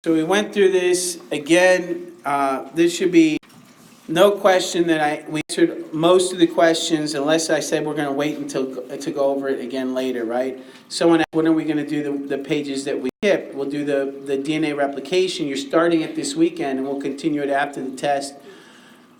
So we went through this again. This should be no question that we answered most of the questions, unless I said we're going to wait until to go over it again later, right? Someone asked, when are we going to do the pages that we skipped? We'll do the DNA replication. You're starting it this weekend, and we'll continue it after the test.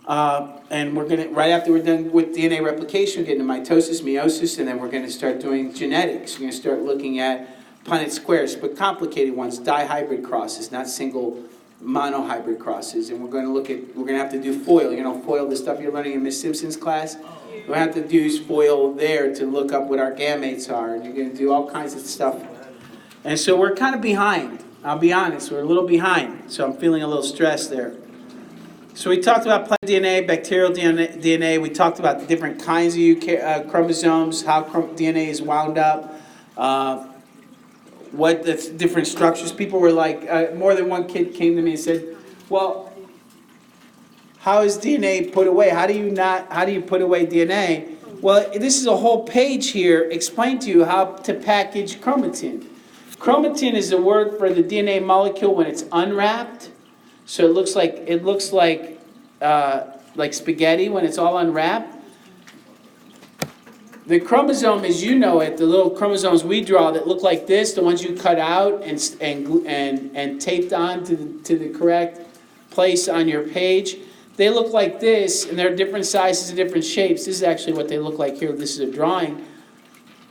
And we're going to, right after we're done with DNA replication, we're getting to mitosis, meiosis, and then we're going to start doing genetics. We're going to start looking at Punnett squares, but complicated ones, dihybrid crosses, not single monohybrid crosses. And we're going to have to do FOIL. You know, FOIL, the stuff you're learning in Miss Simpson's class. We're going to have to do FOIL there to look up what our gametes are. And you're going to do all kinds of stuff. And so we're kind of behind. I'll be honest, we're a little behind. So I'm feeling a little stressed there. So we talked about plant DNA, bacterial DNA. We talked about the different kinds of chromosomes, how DNA is wound up, what the different structures. People were like, more than one kid came to me and said, well, how is DNA put away? How do you put away DNA? Well, this is a whole page here explained to you how to package chromatin. Chromatin is a word for the DNA molecule when it's unwrapped. So it looks like spaghetti when it's all unwrapped. The chromosome, as you know it, the little chromosomes we draw that look like this, the ones you cut out and taped on to the correct place on your page, they look like this, and they're different sizes and different shapes. This is actually what they look like here. This is a drawing.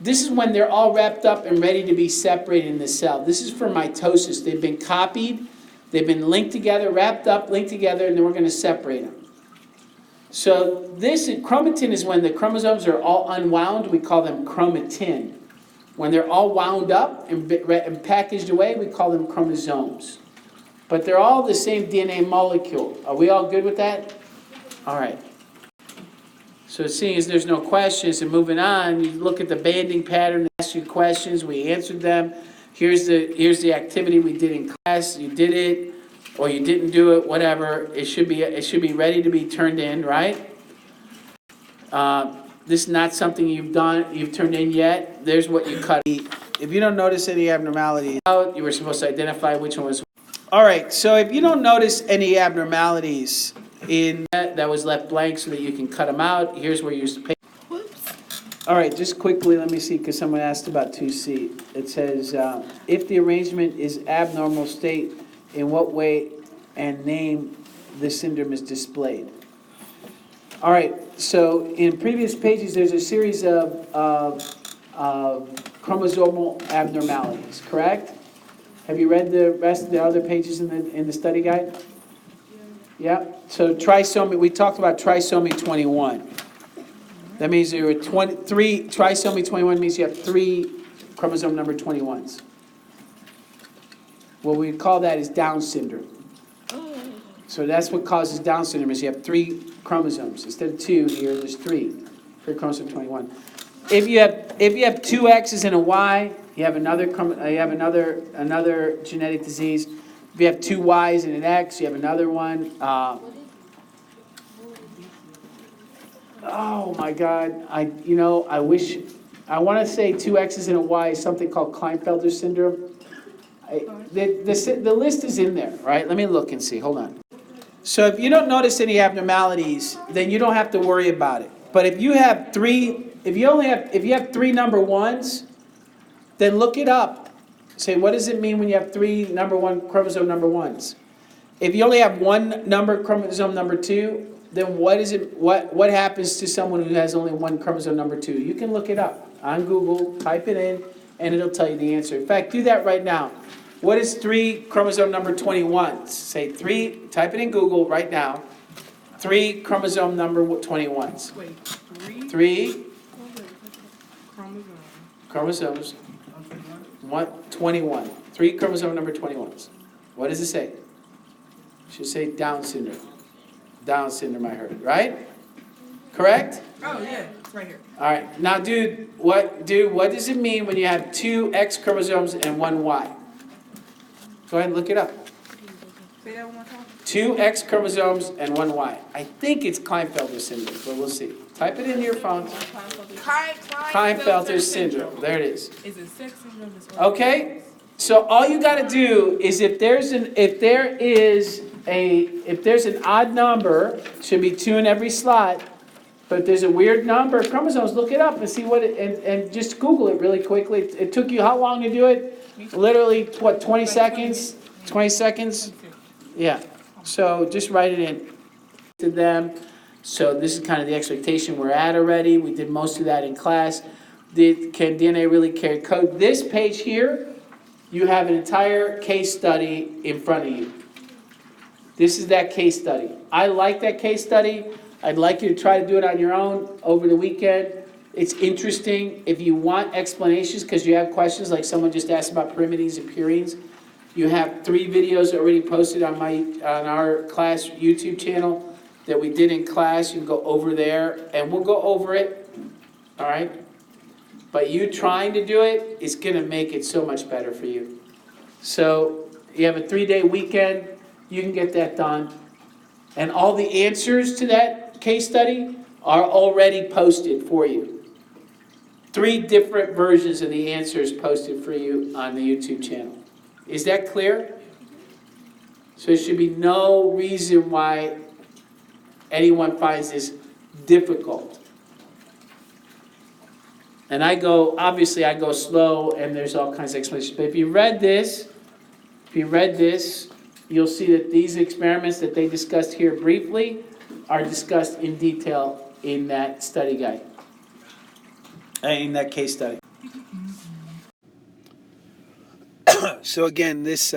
This is when they're all wrapped up and ready to be separated in the cell. This is for mitosis. They've been copied. They've been linked together, wrapped up, linked together, and then we're going to separate them. So chromatin is when the chromosomes are all unwound. We call them chromatin. When they're all wound up and packaged away, we call them chromosomes. But they're all the same DNA molecule. Are we all good with that? All right. So seeing as there's no questions and moving on, you look at the banding pattern, ask you questions, we answered them. Here's the activity we did in class. You did it, or you didn't do it, whatever. It should be ready to be turned in, right? This is not something you've turned in yet. There's what you cut. If you don't notice any abnormalities, you were supposed to identify which one was. All right. So if you don't notice any abnormalities in that was left blank, so that you can cut them out. Here's where you're supposed to pay. All right, just quickly, let me see, because someone asked about 2C. It says, if the arrangement is abnormal, state in what way and name the syndrome is displayed. All right, so in previous pages, there's a series of chromosomal abnormalities, correct? Have you read the rest of the other pages in the study guide? Yeah. So trisomy, we talked about trisomy 21. That means there are trisomy 21 means you have 3 chromosome number 21s. What we call that is Down syndrome. So that's what causes Down syndrome, is you have 3 chromosomes. Instead of 2 here, there's 3 for chromosome 21. If you have 2 X's and a Y, you have another genetic disease. If you have 2 Y's and an X, you have another one. Oh my God! I want to say 2 X's and a Y is something called Klinefelter syndrome. The list is in there, right? Let me look and see. Hold on. So if you don't notice any abnormalities, then you don't have to worry about it. But if you have 3, if you have 3 number 1s, then look it up. Say, what does it mean when you have 3 chromosome number 1s? If you only have 1 chromosome number 2. Then what happens to someone who has only 1 chromosome number 2? You can look it up on Google, type it in, and it'll tell you the answer. In fact, do that right now. What is 3 chromosome number 21? Say 3, type it in Google right now. 3 chromosome number 21s. Wait, 3 chromosomes. 21. 3 chromosome number 21s. What does it say? It should say Down syndrome. Down syndrome, I heard, right? Correct? Oh yeah, it's right here. All right. Now, what does it mean when you have 2 X chromosomes and 1 Y? Go ahead and look it up. Say that one more time. 2 X chromosomes and 1 Y. I think it's Klinefelter syndrome, but we'll see. Type it into your phone. Klinefelter Klinefelter syndrome. There it is. Is it sex syndrome? Okay. So all you gotta do is if there's an odd number, should be 2 in every slot, but if there's a weird number, chromosomes, look it up and see what and just Google it really quickly. It took you how long to do it? Literally, what, 20 seconds? 20 seconds? Yeah. So just write it in to them. So this is kind of the expectation we're at already. We did most of that in class. Can DNA really carry code? This page here, you have an entire case study in front of you. This is that case study. I like that case study. I'd like you to try to do it on your own over the weekend. It's interesting. If you want explanations, because you have questions, like someone just asked about pyrimidines and purines, you have 3 videos already posted on our class YouTube channel that we did in class. You can go over there, and we'll go over it, all right? But you trying to do it is going to make it so much better for you. So you have a 3-day weekend. You can get that done. And all the answers to that case study are already posted for you. 3 different versions of the answers posted for you on the YouTube channel. Is that clear? So there should be no reason why anyone finds this difficult. And obviously I go slow and there's all kinds of explanations. But if you read this, you'll see that these experiments that they discussed here briefly are discussed in detail in that study guide, in that case study. So again, this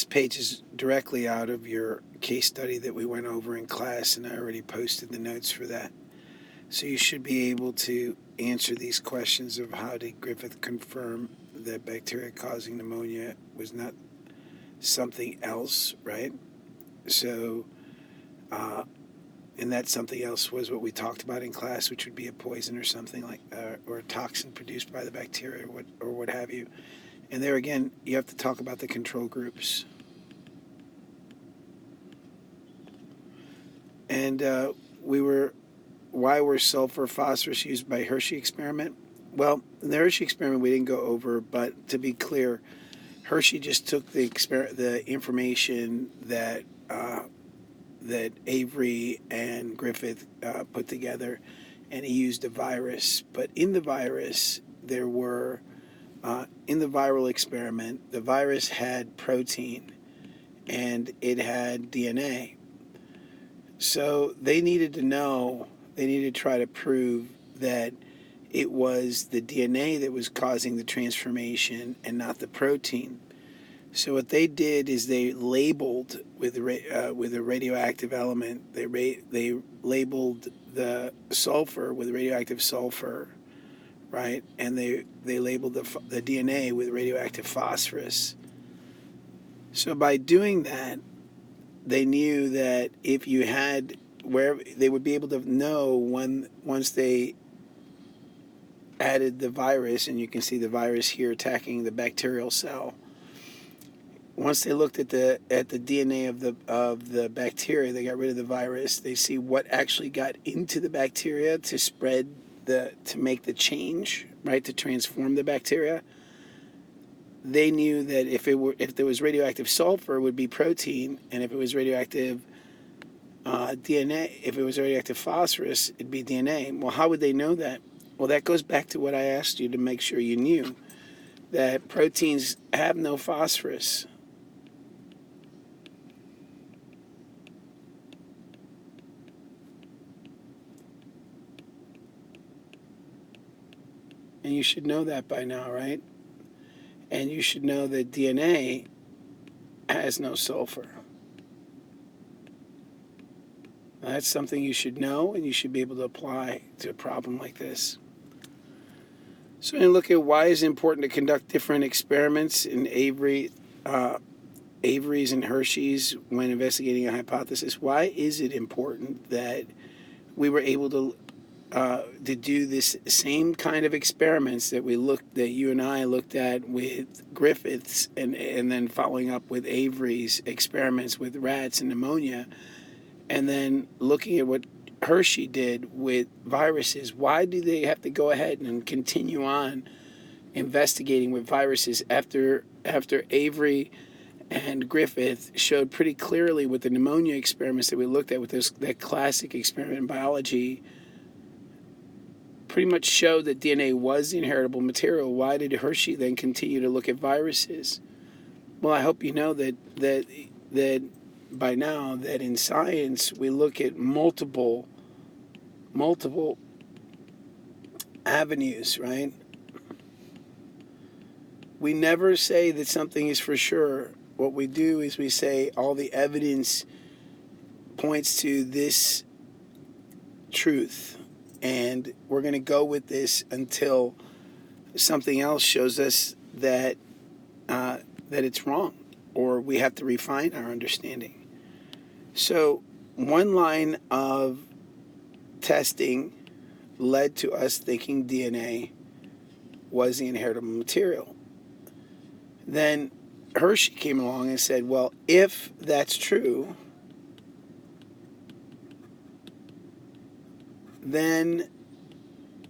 page is directly out of your case study that we went over in class, and I already posted the notes for that. So you should be able to answer these questions of how did Griffith confirm that bacteria causing pneumonia was not something else, right? So, and that something else was what we talked about in class, which would be a poison or something like, or a toxin produced by the bacteria or what have you. And there again, you have to talk about the control groups. And why were sulfur, phosphorus used by Hershey experiment? Well, in the Hershey experiment we didn't go over, but to be clear, Hershey just took the information that Avery and Griffith put together, and he used a virus. But in the virus, there were, in the viral experiment, the virus had protein and it had DNA. So they needed to try to prove that it was the DNA that was causing the transformation and not the protein. So what they did is they labeled with a radioactive element. They labeled the sulfur with radioactive sulfur, right? And they labeled the DNA with radioactive phosphorus. So by doing that, they knew that if you had they would be able to know once they added the virus, and you can see the virus here attacking the bacterial cell. Once they looked at the DNA of the bacteria, they got rid of the virus. They see what actually got into the bacteria to make the change, right, to transform the bacteria. They knew that if there was radioactive sulfur, it would be protein, and if it was radioactive DNA, if it was radioactive phosphorus, it'd be DNA. Well, how would they know that? Well, that goes back to what I asked you to make sure you knew, that proteins have no phosphorus. And you should know that by now, right? And you should know that DNA has no sulfur. Now, that's something you should know, and you should be able to apply to a problem like this. So we're going to look at why it's important to conduct different experiments in Avery's and Hershey's when investigating a hypothesis. Why is it important that we were able to do this same kind of experiments that you and I looked at with Griffith's, and then following up with Avery's experiments with rats and pneumonia, and then looking at what Hershey did with viruses? Why do they have to go ahead and continue on investigating with viruses after Avery and Griffith showed pretty clearly with the pneumonia experiments that we looked at with that classic experiment in biology, pretty much showed that DNA was the inheritable material. Why did Hershey then continue to look at viruses? Well, I hope you know that by now that in science we look at multiple avenues, right? We never say that something is for sure. What we do is we say all the evidence points to this truth, and we're going to go with this until something else shows us that it's wrong, or we have to refine our understanding. So one line of testing led to us thinking DNA was the inheritable material. Then Hershey came along and said, well, if that's true, then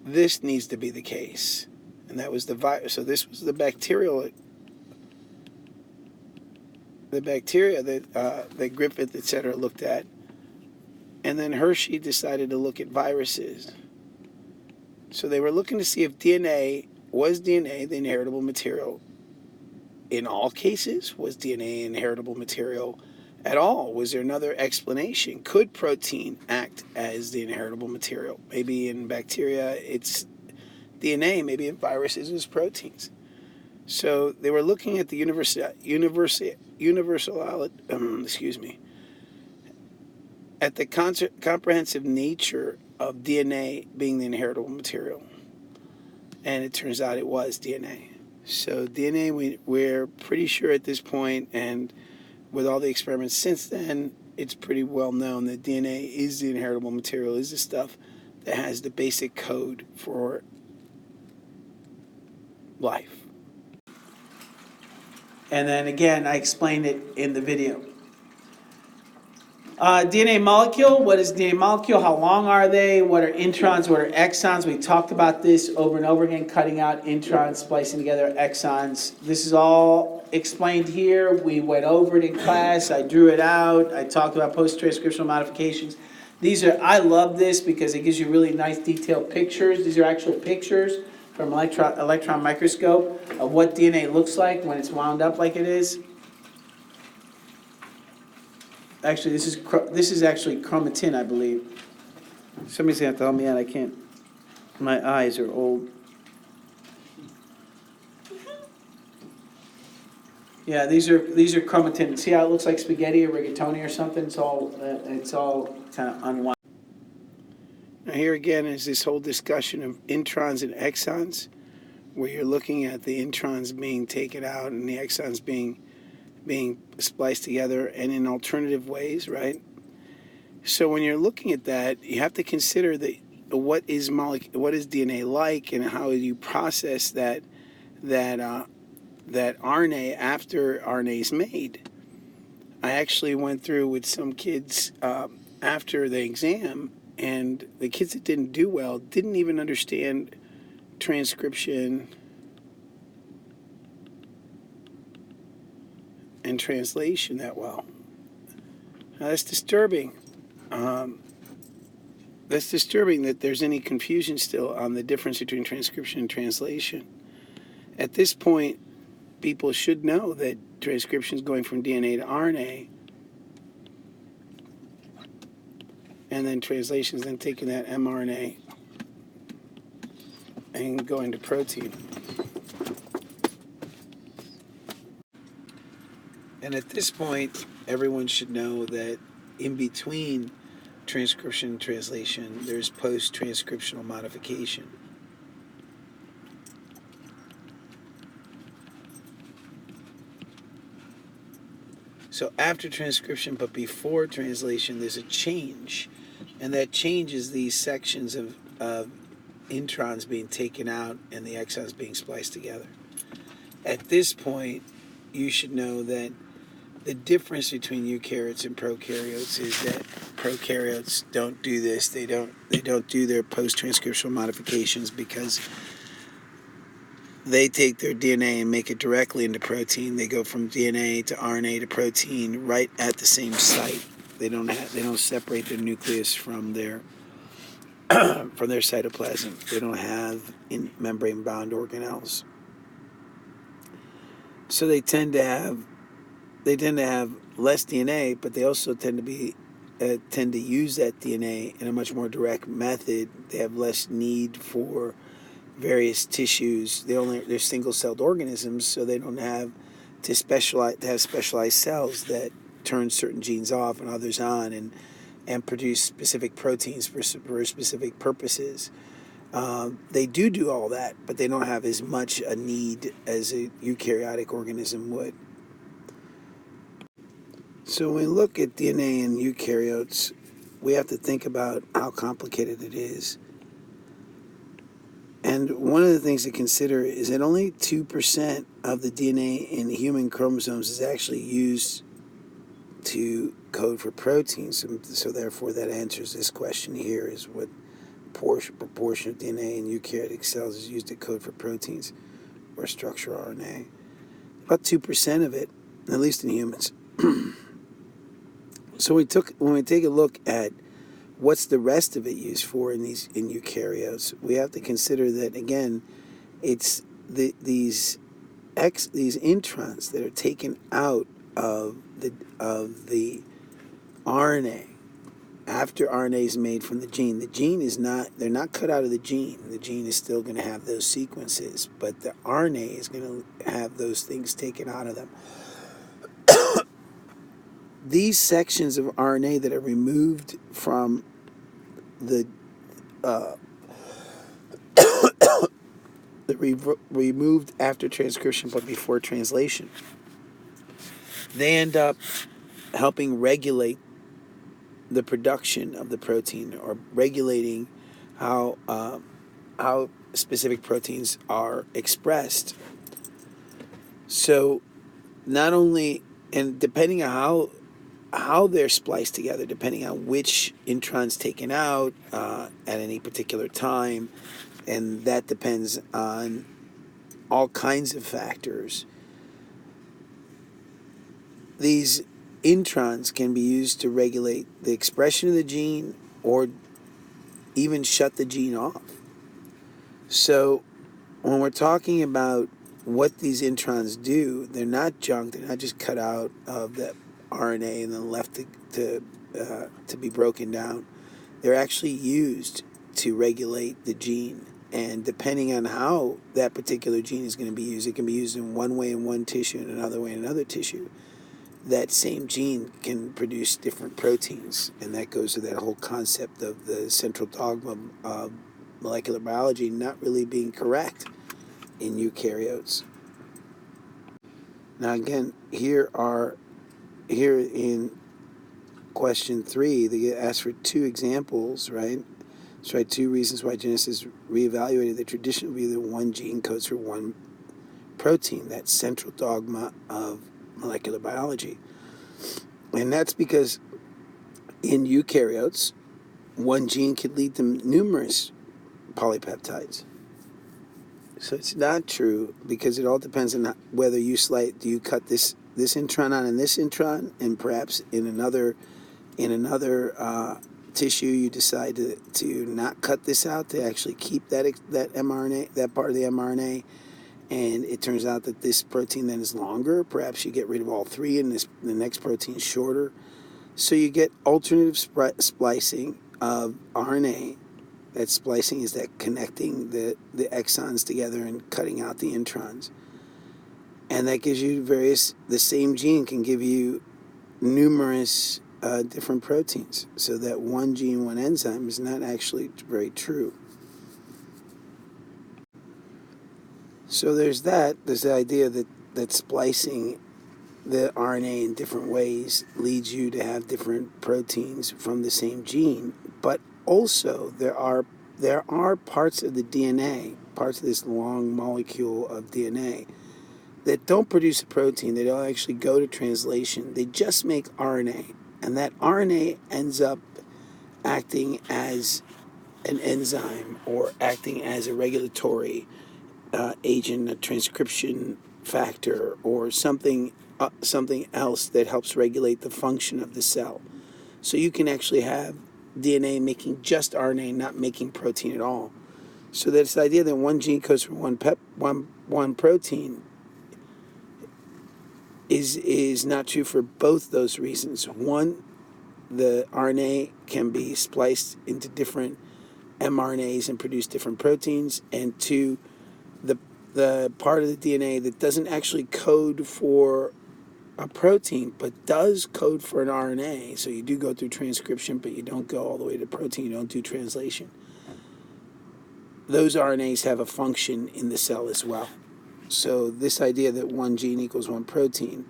this needs to be the case. And that was the virus. So this was the bacteria that Griffith, etc., looked at. And then Hershey decided to look at viruses. So they were looking to see if DNA the inheritable material. In all cases, was DNA inheritable material at all? Was there another explanation? Could protein act as the inheritable material? Maybe in bacteria it's DNA, maybe in viruses it's proteins. So they were looking at the at the comprehensive nature of DNA being the inheritable material. And it turns out it was DNA. So DNA, we're pretty sure at this point, and with all the experiments since then, it's pretty well known that DNA is the inheritable material, is the stuff that has the basic code for life. And then again, I explained it in the video. DNA molecule, what is DNA molecule? How long are they? What are introns? What are exons? We talked about this over and over again, cutting out introns, splicing together exons. This is all explained here. We went over it in class. I drew it out. I talked about post-transcriptional modifications. I love this because it gives you really nice detailed pictures. These are actual pictures from electron microscope of what DNA looks like when it's wound up like it is. Actually, this is actually chromatin, I believe. Somebody's gonna have to help me out. I can't. My eyes are old. Yeah, these are chromatin. See how it looks like spaghetti or rigatoni or something? It's all kind of unwound. Now here again is this whole discussion of introns and exons, where you're looking at the introns being taken out and the exons being spliced together and in alternative ways, right? So when you're looking at that, you have to consider what is DNA like, and how you process that RNA after RNA is made. I actually went through with some kids after the exam, and the kids that didn't do well didn't even understand transcription and translation that well. Now that's disturbing. That's disturbing that there's any confusion still on the difference between transcription and translation. At this point, people should know that transcription is going from DNA to RNA, and then translation is then taking that mRNA and going to protein. And at this point, everyone should know that in between transcription and translation, there's post-transcriptional modification. So after transcription, but before translation, there's a change. And that changes these sections of introns being taken out and the exons being spliced together. At this point, you should know that the difference between eukaryotes and prokaryotes is that prokaryotes don't do this. They don't do their post-transcriptional modifications because they take their DNA and make it directly into protein. They go from DNA to RNA to protein right at the same site. They don't separate their nucleus from their from their cytoplasm. They don't have membrane bound organelles. So they tend to have less DNA, but they also tend to use that DNA in a much more direct method. They have less need for various tissues. They're single-celled organisms, so they don't have to have specialized cells that turn certain genes off and others on, and produce specific proteins for specific purposes. They do all that, but they don't have as much a need as a eukaryotic organism would. So when we look at DNA in eukaryotes, we have to think about how complicated it is. And one of the things to consider is that only 2% of the DNA in human chromosomes is actually used to code for proteins. So therefore that answers this question here, is what proportion of DNA in eukaryotic cells is used to code for proteins or structure RNA. About 2% of it, at least in humans. So when we take a look at what's the rest of it used for in eukaryotes, we have to consider that, again, it's these introns that are taken out of the RNA after RNA is made from the gene. The gene they're not cut out of the gene. The gene is still going to have those sequences, but the RNA is going to have those things taken out of them. These sections of RNA that are removed from the removed after transcription but before translation, they end up helping regulate the production of the protein, or regulating how specific proteins are expressed. So not only, and depending on how they're spliced together, depending on which intron's taken out at any particular time, and that depends on all kinds of factors. These introns can be used to regulate the expression of the gene, or even shut the gene off. So when we're talking about what these introns do, they're not junk. They're not just cut out of the RNA and then left to be broken down. They're actually used to regulate the gene. And depending on how that particular gene is going to be used, it can be used in one way in one tissue and another way in another tissue. That same gene can produce different proteins. And that goes to that whole concept of the central dogma of molecular biology not really being correct in eukaryotes. Now again, here in question 3, they ask for 2 examples, right? Let's try 2 reasons why geneticists reevaluated the traditional view that one gene codes for one protein, that central dogma of molecular biology. And that's because in eukaryotes, one gene could lead to numerous polypeptides. So it's not true, because it all depends on whether do you cut this intron on and this intron, and perhaps in another tissue you decide to not cut this out, to actually keep that mRNA, that part of the mRNA, and it turns out that this protein then is longer. Perhaps you get rid of all 3 and the next protein is shorter. So you get alternative splicing of RNA. That splicing is that connecting the exons together and cutting out the introns. And that gives you the same gene can give you numerous different proteins. So that one gene, one enzyme is not actually very true. So there's the idea that splicing the RNA in different ways leads you to have different proteins from the same gene. But also there are parts of the DNA, parts of this long molecule of DNA, that don't produce a protein. They don't actually go to translation. They just make RNA. And that RNA ends up acting as an enzyme, or acting as a regulatory agent, a transcription factor, or something else that helps regulate the function of the cell. So you can actually have DNA making just RNA, not making protein at all. So this idea that one gene codes for one protein is not true for both those reasons. One, the RNA can be spliced into different mRNAs and produce different proteins, and two, the part of the DNA that doesn't actually code for a protein but does code for an RNA. So you do go through transcription, but you don't go all the way to protein. You don't do translation. Those RNAs have a function in the cell as well. So this idea that one gene equals one protein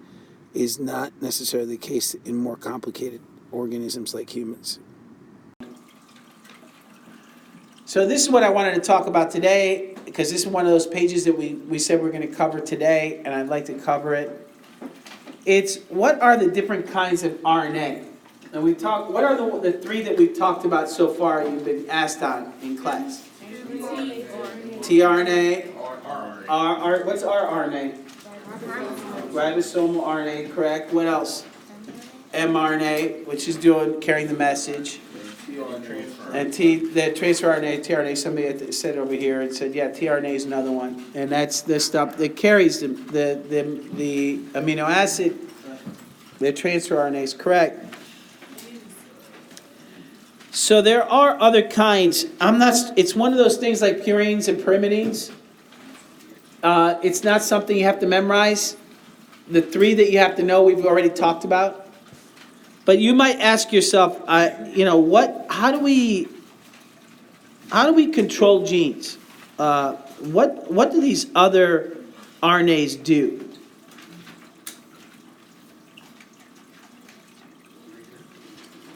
is not necessarily the case in more complicated organisms like humans. So this is what I wanted to talk about today, because this is one of those pages that we said we're going to cover today, and I'd like to cover it. It's what are the different kinds of RNA? And what are the three that we've talked about so far you've been asked on in class? tRNA. What's rRNA? Ribosomal RNA, correct. What else? mRNA, which is carrying the message. And the transfer RNA, tRNA, somebody said over here and said, yeah, tRNA is another one. And that's the stuff that carries the amino acid. The transfer RNA is correct. So there are other kinds. It's one of those things like purines and pyrimidines. It's not something you have to memorize. The three that you have to know, we've already talked about. But you might ask yourself, how do we control genes? What do these other RNAs do?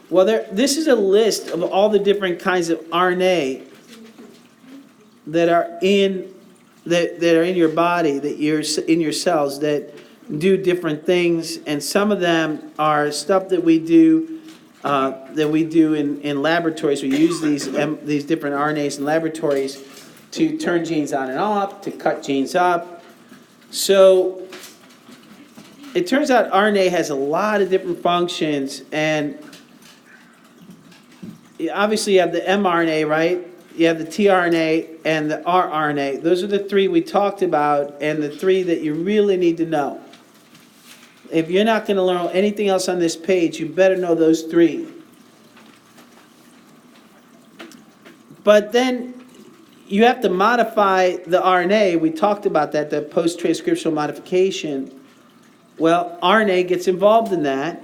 Well, this is a list of all the different kinds of RNA that are in your body, that you're in your cells, that do different things, and some of them are stuff that we do in laboratories. We use these different RNAs in laboratories to turn genes on and off, to cut genes up. So it turns out RNA has a lot of different functions, and obviously you have the mRNA, right? You have the tRNA and the rRNA. Those are the three we talked about, and the three that you really need to know. If you're not going to learn anything else on this page, you better know those three. But then you have to modify the RNA. We talked about that, the post-transcriptional modification. Well, RNA gets involved in that.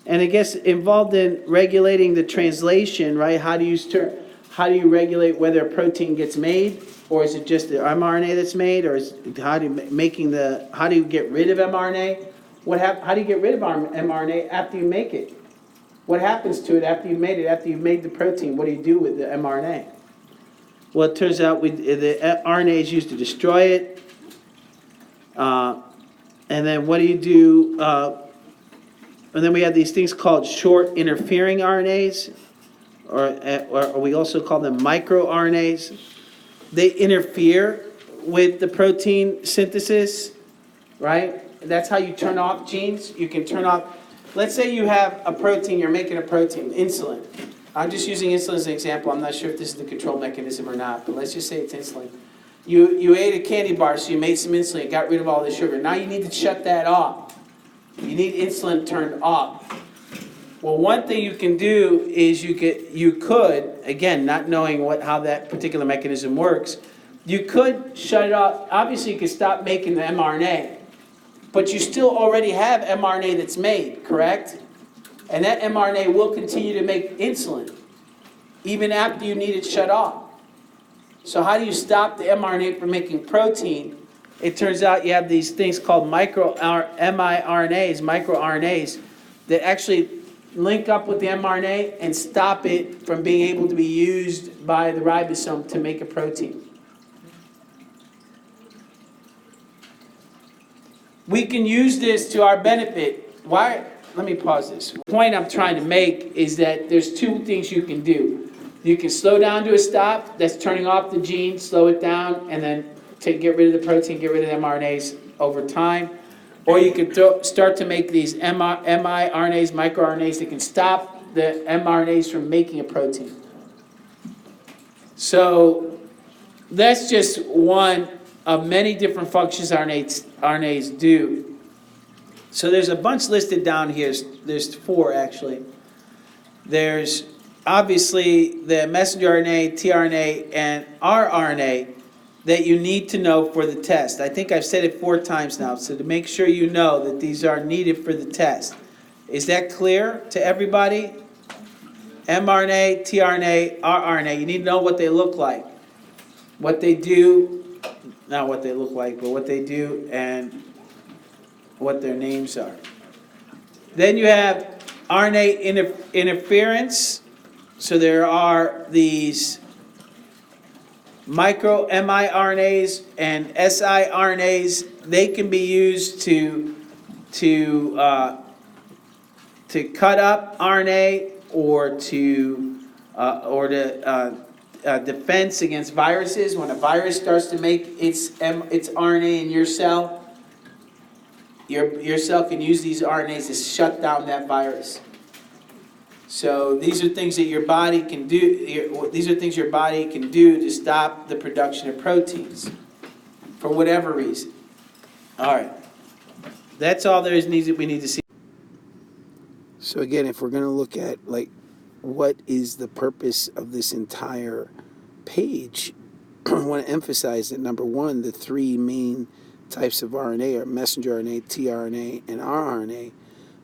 And it gets involved in regulating the translation, right? How do you regulate whether a protein gets made? Or is it just the mRNA that's made? Or how do you get rid of mRNA? How do you get rid of mRNA after you make it? What happens to it after you made it? After you've made the protein, what do you do with the mRNA? Well, it turns out the RNA is used to destroy it. And then what do you do? And then we have these things called short interfering RNAs, or we also call them microRNAs. They interfere with the protein synthesis, right? That's how you turn off genes. You can turn off, let's say you have a protein, you're making a protein, insulin. I'm just using insulin as an example. I'm not sure if this is the control mechanism or not, but let's just say it's insulin. You ate a candy bar, so you made some insulin, got rid of all the sugar. Now you need to shut that off. You need insulin turned off. Well, one thing you can do is you could, again, not knowing how that particular mechanism works, you could shut it off. Obviously, you could stop making the mRNA, but you still already have mRNA that's made, correct? And that mRNA will continue to make insulin, even after you need it shut off. So how do you stop the mRNA from making protein? It turns out you have these things called microRNAs, that actually link up with the mRNA and stop it from being able to be used by the ribosome to make a protein. We can use this to our benefit. Why? Let me pause this. The point I'm trying to make is that there's two things you can do. You can slow down to a stop, that's turning off the gene, slow it down, and then get rid of the protein, get rid of the mRNAs over time. Or you can start to make these miRNAs, microRNAs that can stop the mRNAs from making a protein. So that's just one of many different functions RNAs do. So there's a bunch listed down here. There's 4 actually. There's obviously the messenger RNA, tRNA, and rRNA that you need to know for the test. I think I've said it 4 times now, so to make sure you know that these are needed for the test. Is that clear to everybody? mRNA, tRNA, rRNA, you need to know what they look like. What they do, not what they look like, but what they do and what their names are. Then you have RNA interference. So there are these micro miRNAs and siRNAs. They can be used to cut up RNA or to defense against viruses. When a virus starts to make its RNA in your cell, your cell can use these RNAs to shut down that virus. So these are things that your body can do. These are things your body can do to stop the production of proteins for whatever reason. All right, that's all we need to see. So again, if we're going to look at like what is the purpose of this entire page, I want to emphasize that number 1, the 3 main types of RNA are messenger RNA, tRNA, and rRNA,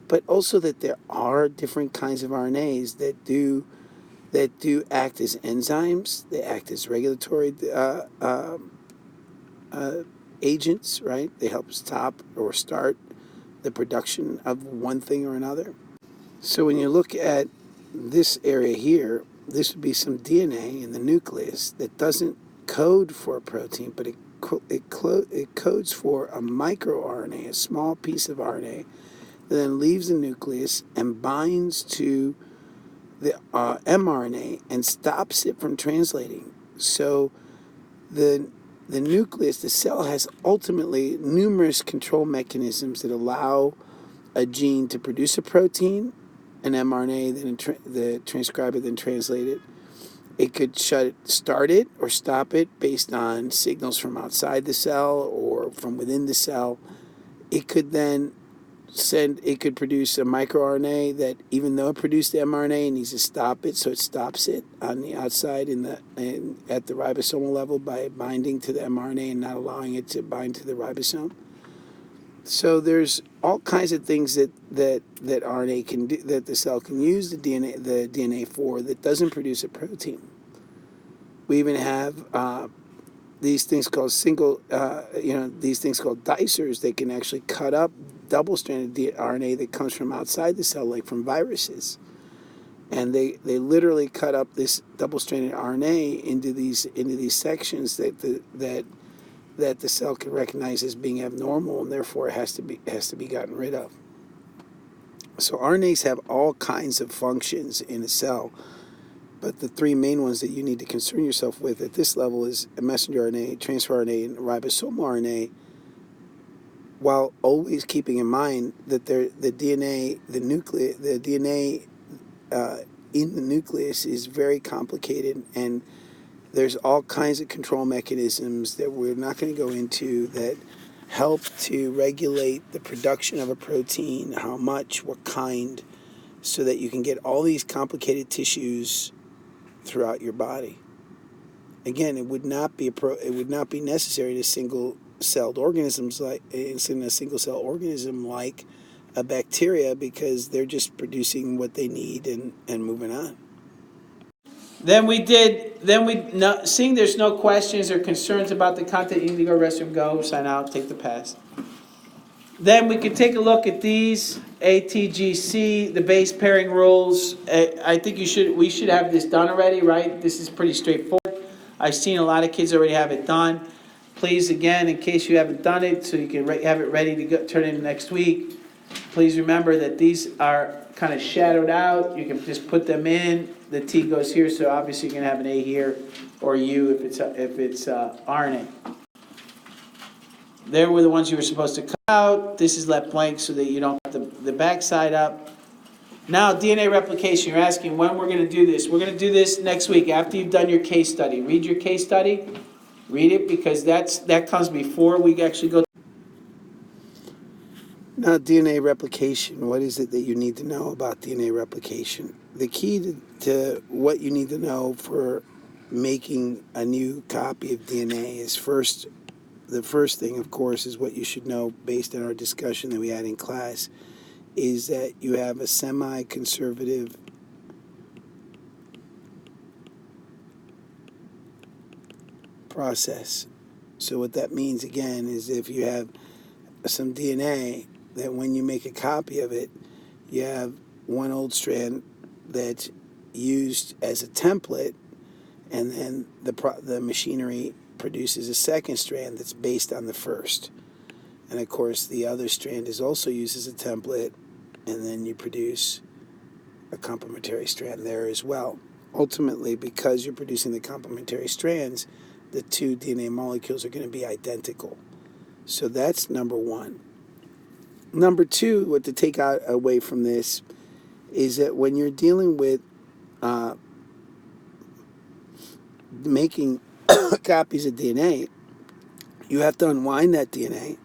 but also that there are different kinds of RNAs that do act as enzymes. They act as regulatory agents, right? They help stop or start the production of one thing or another. So when you look at this area here, this would be some DNA in the nucleus that doesn't code for a protein, but it codes for a microRNA, a small piece of RNA, that then leaves the nucleus and binds to the mRNA and stops it from translating. So the nucleus, the cell, has ultimately numerous control mechanisms that allow a gene to produce a protein, an mRNA, then transcribe it, then translate it. It could start it or stop it based on signals from outside the cell or from within the cell. It could then produce a microRNA that, even though it produced the mRNA, it needs to stop it, so it stops it on the outside at the ribosomal level by binding to the mRNA and not allowing it to bind to the ribosome. So there's all kinds of things that RNA can do, that the cell can use the DNA for, that doesn't produce a protein. We even have these things called dicers. They can actually cut up double-stranded RNA that comes from outside the cell, like from viruses, and they literally cut up this double-stranded RNA into these sections that the cell can recognize as being abnormal, and therefore it has to be gotten rid of. So RNAs have all kinds of functions in a cell, but the 3 main ones that you need to concern yourself with at this level is a messenger RNA, transfer RNA, and ribosomal RNA, while always keeping in mind that the DNA in the nucleus is very complicated, and there's all kinds of control mechanisms that we're not going to go into that help to regulate the production of a protein, how much, what kind, so that you can get all these complicated tissues throughout your body. Again, it would not be necessary to single-celled organisms in a single-cell organism like a bacteria, because they're just producing what they need and moving on. Seeing there's no questions or concerns about the content, you need to go restroom, go, sign out, take the pass. Then we can take a look at these, ATGC, the base pairing rules. I think we should have this done already, right? This is pretty straightforward. I've seen a lot of kids already have it done. Please, again, in case you haven't done it, so you can have it ready to turn in next week, Please remember that these are kind of shadowed out. You can just put them in. The T goes here, so obviously you're going to have an A here, or U if it's RNA. There were the ones you were supposed to cut out. This is left blank so that you don't put the back side up. Now, DNA replication. You're asking when we're going to do this. We're going to do this next week after you've done your case study. Read your case study. Read it because that comes before we actually go. Now, DNA replication, what is it that you need to know about DNA replication? The key to what you need to know for making a new copy of DNA is the first thing, of course, is what you should know based on our discussion that we had in class, is that you have a semi-conservative process. So what that means, again, is if you have some DNA, that when you make a copy of it, you have one old strand that's used as a template, and then the machinery produces a second strand that's based on the first. And of course, the other strand is also used as a template, and then you produce a complementary strand there as well. Ultimately, because you're producing the complementary strands, the two DNA molecules are going to be identical. So that's number one. Number two, what to take out away from this is that when you're dealing with making copies of DNA, you have to unwind that DNA.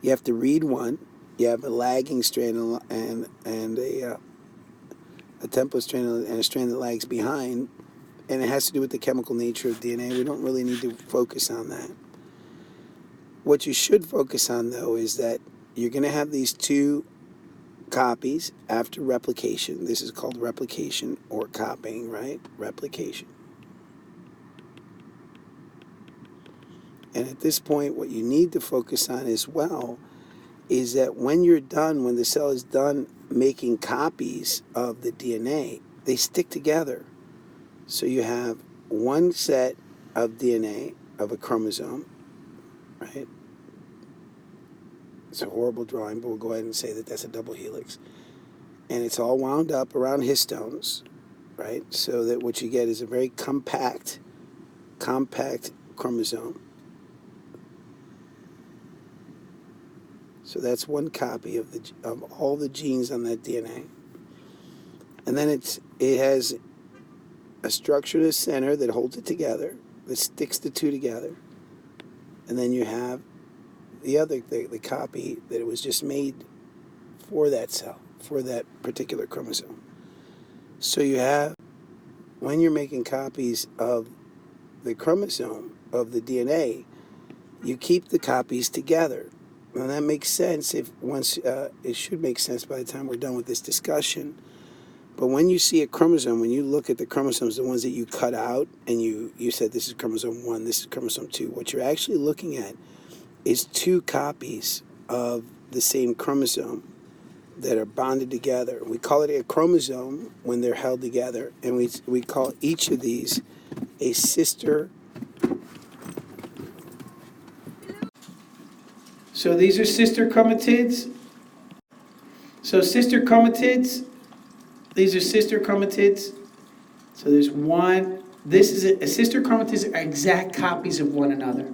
You have to read one. You have a lagging strand and a template strand and a strand that lags behind, and it has to do with the chemical nature of DNA. We don't really need to focus on that. What you should focus on, though, is that you're going to have these two copies after replication. This is called replication or copying, right? Replication. And at this point, what you need to focus on as well is that when you're done, when the cell is done making copies of the DNA, they stick together. So you have one set of DNA of a chromosome, right? It's a horrible drawing, but we'll go ahead and say that that's a double helix. And it's all wound up around histones, right? So that what you get is a very compact chromosome. So that's one copy of all the genes on that DNA. And then it has a structure in the center that holds it together, that sticks the two together. And then you have the copy that it was just made for that cell, for that particular chromosome. So you have, when you're making copies of the chromosome, of the DNA, you keep the copies together. Now that makes sense it should make sense by the time we're done with this discussion. But when you see a chromosome, when you look at the chromosomes, the ones that you cut out, and you said this is chromosome 1, this is chromosome 2, what you're actually looking at is two copies of the same chromosome that are bonded together. We call it a chromosome when they're held together, and we call each of these a sister. So these are sister chromatids. So sister chromatids, these are sister chromatids. So there's one. This is a sister chromatids are exact copies of one another.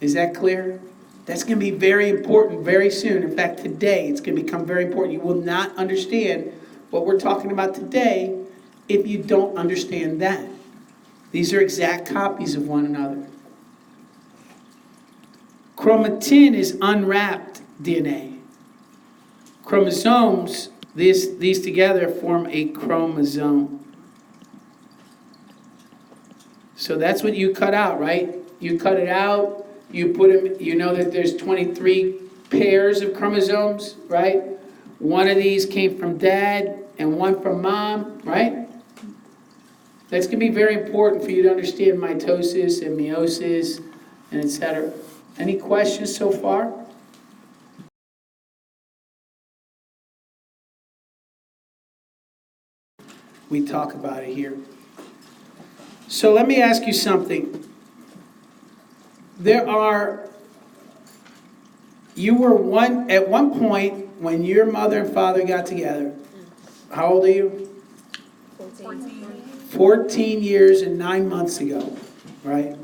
Is that clear? That's going to be very important very soon. In fact, today it's going to become very important. You will not understand what we're talking about today if you don't understand that. These are exact copies of one another. Chromatin is unwrapped DNA. Chromosomes, these together form a chromosome. So that's what you cut out, right? You cut it out. You put them, you know that there's 23 pairs of chromosomes, right? One of these came from dad and one from mom, right? That's going to be very important for you to understand mitosis and meiosis and etc. Any questions so far? We talk about it here. So let me ask you something. You were at one point, when your mother and father got together, how old are you? 14. 14 years and 9 months ago, right?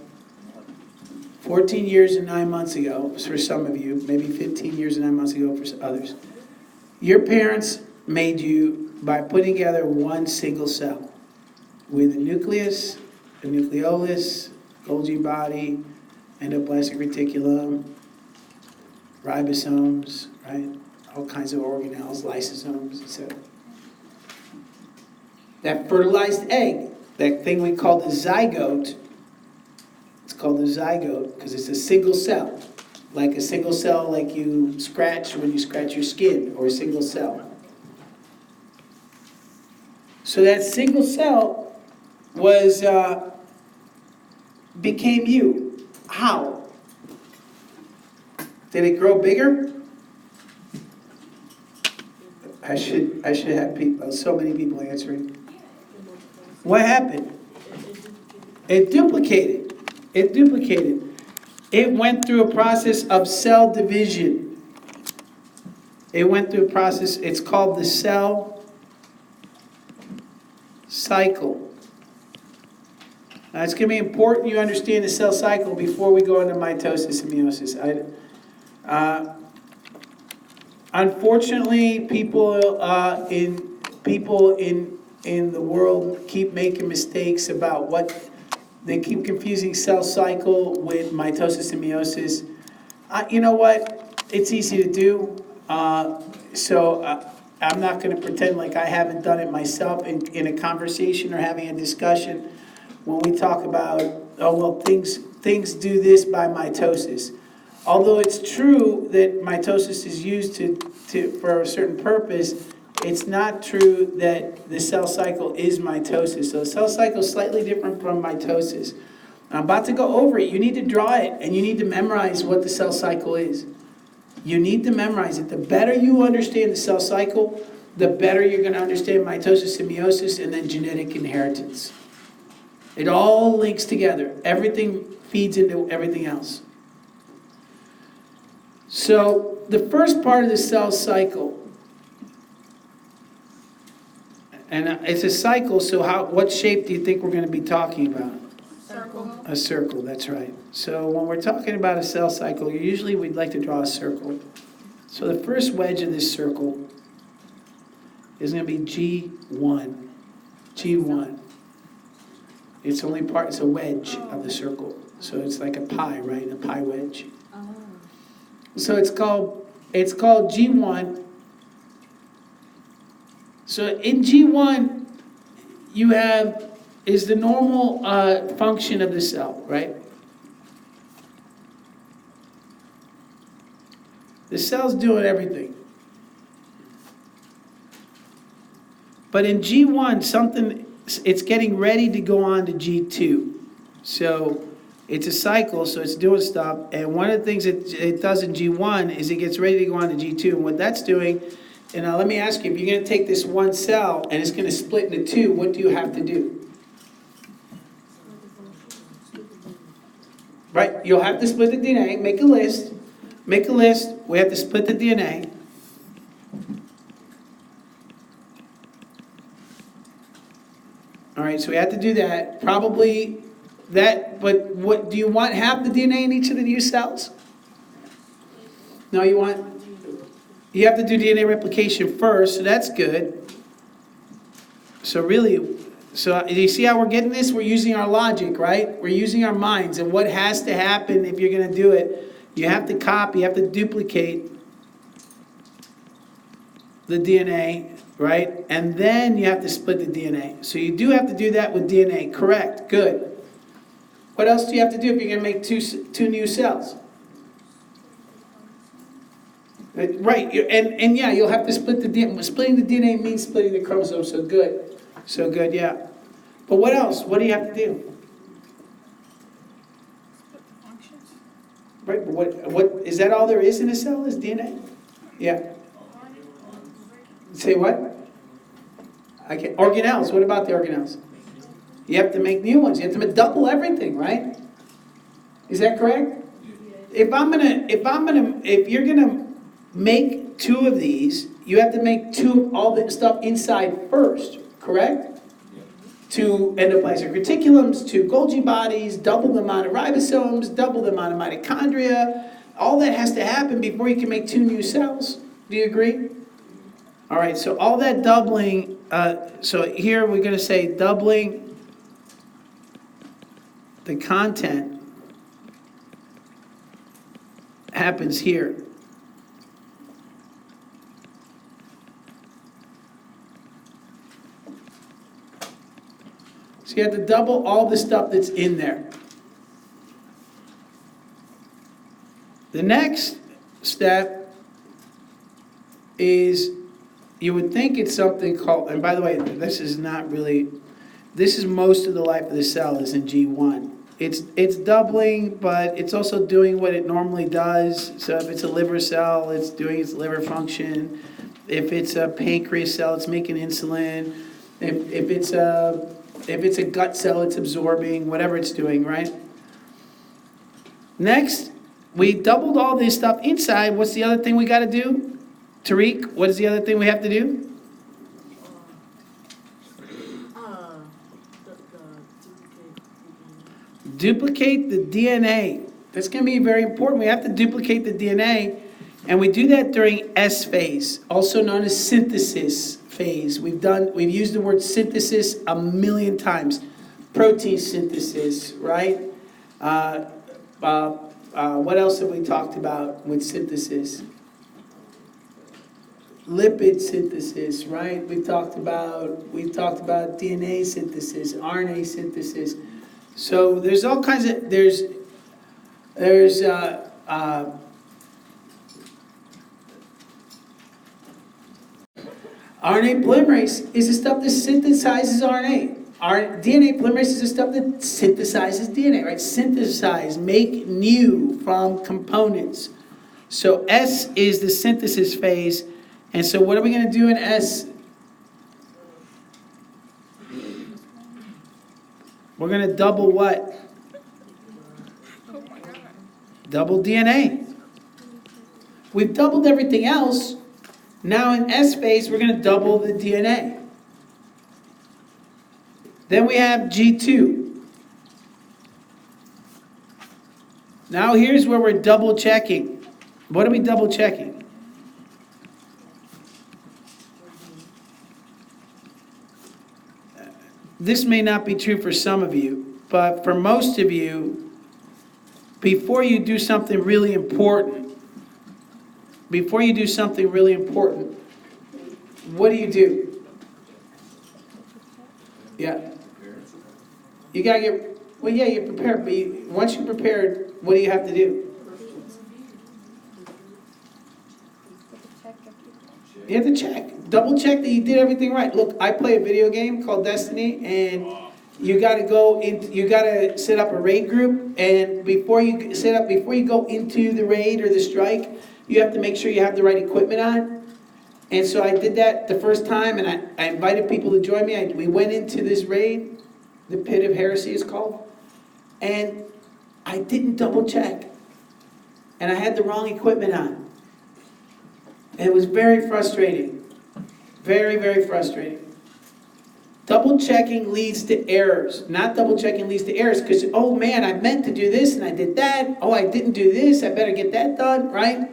14 years and 9 months ago, for some of you, maybe 15 years and 9 months ago for others. Your parents made you by putting together one single cell with a nucleus, a nucleolus, Golgi body, endoplasmic reticulum, ribosomes, right? All kinds of organelles, lysosomes, etc. That fertilized egg, that thing we call the zygote, it's called the zygote because it's a single cell. Like a single cell like you scratch when you scratch your skin, or a single cell. So that single cell was, became you. How? Did it grow bigger? I should have people, so many people answering. What happened? It duplicated. It duplicated. It went through a process of cell division. It went through a process, it's called the cell cycle. Now it's going to be important you understand the cell cycle before we go into mitosis and meiosis. Unfortunately, people in the world keep making mistakes about what they keep confusing cell cycle with mitosis and meiosis. You know what? It's easy to do. So I'm not going to pretend like I haven't done it myself in a conversation or having a discussion. When we talk about, oh well, things do this by mitosis. Although it's true that mitosis is used for a certain purpose, it's not true that the cell cycle is mitosis. So the cell cycle is slightly different from mitosis. I'm about to go over it. You need to draw it, and you need to memorize what the cell cycle is. You need to memorize it. The better you understand the cell cycle, the better you're going to understand mitosis and meiosis, and then genetic inheritance. It all links together. Everything feeds into everything else. So the first part of the cell cycle, and it's a cycle, so what shape do you think we're going to be talking about? Circle. A circle, that's right. So when we're talking about a cell cycle, usually we'd like to draw a circle. So the first wedge of this circle is going to be G1. G1. It's a wedge of the circle. So it's like a pie, right? A pie wedge. So it's called G1. So in G1, you have is the normal function of the cell, right? The cell's doing everything. But in G1, it's getting ready to go on to G2. So it's a cycle, so it's doing stuff. And one of the things it does in G1 is it gets ready to go on to G2. And what that's doing, and now let me ask you, if you're going to take this one cell and it's going to split into two, what do you have to do? Right, you'll have to split the DNA, make a list. Make a list, we have to split the DNA. All right, so we have to do that. Probably that, but what do you want? Half the DNA in each of the new cells? No, you have to do DNA replication first, so that's good. So really, so you see how we're getting this? We're using our logic, right? We're using our minds, and what has to happen if you're going to do it, you have to copy, you have to duplicate the DNA, right? And then you have to split the DNA. So you do have to do that with DNA, correct, good. What else do you have to do if you're going to make two new cells? Right, and yeah, you'll have to split the DNA. Splitting the DNA means splitting the chromosome, so good. So good, yeah. But what else? What do you have to do? Right, but what is that all there is in a cell is DNA? Yeah. Say what? Okay, organelles. What about the organelles? You have to make new ones. You have to double everything, right? Is that correct? If you're gonna make two of these, you have to make two of all the stuff inside first, correct? To endoplasmic reticulums, to Golgi bodies, double the amount of ribosomes, double the amount of mitochondria. All that has to happen before you can make two new cells. Do you agree? All right, so all that doubling, so here we're going to say doubling the content happens here. So you have to double all the stuff that's in there. The next step is, you would think it's something called, and by the way, this is not really, this is most of the life of the cell is in G1. It's doubling, but it's also doing what it normally does. So if it's a liver cell, it's doing its liver function. If it's a pancreas cell, it's making insulin. If it's a gut cell, it's absorbing, whatever it's doing, right? Next, we doubled all this stuff inside. What's the other thing we got to do? Tariq, what is the other thing we have to do? Duplicate the DNA. That's going to be very important. We have to duplicate the DNA, and we do that during S phase, also known as synthesis phase. We've used the word synthesis a million times. Protein synthesis, right? What else have we talked about with synthesis? Lipid synthesis, right? We've talked about DNA synthesis, RNA synthesis. So there's all kinds of there's RNA polymerase is the stuff that synthesizes RNA. DNA polymerase is the stuff that synthesizes DNA, right? Synthesize, make new from components. So S is the synthesis phase. And so what are we going to do in S? We're going to double what? Double DNA. We've doubled everything else. Now in S phase, we're going to double the DNA. Then we have G2. Now here's where we're double checking. What are we double checking? This may not be true for some of you, but for most of you, before you do something really important, what do you do? Yeah. You gotta get, well, yeah, you're prepared, but once you're prepared, what do you have to do? You have to check. Double check that you did everything right. Look, I play a video game called Destiny, and you gotta set up a raid group, and before you go into the raid or the strike, you have to make sure you have the right equipment on. And so I did that the first time, and I invited people to join me. We went into this raid, the Pit of Heresy is called, and I didn't double check. And I had the wrong equipment on. And it was very frustrating. Very, very frustrating. Double checking leads to errors. Not double checking leads to errors because, oh man, I meant to do this and I did that. Oh, I didn't do this. I better get that done, right?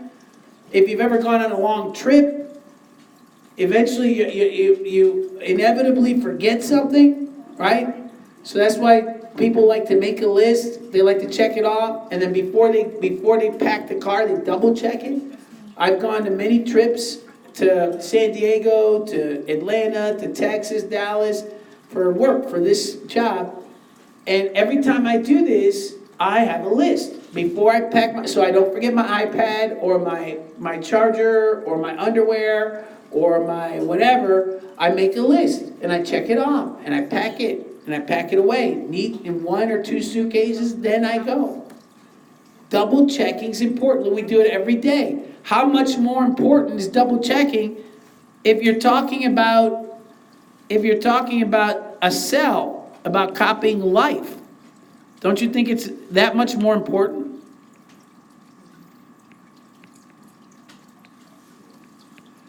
If you've ever gone on a long trip, eventually you inevitably forget something, right? So that's why people like to make a list. They like to check it off, and then before they pack the car, they double check it. I've gone to many trips to San Diego, to Atlanta, to Texas, Dallas, for work, for this job. And every time I do this, I have a list. Before I pack so I don't forget my iPad, or my charger, or my underwear, or my whatever, I make a list, and I check it off, and I pack it away, neat in 1 or 2 suitcases, then I go. Double checking is important. We do it every day. How much more important is double checking if you're talking about a cell, about copying life? Don't you think it's that much more important?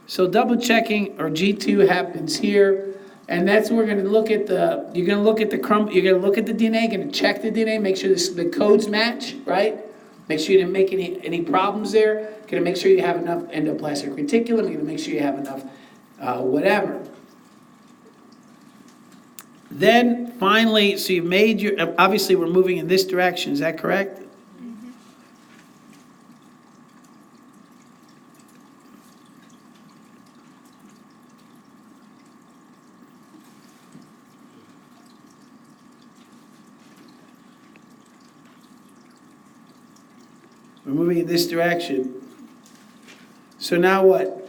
So double checking or G2 happens here, and that's where we're gonna look at you're gonna look at the DNA, gonna check the DNA, make sure the codes match, right? Make sure you didn't make any problems there. Gonna make sure you have enough endoplasmic reticulum, you're gonna make sure you have enough whatever. Then finally, so you've made obviously we're moving in this direction, is that correct? We're moving in this direction. So now what?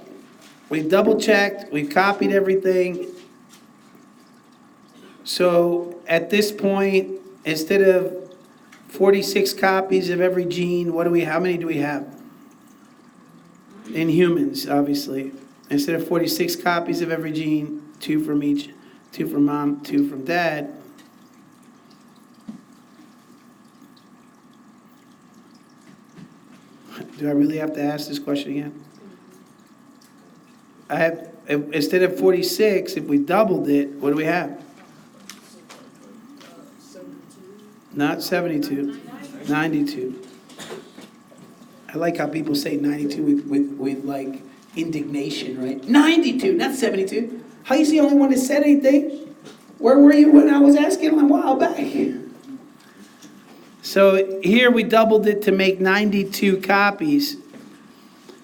We've double checked, we've copied everything. So at this point, instead of 46 copies of every gene, how many do we have? In humans, obviously. Instead of 46 copies of every gene, 2 from each, 2 from mom, 2 from dad. Do I really have to ask this question again? Instead of 46, if we doubled it, what do we have? Not 72, 92. I like how people say 92 with like indignation, right? 92, not 72. How is the only one that said anything? Where were you when I was asking a while back? So here we doubled it to make 92 copies.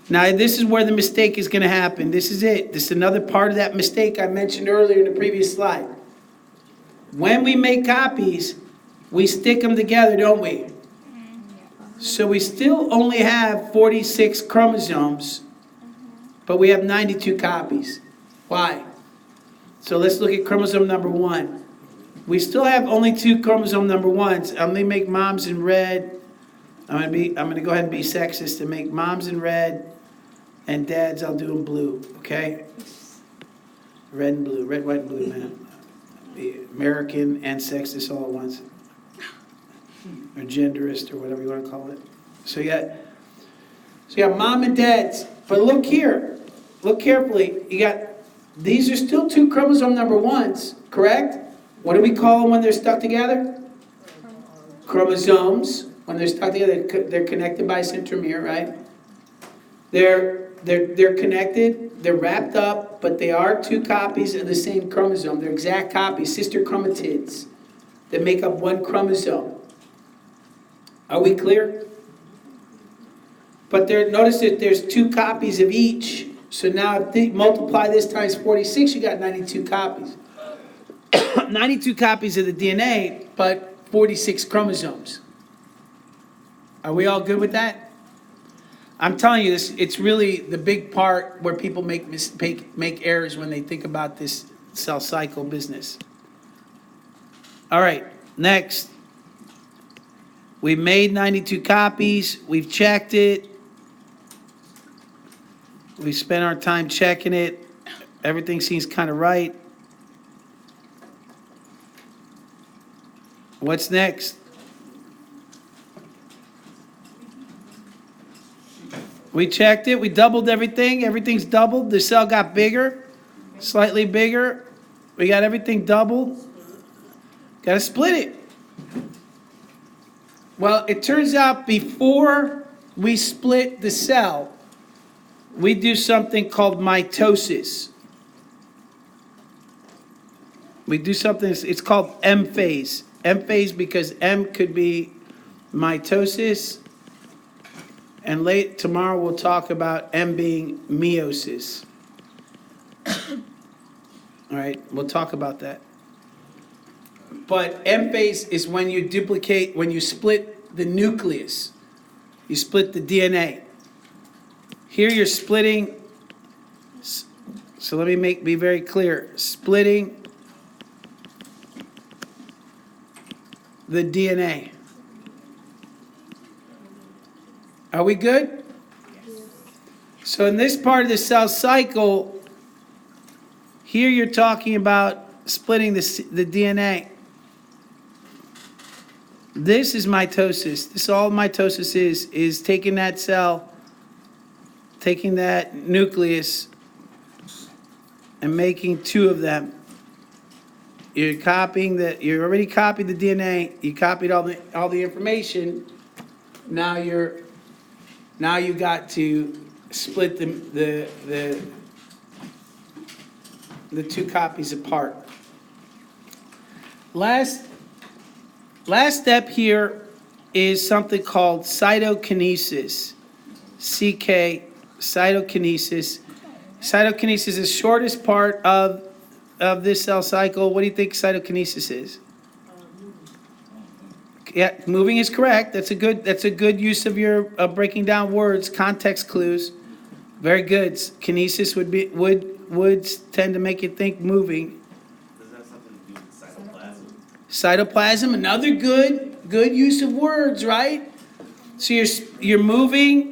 Now this is where the mistake is going to happen. This is it. This is another part of that mistake I mentioned earlier in the previous slide. When we make copies, we stick them together, don't we? So we still only have 46 chromosomes, but we have 92 copies. Why? So let's look at chromosome number 1. We still have only 2 chromosome number 1s. I'm going to make moms in red. I'm going to go ahead and be sexist and make moms in red and dads I'll do in blue, okay? Red and blue, red, white, and blue, man. Be American and sexist all at once. Or genderist or whatever you want to call it. So you got mom and dads. But look here. Look carefully. These are still 2 chromosome number 1s, correct? What do we call them when they're stuck together? Chromosomes. When they're stuck together, they're connected by a centromere, right? They're connected, they're wrapped up, but they are 2 copies of the same chromosome. They're exact copies, sister chromatids that make up 1 chromosome. Are we clear? But notice that there's 2 copies of each. So now if they multiply this times 46, you got 92 copies. 92 copies of the DNA, but 46 chromosomes. Are we all good with that? I'm telling you this, it's really the big part where people make errors when they think about this cell cycle business. All right, next. We made 92 copies, we've checked it. We spent our time checking it. Everything seems kind of right. What's next? We checked it, we doubled everything, everything's doubled. The cell got bigger, slightly bigger. We got everything doubled. Got to split it. Well, it turns out before we split the cell, we do something called mitosis. We do something, it's called M phase. M phase because M could be mitosis, and tomorrow we'll talk about M being meiosis. All right, we'll talk about that. But M phase is when you when you split the nucleus. You split the DNA. Here you're splitting, so let me be very clear. Splitting the DNA. Are we good? Yes. So in this part of the cell cycle, here you're talking about splitting the DNA. This is mitosis. This is all mitosis is taking that cell, taking that nucleus, and making two of them. You already copied the DNA, you copied all the information. Now you got to split the two copies apart. Last step here is something called cytokinesis. Cytokinesis. Cytokinesis is the shortest part of this cell cycle. What do you think cytokinesis is? Yeah, moving is correct. That's a good use of your breaking down words, context clues. Very good. Kinesis would tend to make you think moving. Does that have something to do with cytoplasm? Cytoplasm, another good use of words, right? So you're moving.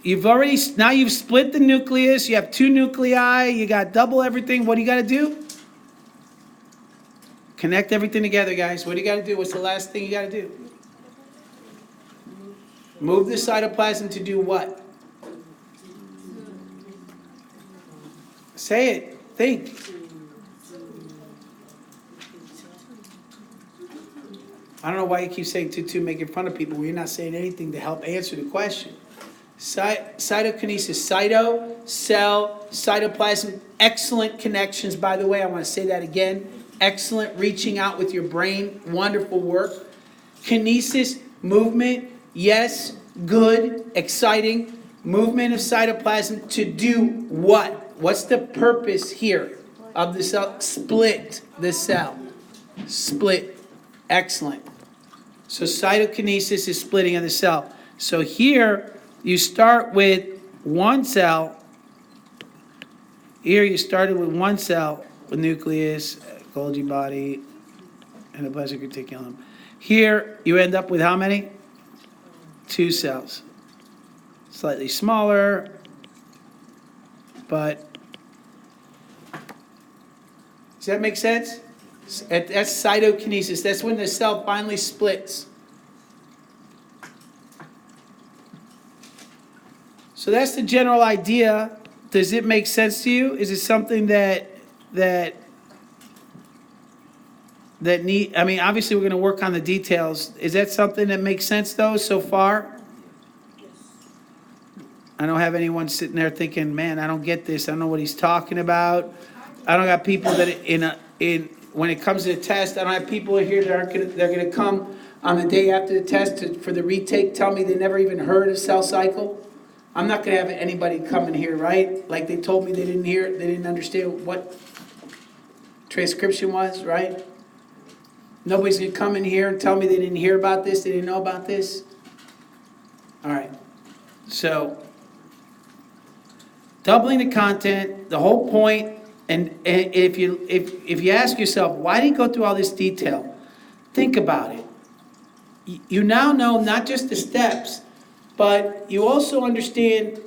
Now you've split the nucleus. You have two nuclei. You got double everything. What do you got to do? Connect everything together, guys. What do you got to do? What's the last thing you got to do? Move the cytoplasm to do what? Say it. Think. I don't know why you keep saying to making fun of people when you're not saying anything to help answer the question. Cytokinesis, cyto, cell, cytoplasm, excellent connections, by the way. I want to say that again. Excellent reaching out with your brain, wonderful work. Kinesis, movement, yes, good, exciting. Movement of cytoplasm to do what? What's the purpose here of the cell? Split the cell. Split. Excellent. So cytokinesis is splitting of the cell. So here you start with one cell. Here you started with one cell with nucleus, Golgi body, and a endoplasmic reticulum. Here you end up with how many? Two cells. Slightly smaller, but does that make sense? That's cytokinesis. That's when the cell finally splits. So that's the general idea. Does it make sense to you? Is it something that need? I mean, obviously we're going to work on the details. Is that something that makes sense though so far? I don't have anyone sitting there thinking, man, I don't get this. I don't know what he's talking about. I don't got people that when it comes to the test, I don't have people here that they're going to come on the day after the test for the retake, tell me they never even heard of cell cycle. I'm not going to have anybody come in here, right? Like they told me they didn't hear it, they didn't understand what transcription was, right? Nobody's going to come in here and tell me they didn't hear about this, they didn't know about this. All right. So doubling the content, the whole point, and if you ask yourself, why did he go through all this detail? Think about it. You now know not just the steps, but you also understand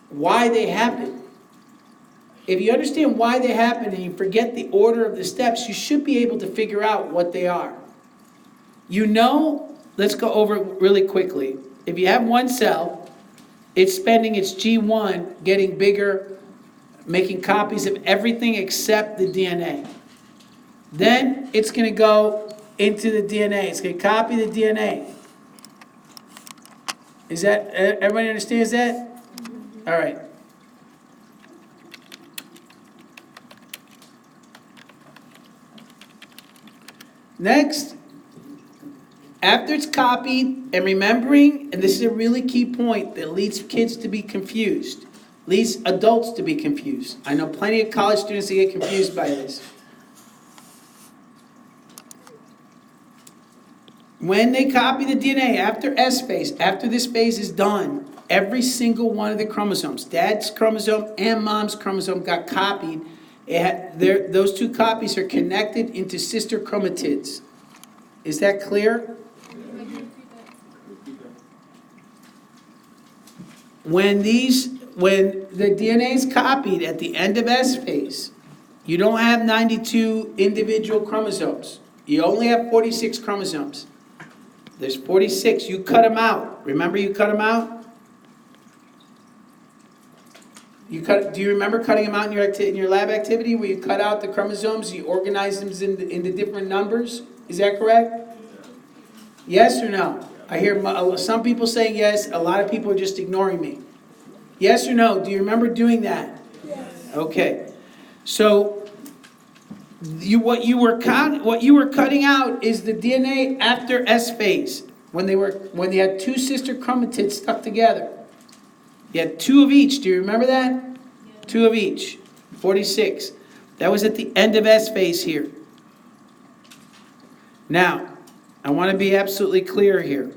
why they happen. If you understand why they happen and you forget the order of the steps, you should be able to figure out what they are. You know, let's go over it really quickly. If you have one cell, it's spending its G1 getting bigger, making copies of everything except the DNA. Then it's going to go into the DNA. It's going to copy the DNA. Is that, everybody understands that? All right. Next, after it's copied and remembering, and this is a really key point that leads kids to be confused, leads adults to be confused. I know plenty of college students that get confused by this. When they copy the DNA after S phase, after this phase is done, every single one of the chromosomes, dad's chromosome and mom's chromosome got copied. Those two copies are connected into sister chromatids. Is that clear? When the DNA is copied at the end of S phase, you don't have 92 individual chromosomes. You only have 46 chromosomes. There's 46. You cut them out. Remember you cut them out? Do you remember cutting them out in your lab activity where you cut out the chromosomes, you organize them into different numbers? Is that correct? Yes or no? I hear some people saying yes, a lot of people are just ignoring me. Yes or no? Do you remember doing that? Yes. Okay. So what you were cutting out is the DNA after S phase, when they had two sister chromatids stuck together. You had two of each. Do you remember that? Yeah. Two of each. 46. That was at the end of S phase here. Now, I want to be absolutely clear here.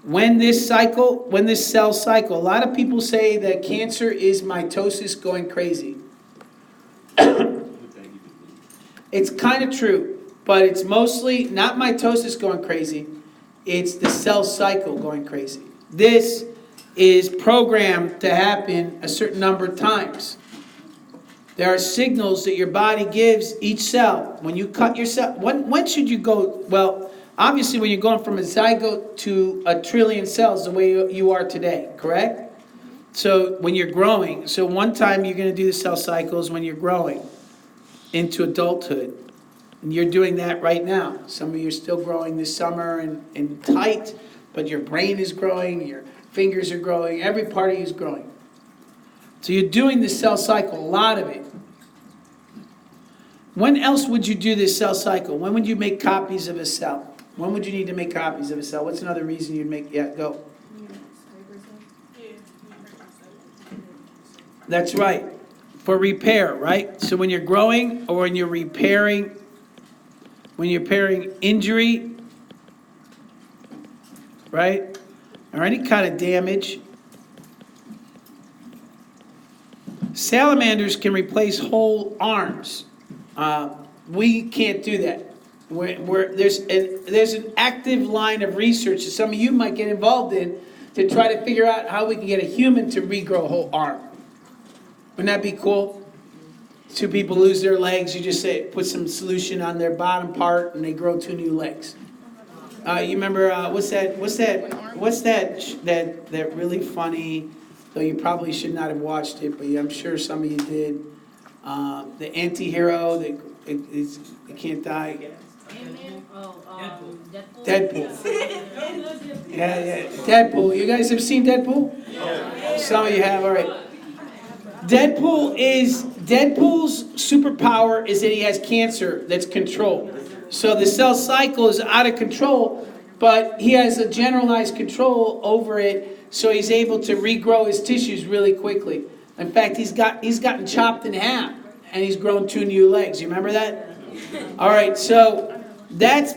When this cell cycle, a lot of people say that cancer is mitosis going crazy. It's kind of true, but it's mostly not mitosis going crazy. It's the cell cycle going crazy. This is programmed to happen a certain number of times. There are signals that your body gives each cell. When you cut your cell, when should you go? Well, obviously when you're going from a zygote to a trillion cells the way you are today, correct? So when you're growing, so one time you're going to do the cell cycles when you're growing into adulthood. And you're doing that right now. Some of you are still growing this summer and tight, but your brain is growing, your fingers are growing, every part of you is growing. So you're doing the cell cycle, a lot of it. When else would you do this cell cycle? When would you make copies of a cell? When would you need to make copies of a cell? What's another reason you'd make, go. That's right. For repair, right? So when you're growing or when you're repairing injury, right? Or any kind of damage. Salamanders can replace whole arms. We can't do that. There's an active line of research that some of you might get involved in to try to figure out how we can get a human to regrow a whole arm. Wouldn't that be cool? Two people lose their legs, you just put some solution on their bottom part and they grow two new legs. You remember, what's that really funny, though you probably should not have watched it, but I'm sure some of you did. The anti-hero that can't die. Deadpool. Yeah. Deadpool. You guys have seen Deadpool? Yeah. Some of you have, all right. Deadpool's superpower is that he has cancer that's controlled. So the cell cycle is out of control, but he has a generalized control over it, so he's able to regrow his tissues really quickly. In fact, he's gotten chopped in half, and he's grown two new legs. You remember that? All right, so that's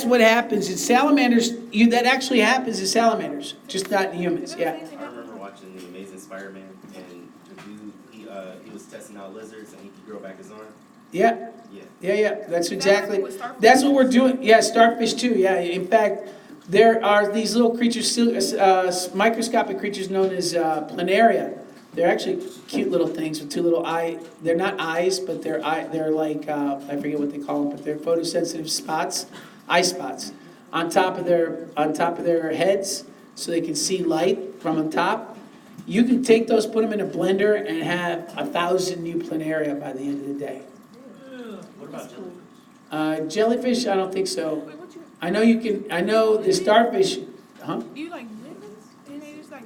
what happens in salamanders. That actually happens in salamanders, just not in humans. Yeah. I remember watching The Amazing Spider-Man, and the dude, he was testing out lizards, and he could grow back his arm. Yeah. That's what we're doing. Yeah, starfish too. Yeah. In fact, there are these little creatures, microscopic creatures known as planaria. They're actually cute little things with two little eyes. They're not eyes, but they're like I forget what they call them, but they're photosensitive spots, eye spots, on top of their heads, so they can see light from on top. You can take those, put them in a blender, and have 1,000 new planaria by the end of the day. What about jellyfish? Jellyfish, I don't think so. I know you can. I know the starfish. Huh? Do you like lemons? And they just like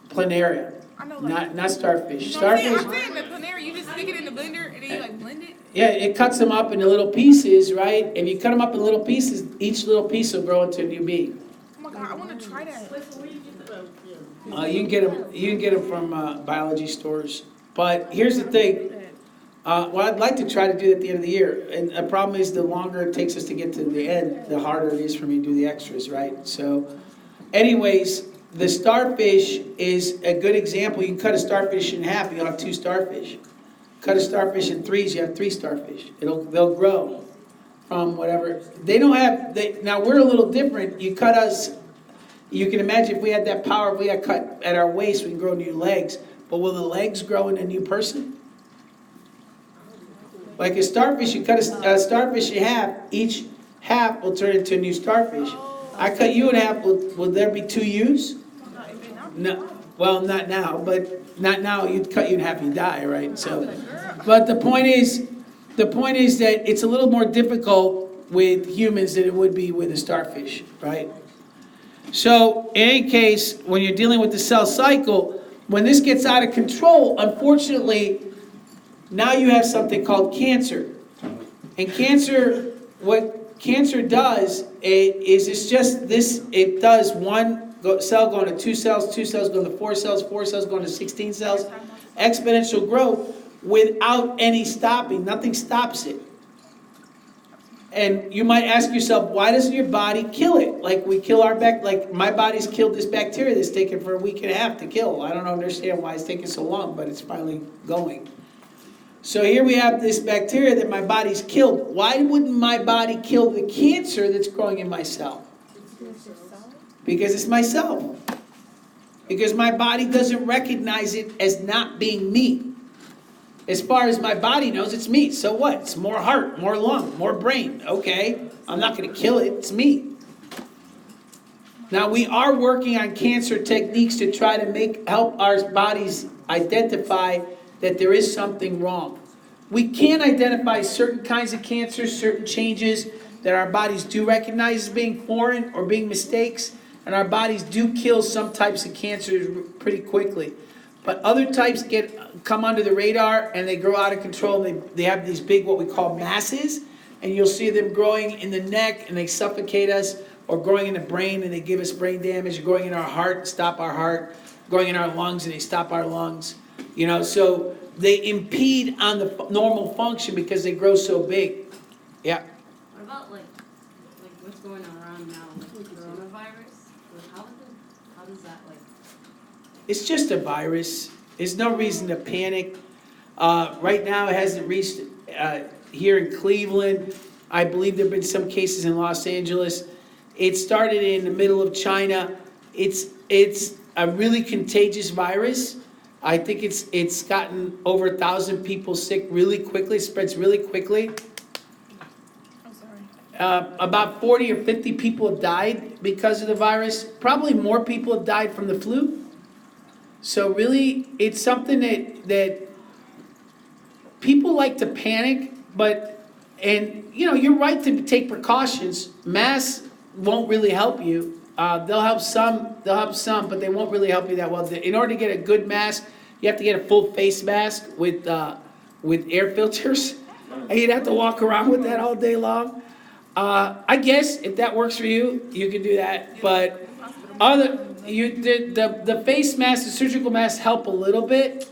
Planaria. I know, like, Not starfish. no, Starfish. I'm saying the planaria, you just stick it in the blender and then you like blend it. Yeah, it cuts them up into little pieces, right? And you cut them up in little pieces. Each little piece will grow into a new being. Oh my god, I want to try that. You can get them from biology stores. But here's the thing. Well, I'd like to try to do it at the end of the year. And the problem is the longer it takes us to get to the end, the harder it is for me to do the extras, right? So, anyways, the starfish is a good example. You can cut a starfish in half, you'll have two starfish. Cut a starfish in threes, you have three starfish. They'll grow from whatever. Now we're a little different. You cut us, you can imagine if we had that power, if we had cut at our waist, we can grow new legs. But will the legs grow in a new person? Like a starfish, you cut a starfish in half, each half will turn into a new starfish. I cut you in half, will there be two yous? No. Well, not now, but not now, you'd cut you in half, you die, right? So, but the point is that it's a little more difficult with humans than it would be with a starfish, right? So, in any case, when you're dealing with the cell cycle, when this gets out of control, unfortunately, now you have something called cancer. And cancer, what cancer does is it's just this, it does one cell going to 2 cells, 2 cells going to 4 cells, 4 cells going to 16 cells, exponential growth without any stopping. Nothing stops it. And you might ask yourself, why doesn't your body kill it? Like we kill our like my body's killed this bacteria that's taken for a week and a half to kill. I don't understand why it's taking so long, but it's finally going. So here we have this bacteria that my body's killed. Why wouldn't my body kill the cancer that's growing in my cell? Because it's myself. Because my body doesn't recognize it as not being me. As far as my body knows, it's me. So what? It's more heart, more lung, more brain. Okay, I'm not going to kill it. It's me. Now we are working on cancer techniques to try to help our bodies identify that there is something wrong. We can identify certain kinds of cancers, certain changes that our bodies do recognize as being foreign or being mistakes, and our bodies do kill some types of cancers pretty quickly. But other types come under the radar and they grow out of control. They have these big, what we call masses, and you'll see them growing in the neck and they suffocate us, or growing in the brain and they give us brain damage, growing in our heart, stop our heart, growing in our lungs and they stop our lungs. So they impede on the normal function because they grow so big. Yeah. What about like what's going around now, like coronavirus? How does that like? It's just a virus. There's no reason to panic. Right now, it hasn't reached here in Cleveland. I believe there have been some cases in Los Angeles. It started in the middle of China. It's a really contagious virus. I think it's gotten over 1,000 people sick really quickly. It spreads really quickly. I'm sorry. About 40 or 50 people have died because of the virus. Probably more people have died from the flu. So really, it's something that people like to panic, and you're right to take precautions. Masks won't really help you. They'll help some, but they won't really help you that well. In order to get a good mask, you have to get a full face mask with air filters, and you'd have to walk around with that all day long. I guess if that works for you, you can do that. But the face mask, the surgical masks help a little bit,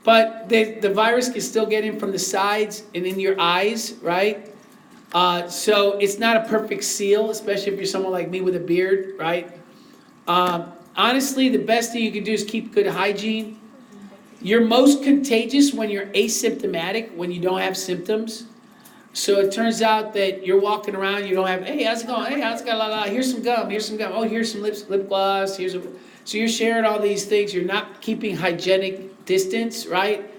but the virus can still get in from the sides and in your eyes, right? So it's not a perfect seal, especially if you're someone like me with a beard, right? Honestly, the best thing you can do is keep good hygiene. You're most contagious when you're asymptomatic, when you don't have symptoms. So it turns out that you're walking around, you don't have, hey, how's it going? Hey, how's it going? La, la. Here's some gum. Here's some gum. Oh, here's some lip gloss. So you're sharing all these things. You're not keeping hygienic distance, right?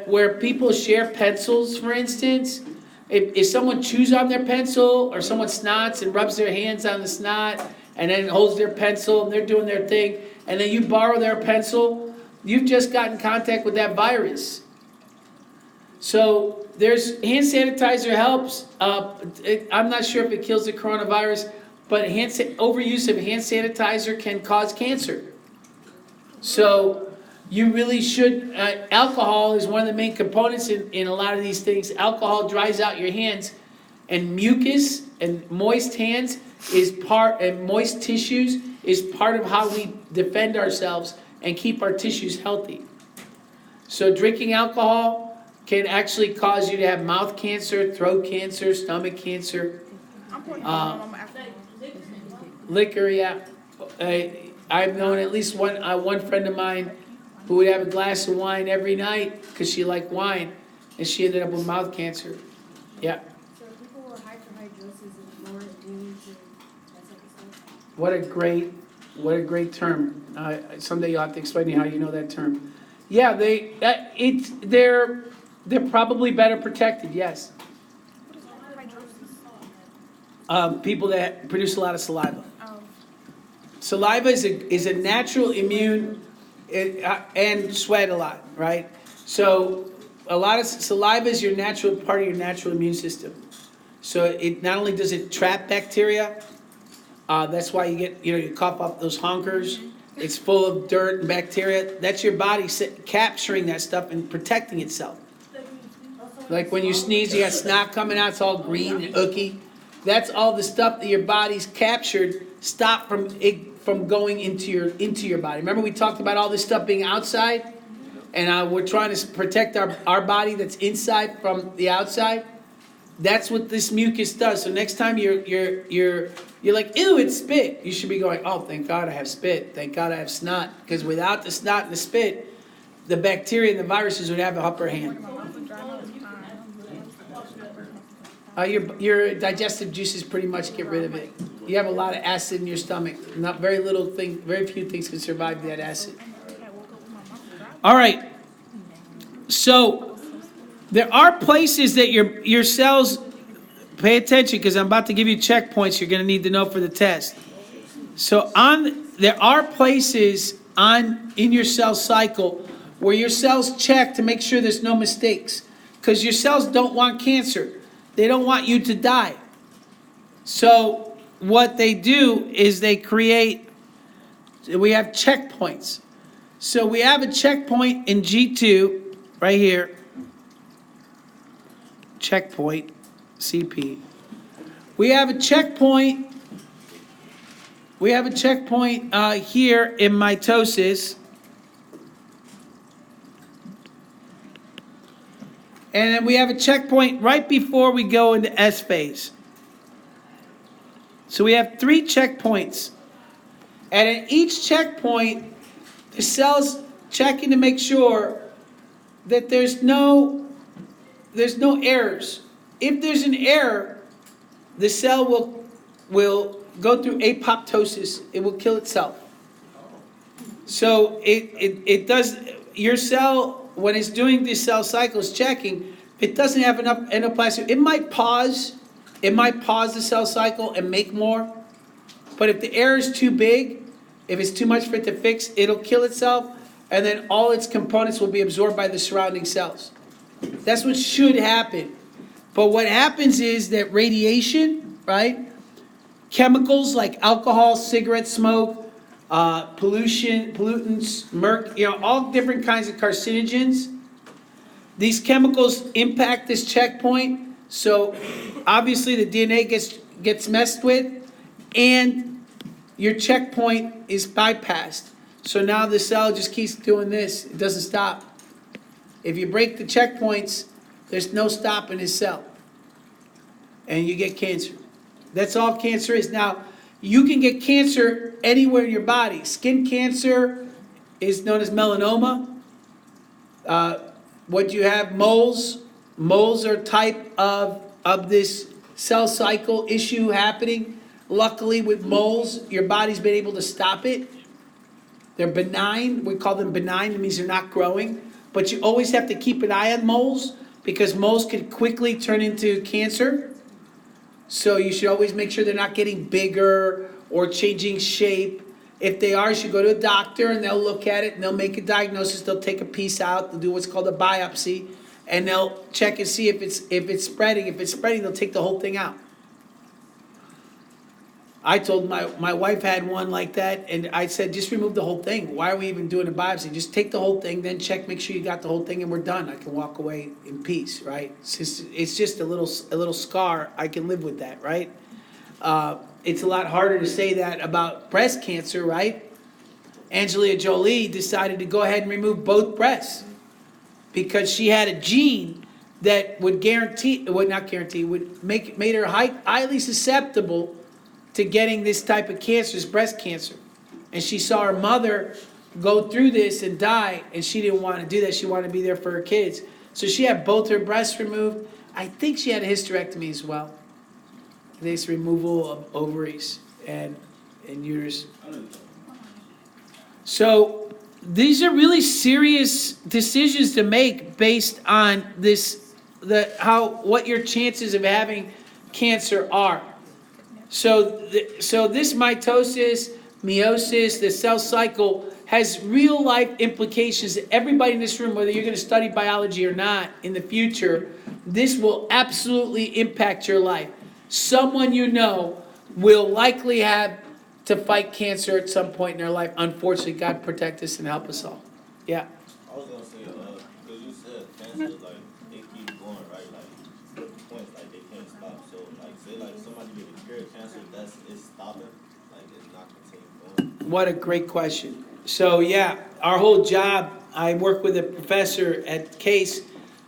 Where people share pencils, for instance, if someone chews on their pencil or someone snots and rubs their hands on the snot and then holds their pencil and they're doing their thing, and then you borrow their pencil, you've just got in contact with that virus. So there's hand sanitizer helps. I'm not sure if it kills the coronavirus, but overuse of hand sanitizer can cause cancer. So you really should, alcohol is one of the main components in a lot of these things. Alcohol dries out your hands, and mucus and moist hands and moist tissues is part of how we defend ourselves and keep our tissues healthy. So drinking alcohol can actually cause you to have mouth cancer, throat cancer, stomach cancer. I'm putting on my Liquor, yeah. I've known at least one friend of mine who would have a glass of wine every night because she liked wine, and she ended up with mouth cancer. Yeah. So people who are hyperhidrosis and more immune to that type of stuff? What a great term. Someday you'll have to explain to me how you know that term. Yeah, they're probably better protected, yes. People that produce a lot of saliva. Oh. Saliva is a natural immune, and sweat a lot, right? So a lot of saliva is your natural part of your natural immune system. So it not only does it trap bacteria, that's why you get, you cough up those honkers. It's full of dirt and bacteria. That's your body capturing that stuff and protecting itself. Like when you sneeze, you got snot coming out, it's all green and ooky. That's all the stuff that your body's captured, stop from going into your body. Remember we talked about all this stuff being outside? And we're trying to protect our body that's inside from the outside. That's what this mucus does. So next time you're like, ew, it's spit. You should be going, oh, thank God I have spit. Thank God I have snot. Because without the snot and the spit, the bacteria and the viruses would have an upper hand. Your digestive juices pretty much get rid of it. You have a lot of acid in your stomach. Very few things can survive that acid. All right. So there are places that your cells, pay attention because I'm about to give you checkpoints you're going to need to know for the test. So there are places in your cell cycle where your cells check to make sure there's no mistakes, because your cells don't want cancer. They don't want you to die. So what they do is we have checkpoints. So we have a checkpoint in G2 right here. Checkpoint, CP. We have a checkpoint here in mitosis. And then we have a checkpoint right before we go into S phase. So we have 3 checkpoints. And at each checkpoint, the cell's checking to make sure that there's no errors. If there's an error, the cell will go through apoptosis. It will kill itself. So it does, your cell, when it's doing these cell cycles checking, it doesn't have enough endoplasm. It might pause the cell cycle and make more. But if the error is too big, if it's too much for it to fix, it'll kill itself, and then all its components will be absorbed by the surrounding cells. That's what should happen. But what happens is that radiation, right? Chemicals like alcohol, cigarette smoke, pollutants, mercury, all different kinds of carcinogens. These chemicals impact this checkpoint, so obviously the DNA gets messed with, and your checkpoint is bypassed. So now the cell just keeps doing this. It doesn't stop. If you break the checkpoints, there's no stopping this cell, and you get cancer. That's all cancer is. Now, you can get cancer anywhere in your body. Skin cancer is known as melanoma. What you have, moles. Moles are a type of this cell cycle issue happening. Luckily with moles, your body's been able to stop it. They're benign. We call them benign. It means they're not growing. But you always have to keep an eye on moles, because moles can quickly turn into cancer. So you should always make sure they're not getting bigger or changing shape. If they are, you should go to a doctor and they'll look at it and they'll make a diagnosis. They'll take a piece out. They'll do what's called a biopsy, and they'll check and see if it's spreading. If it's spreading, they'll take the whole thing out. I told my wife had one like that, and I said, just remove the whole thing. Why are we even doing a biopsy? Just take the whole thing, then check, make sure you got the whole thing, and we're done. I can walk away in peace, right? It's just a little scar. I can live with that, right? It's a lot harder to say that about breast cancer, right? Angelina Jolie decided to go ahead and remove both breasts because she had a gene that would made her highly susceptible to getting this type of cancer, this breast cancer. And she saw her mother go through this and die, and she didn't want to do that. She wanted to be there for her kids. So she had both her breasts removed. I think she had a hysterectomy as well. This removal of ovaries and uterus. So these are really serious decisions to make based on what your chances of having cancer are. So this mitosis, meiosis, the cell cycle has real life implications. Everybody in this room, whether you're going to study biology or not in the future, this will absolutely impact your life. Someone you know will likely have to fight cancer at some point in their life. Unfortunately, God protect us and help us all. Yeah. I was gonna say, cause you said cancer, like, they keep going, right? Like, certain points, like, they can't stop. So, like, say, like, somebody get a cure of cancer, it's stopping, like, it's not continuing going. What a great question. So yeah, our whole job, I work with a professor at Case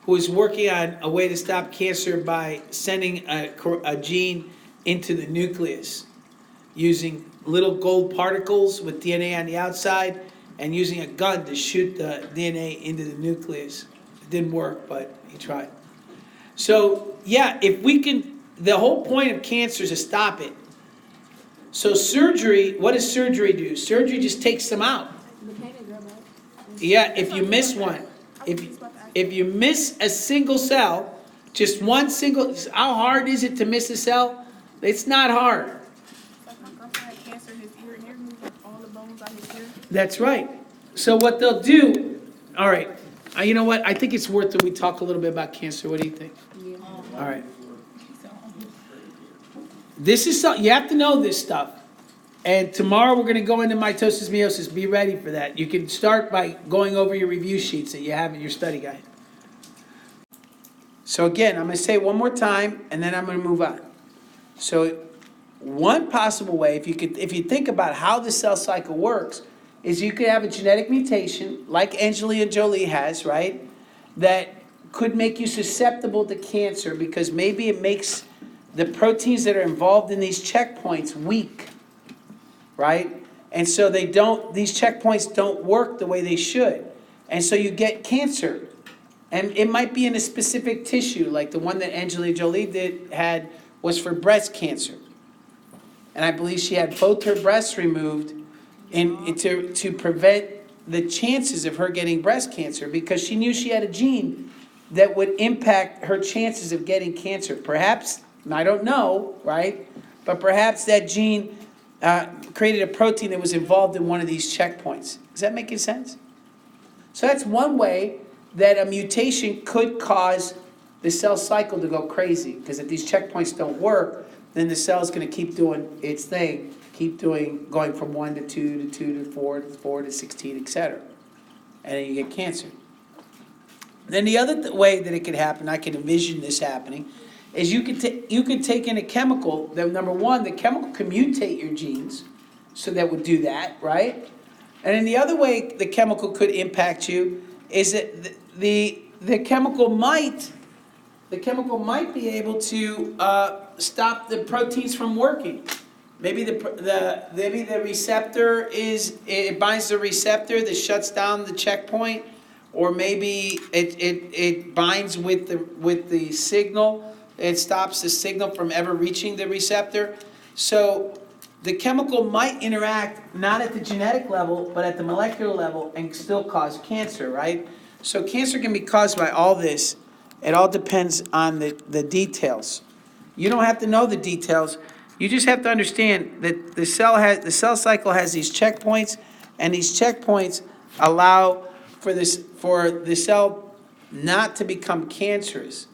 who is working on a way to stop cancer by sending a gene into the nucleus using little gold particles with DNA on the outside and using a gun to shoot the DNA into the nucleus. It didn't work, but he tried. So yeah, if we can, the whole point of cancer is to stop it. So surgery, what does surgery do? Surgery just takes them out. Yeah, if you miss one. If you miss a single cell, just one single, how hard is it to miss a cell? It's not hard. Like my grandpa had cancer in his ear, and they removed all the bones out his ear. That's right. So what they'll do, all right, you know what? I think it's worth it we talk a little bit about cancer. What do you think? All right. This is something, you have to know this stuff. And tomorrow we're going to go into mitosis, meiosis. Be ready for that. You can start by going over your review sheets that you have in your study guide. So again, I'm going to say it one more time, and then I'm going to move on. So one possible way, if you think about how the cell cycle works, is you could have a genetic mutation, like Angelina Jolie has, right, that could make you susceptible to cancer because maybe it makes the proteins that are involved in these checkpoints weak, right? And so these checkpoints don't work the way they should. And so you get cancer. And it might be in a specific tissue, like the one that Angelina Jolie had was for breast cancer. And I believe she had both her breasts removed to prevent the chances of her getting breast cancer because she knew she had a gene that would impact her chances of getting cancer. Perhaps, I don't know, right? But perhaps that gene created a protein that was involved in one of these checkpoints. Is that making sense? So that's one way that a mutation could cause the cell cycle to go crazy. Because if these checkpoints don't work, then the cell is going to keep doing its thing, going from 1 to 2 to 2 to 4 to 4 to 16, etc. And then you get cancer. Then the other way that it could happen, I can envision this happening, is you could take in a chemical that, number one, the chemical can mutate your genes, so that would do that, right? And then the other way the chemical could impact you is that the chemical might be able to stop the proteins from working. Maybe the receptor it binds the receptor that shuts down the checkpoint, or maybe it binds with the signal. It stops the signal from ever reaching the receptor. So the chemical might interact not at the genetic level, but at the molecular level and still cause cancer, right? So cancer can be caused by all this. It all depends on the details. You don't have to know the details. You just have to understand that the cell cycle has these checkpoints, and these checkpoints allow for the cell not to become cancerous.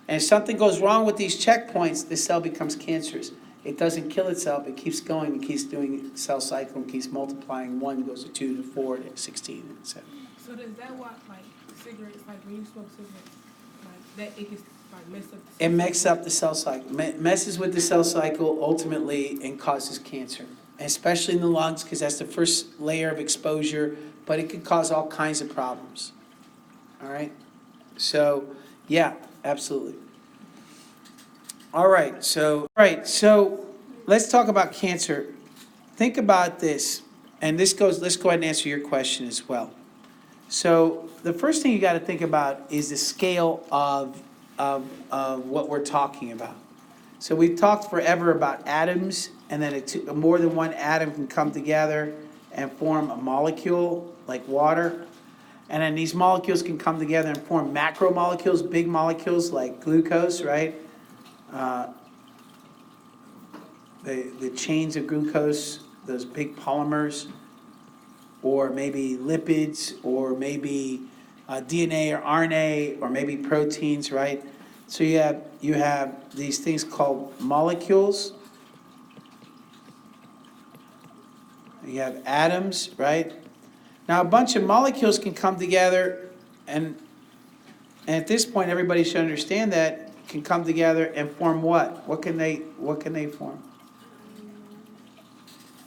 And if something goes wrong with these checkpoints, the cell becomes cancerous. It doesn't kill itself, it keeps going, it keeps doing cell cycle, and keeps multiplying. 1 goes to 2 to 4 to 16, etc. So does that why, like, cigarettes, like when you smoke cigarettes, like that it can like mess up the It messes up the cell cycle, messes with the cell cycle ultimately and causes cancer, especially in the lungs because that's the first layer of exposure, but it could cause all kinds of problems. All right? So, yeah, absolutely. All right, so let's talk about cancer. Think about this, and let's go ahead and answer your question as well. So the first thing you got to think about is the scale of what we're talking about. So we've talked forever about atoms, and then more than one atom can come together and form a molecule like water. And then these molecules can come together and form macromolecules, big molecules like glucose, right? The chains of glucose those big polymers, or maybe lipids, or maybe DNA or RNA, or maybe proteins, right? So you have these things called molecules. You have atoms, right? Now a bunch of molecules can come together, and at this point everybody should understand that, can come together and form what? What can they form?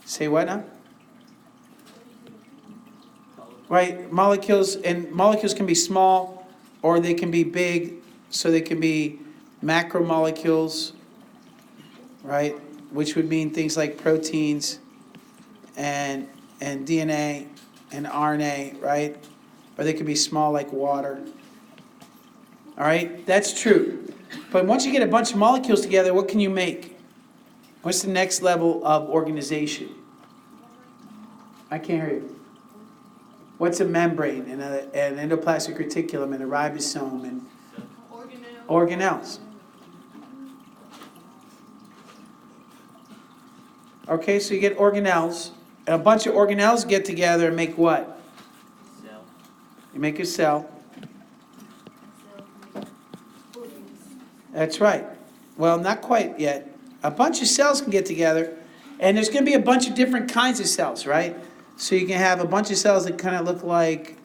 Say what now? Right, molecules can be small or they can be big, so they can be macromolecules, right? Which would mean things like proteins and DNA and RNA, right? Or they could be small like water. All right, that's true. But once you get a bunch of molecules together, what can you make? What's the next level of organization? I can't hear you. What's a membrane and an endoplasmic reticulum and a ribosome and organelles? Okay, so you get organelles. And a bunch of organelles get together and make what? Cell. You make a cell. That's right. Well, not quite yet. A bunch of cells can get together, and there's going to be a bunch of different kinds of cells, right? So you can have a bunch of cells that kind of look like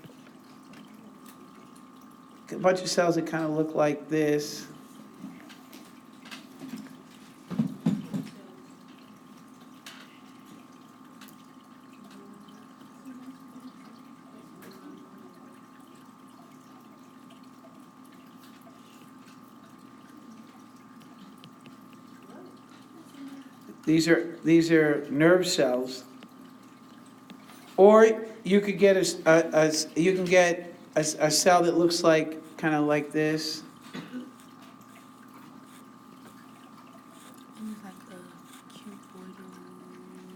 this. These are nerve cells. Or you could get a cell that looks like kind of like this.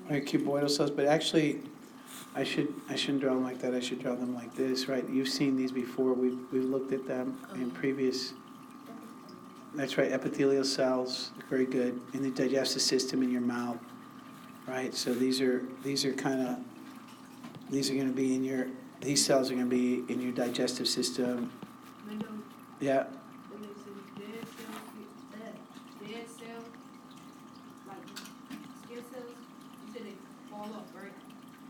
Or cuboidal cells, but actually, I shouldn't draw them like that. I should draw them like this, right? You've seen these before. We've looked at them in previous. That's right, epithelial cells, very good in the digestive system in your mouth, right? So these are going to be in your. These cells are going to be in your digestive system. Yeah. Dead cells, like skin cells, you said they fall off, right?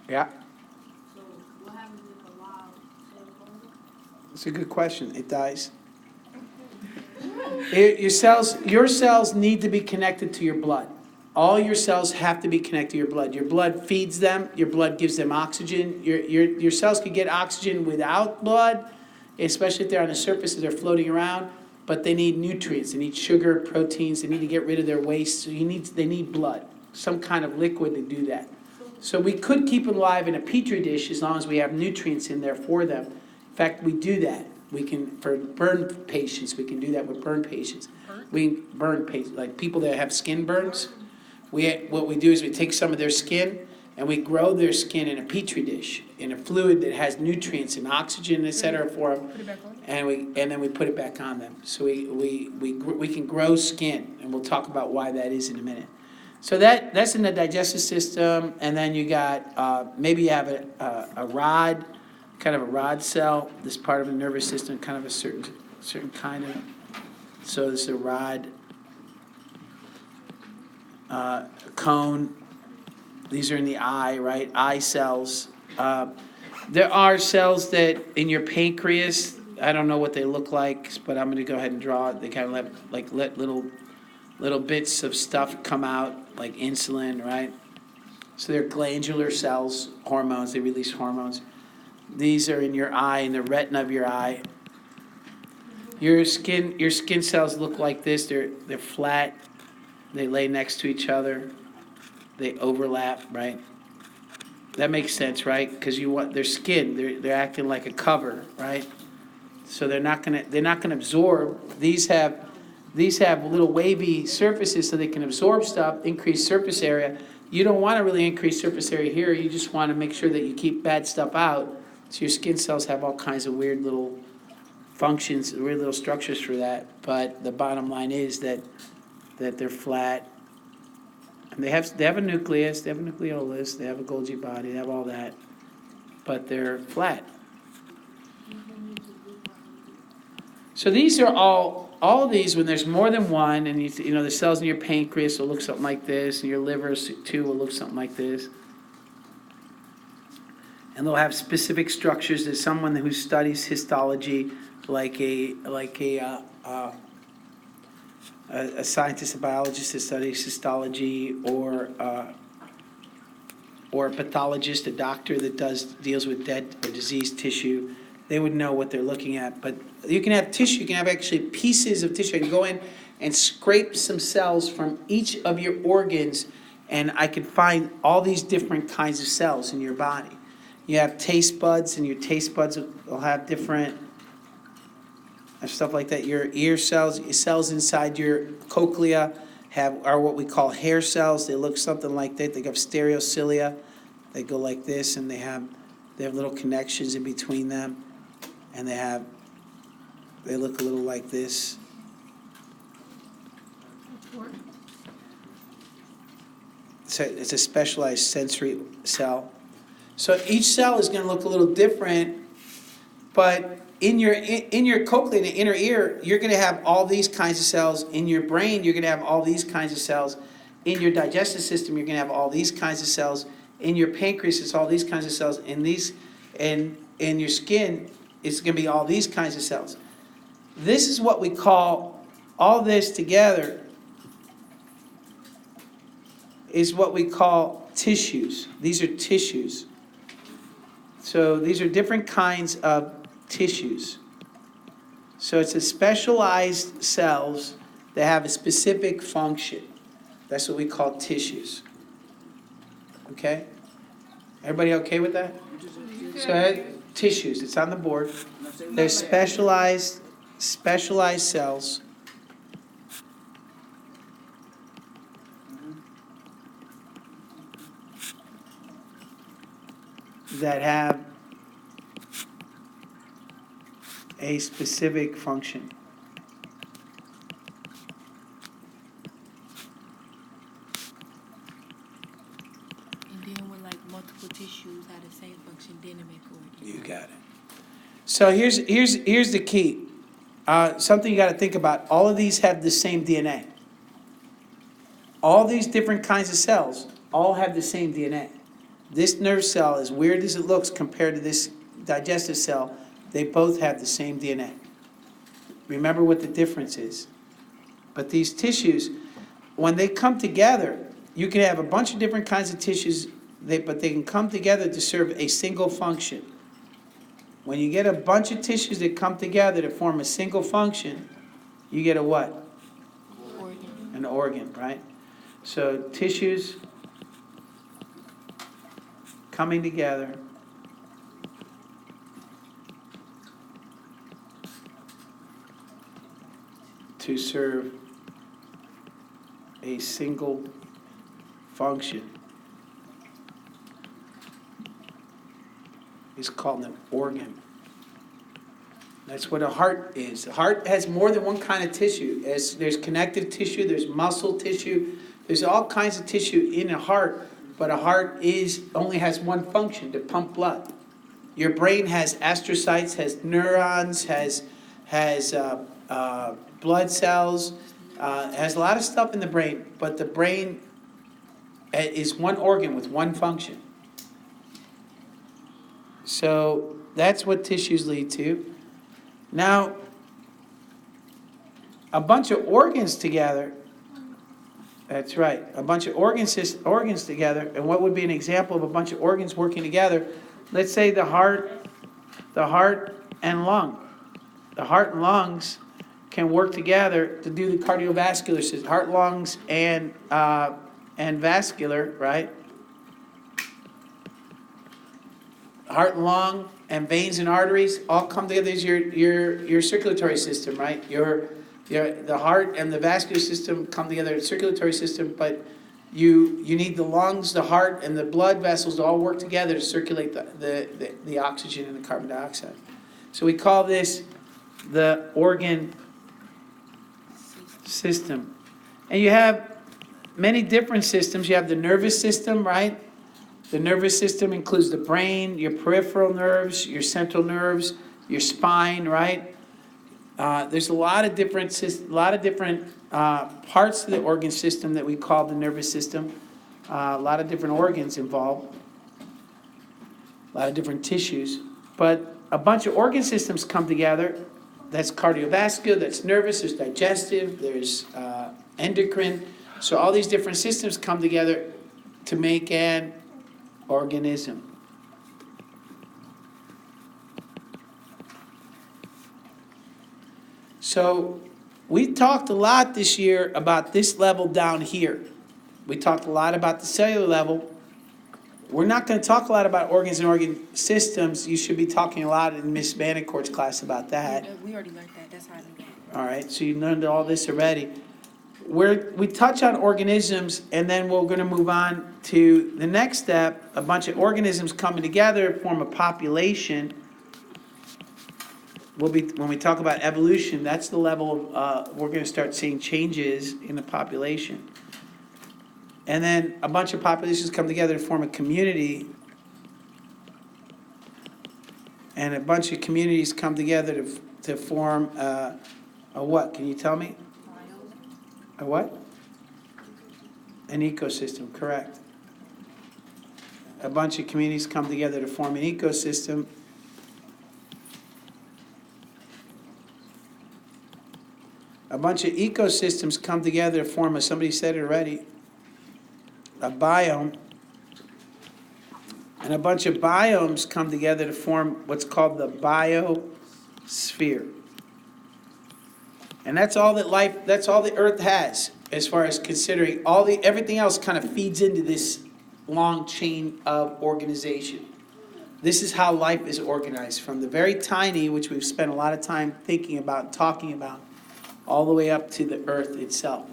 Yeah. So what happens if a live cell falls off? It's a good question. It dies. Your cells need to be connected to your blood. All your cells have to be connected to your blood. Your blood feeds them. Your blood gives them oxygen. Your cells can get oxygen without blood, especially if they're on the surface and they're floating around. But they need nutrients. They need sugar, proteins. They need to get rid of their waste. So they need blood, some kind of liquid to do that. So we could keep them alive in a petri dish as long as we have nutrients in there for them. In fact, we do that. We can, for burn patients, we can do that with burn patients. We burn patients, like people that have skin burns. What we do is we take some of their skin and we grow their skin in a petri dish, in a fluid that has nutrients and oxygen, et cetera, for them. Put it back on. And then we put it back on them. So we can grow skin, and we'll talk about why that is in a minute. So that's in the digestive system, and then you got maybe you have a rod, kind of a rod cell. This part of the nervous system, kind of a certain kind of. So this is a rod, cone. These are in the eye, right? Eye cells. There are cells that in your pancreas. I don't know what they look like, but I'm going to go ahead and draw it. They kind of let little bits of stuff come out, like insulin, right? So they're glandular cells, hormones. They release hormones. These are in your eye, in the retina of your eye. Your skin cells look like this. They're flat. They lay next to each other. They overlap, right? That makes sense, right? Because you want their skin. They're acting like a cover, right? So they're not gonna absorb. These have little wavy surfaces so they can absorb stuff, increase surface area. You don't want to really increase surface area here. You just want to make sure that you keep bad stuff out. So your skin cells have all kinds of weird little functions, weird little structures for that. But the bottom line is that they're flat. They have a nucleus, they have a nucleolus, they have a Golgi body, they have all that, but they're flat. So these are all of these, when there's more than one, and you know the cells in your pancreas will look something like this, and your liver too will look something like this. And they'll have specific structures. There's someone who studies histology, like a scientist, a biologist that studies histology, or a pathologist, a doctor that deals with dead or diseased tissue. They would know what they're looking at. But you can have tissue, you can have actually pieces of tissue. I can go in and scrape some cells from each of your organs, and I can find all these different kinds of cells in your body. You have taste buds, and your taste buds will have different stuff like that. Your ear cells inside your cochlea are what we call hair cells. They look something like that. They have stereocilia. They go like this, and they have little connections in between them, and they look a little like this. So it's a specialized sensory cell. So each cell is going to look a little different, but in your cochlea, in the inner ear, you're going to have all these kinds of cells. In your brain, you're going to have all these kinds of cells. In your digestive system, you're going to have all these kinds of cells. In your pancreas, it's all these kinds of cells. In your skin, it's going to be all these kinds of cells. This is what we call, all this together is what we call tissues. These are tissues. So these are different kinds of tissues. So it's a specialized cells that have a specific function. That's what we call tissues. Okay? Everybody okay with that? So tissues, it's on the board. They're specialized cells that have a specific function. And then with like multiple tissues have the same function, then it make organ. You got it. So here's the key. Something you got to think about. All of these have the same DNA. All these different kinds of cells all have the same DNA. This nerve cell, as weird as it looks compared to this digestive cell, they both have the same DNA. Remember what the difference is. But these tissues, when they come together, you can have a bunch of different kinds of tissues, but they can come together to serve a single function. When you get a bunch of tissues that come together to form a single function, you get a what? Organ. An organ, right? So tissues coming together to serve a single function is called an organ. That's what a heart is. The heart has more than one kind of tissue. There's connective tissue, there's muscle tissue, there's all kinds of tissue in a heart, but a heart only has one function, to pump blood. Your brain has astrocytes, has neurons, has blood cells, has a lot of stuff in the brain, but the brain is one organ with one function. So that's what tissues lead to. Now, a bunch of organs together, that's right, a bunch of organs together, and what would be an example of a bunch of organs working together? Let's say the heart and lung. The heart and lungs can work together to do the cardiovascular system. Heart, lungs, and vascular, right? Heart and lung and veins and arteries all come together as your circulatory system, right? The heart and the vascular system come together as circulatory system, but you need the lungs, the heart, and the blood vessels to all work together to circulate the oxygen and the carbon dioxide. So we call this the organ system. And you have many different systems. You have the nervous system, right? The nervous system includes the brain, your peripheral nerves, your central nerves, your spine, right? There's a lot of different parts of the organ system that we call the nervous system. A lot of different organs involved, a lot of different tissues. But a bunch of organ systems come together. That's cardiovascular, that's nervous, there's digestive, there's endocrine. So all these different systems come together to make an organism. So we talked a lot this year about this level down here. We talked a lot about the cellular level. We're not going to talk a lot about organs and organ systems. You should be talking a lot in Miss Manicourt's class about that. We already learned that. That's how I learned that. All right, so you learned all this already. We touch on organisms, and then we're going to move on to the next step. A bunch of organisms coming together form a population. When we talk about evolution, that's the level of, we're going to start seeing changes in the population. And then a bunch of populations come together to form a community. And a bunch of communities come together to form a what? Can you tell me? A what? An ecosystem, correct. A bunch of communities come together to form an ecosystem. A bunch of ecosystems come together to form somebody said it already, a biome. And a bunch of biomes come together to form what's called the biosphere. And that's all the Earth has, as far as considering everything else kind of feeds into this long chain of organization. This is how life is organized, from the very tiny, which we've spent a lot of time thinking about, talking about, all the way up to the Earth itself.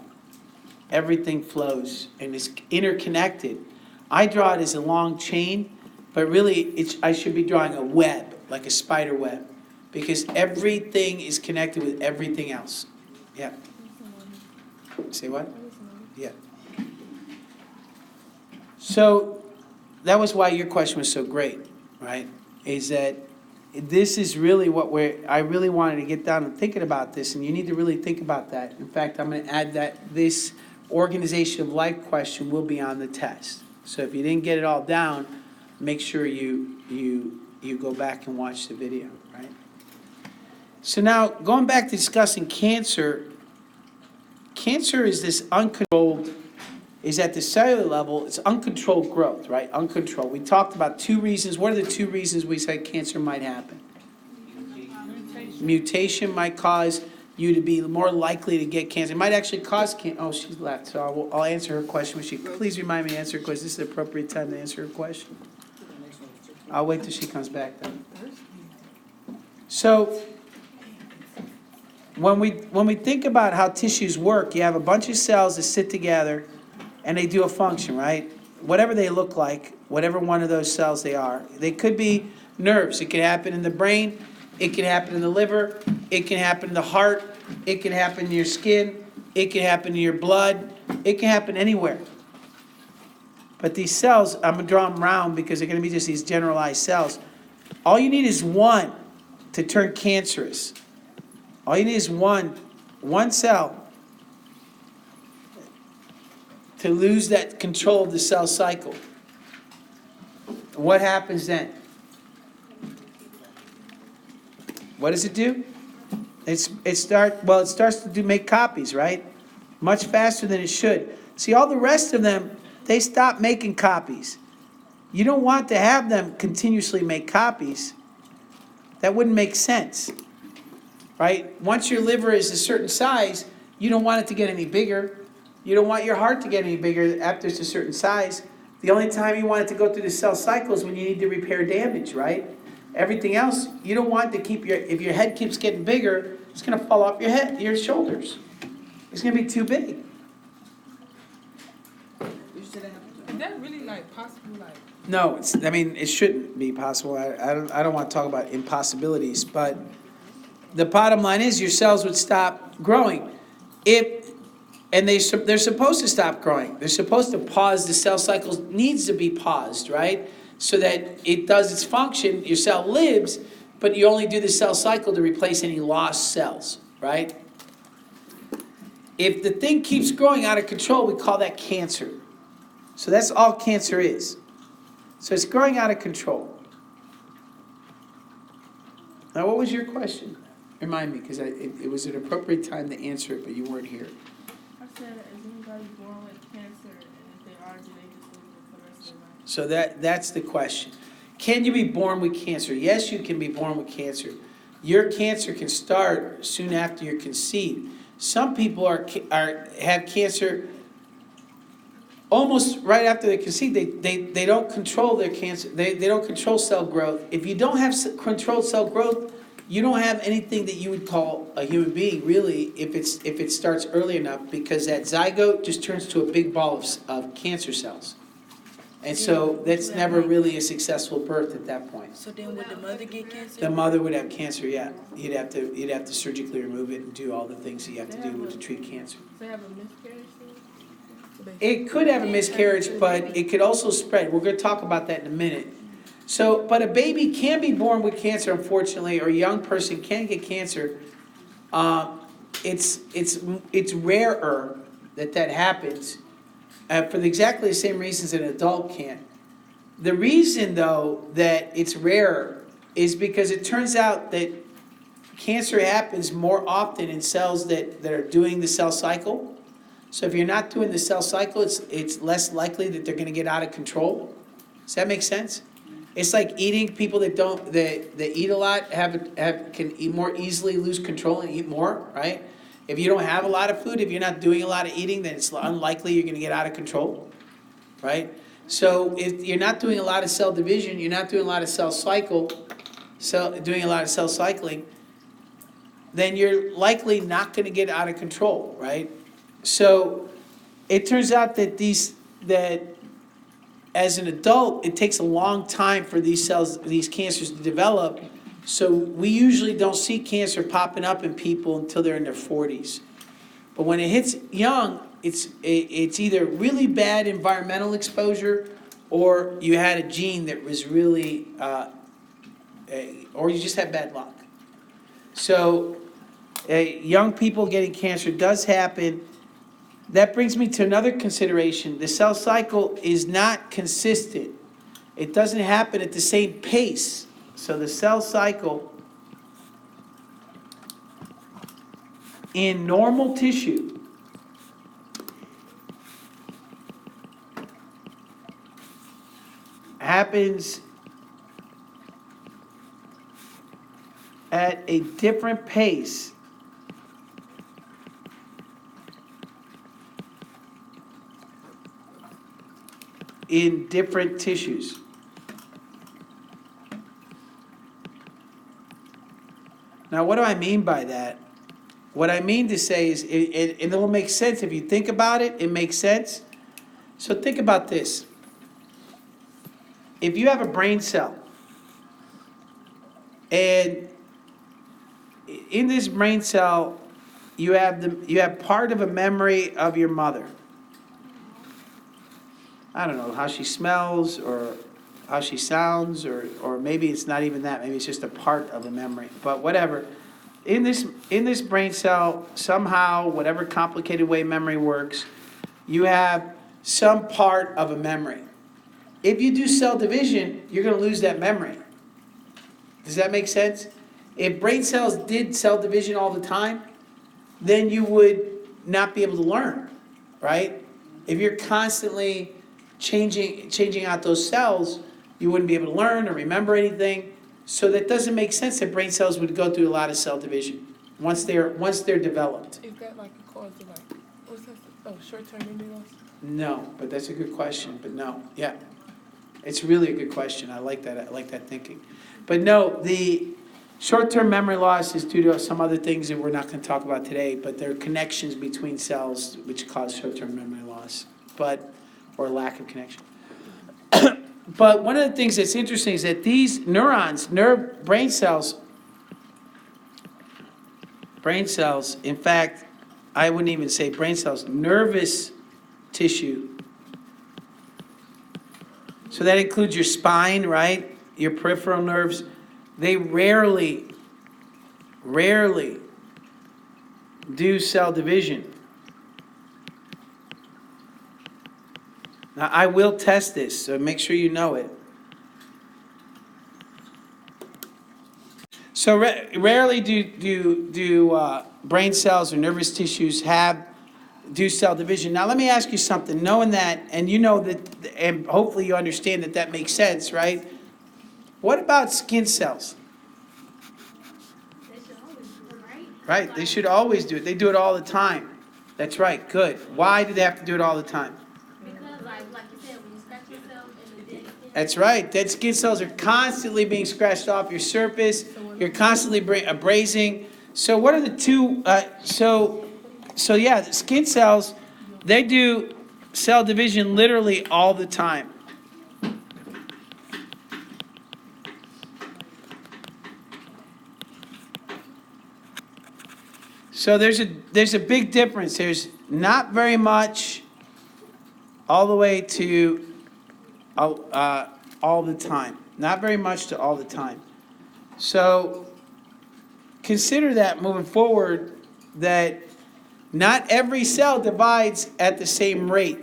Everything flows and is interconnected. I draw it as a long chain, but really I should be drawing a web, like a spider web, because everything is connected with everything else. Yeah. Say what? Yeah. So that was why your question was so great, right? Is that this is really what I really wanted to get down and thinking about this, and you need to really think about that. In fact, I'm going to add that this organization of life question will be on the test. So if you didn't get it all down, make sure you go back and watch the video, right? So now, going back to discussing cancer, cancer is this uncontrolled, is at the cellular level, it's uncontrolled growth, right? Uncontrolled. We talked about 2 reasons. What are the 2 reasons we said cancer might happen? Mutation might cause you to be more likely to get cancer. It might actually cause cancer. Oh, she's left, so I'll answer her question. Would she please remind me to answer her question? This is the appropriate time to answer her question. I'll wait till she comes back then. So when we think about how tissues work, you have a bunch of cells that sit together and they do a function, right? Whatever they look like, whatever one of those cells they are. They could be nerves. It can happen in the brain. It can happen in the liver. It can happen in the heart. It can happen in your skin. It can happen in your blood. It can happen anywhere. But these cells, I'm going to draw them round because they're going to be just these generalized cells. All you need is one to turn cancerous. All you need is one cell to lose that control of the cell cycle. What happens then? What does it do? It starts to make copies, right? Much faster than it should. See, all the rest of them, they stop making copies. You don't want to have them continuously make copies. That wouldn't make sense, right? Once your liver is a certain size, you don't want it to get any bigger. You don't want your heart to get any bigger after it's a certain size. The only time you want it to go through the cell cycle is when you need to repair damage, right? Everything else, you don't want to keep if your head keeps getting bigger, it's going to fall off your shoulders. It's going to be too big. Is that really possible? No, it shouldn't be possible. I don't want to talk about impossibilities, but the bottom line is your cells would stop growing. If And they're supposed to stop growing. They're supposed to pause. The cell cycle needs to be paused, right? So that it does its function. Your cell lives, but you only do the cell cycle to replace any lost cells, right? If the thing keeps growing out of control, we call that cancer. So that's all cancer is. So it's growing out of control. Now, what was your question? Remind me, because it was an appropriate time to answer it, but you weren't here. I said, is anybody born with cancer, and if they are, do they just live with the rest of their life? So that's the question. Can you be born with cancer? Yes, you can be born with cancer. Your cancer can start soon after you're conceived. Some people have cancer almost right after they're conceived. They don't control their cancer. They don't control cell growth. If you don't have controlled cell growth, you don't have anything that you would call a human being, really, if it starts early enough, because that zygote just turns to a big ball of cancer cells. And so that's never really a successful birth at that point. So then would the mother get cancer? The mother would have cancer, yeah. You'd have to surgically remove it and do all the things that you have to do to treat cancer. They have a miscarriage thing? It could have a miscarriage, but it could also spread. We're going to talk about that in a minute. So, but a baby can be born with cancer, unfortunately, or a young person can get cancer. It's rarer that happens for exactly the same reasons an adult can. The reason, though, that it's rarer is because it turns out that cancer happens more often in cells that are doing the cell cycle. So if you're not doing the cell cycle, it's less likely that they're going to get out of control. Does that make sense? It's like eating. People that eat a lot can eat more easily, lose control and eat more, right? If you don't have a lot of food, if you're not doing a lot of eating, then it's unlikely you're going to get out of control, right? So if you're not doing a lot of cell division, you're not doing a lot of cell cycling, then you're likely not going to get out of control, right? So it turns out that as an adult, it takes a long time for these cancers to develop. So we usually don't see cancer popping up in people until they're in their 40s. But when it hits young, it's either really bad environmental exposure, or you had a gene that was really, or you just had bad luck. So young people getting cancer does happen. That brings me to another consideration. The cell cycle is not consistent. It doesn't happen at the same pace. So the cell cycle in normal tissue happens at a different pace in different tissues. Now, what do I mean by that? What I mean to say is, it will make sense if you think about it, it makes sense. So think about this. If you have a brain cell, and in this brain cell, you have part of a memory of your mother. I don't know, how she smells, or how she sounds, or maybe it's not even that. Maybe it's just a part of a memory. But whatever. In this brain cell, somehow, whatever complicated way memory works, you have some part of a memory. If you do cell division, you're going to lose that memory. Does that make sense? If brain cells did cell division all the time, then you would not be able to learn, right? If you're constantly changing out those cells, you wouldn't be able to learn or remember anything. So that doesn't make sense that brain cells would go through a lot of cell division once they're developed. Is that like a cause of what's that? Oh, short-term memory loss? No, but that's a good question. But no, yeah, it's really a good question. I like that. I like that thinking. But no, the short-term memory loss is due to some other things that we're not going to talk about today. But there are connections between cells which cause short-term memory loss, or lack of connection. But one of the things that's interesting is that these neurons, brain cells, in fact, I wouldn't even say brain cells, nervous tissue. So that includes your spine, right? Your peripheral nerves. They rarely do cell division. Now, I will test this, so make sure you know it. So rarely do brain cells or nervous tissues do cell division. Now, let me ask you something. Knowing that, and you know that, and hopefully you understand that that makes sense, right? What about skin cells? They should always do it, right? Right, they should always do it. They do it all the time. That's right, good. Why do they have to do it all the time? Because like you said, when you scratch yourself and the dead skin. That's right. Dead skin cells are constantly being scratched off your surface. You're constantly abrasing. So what are the two? So yeah, the skin cells, they do cell division literally all the time. So there's a big difference. There's not very much all the way to all the time. Not very much to all the time. So consider that moving forward, that not every cell divides at the same rate.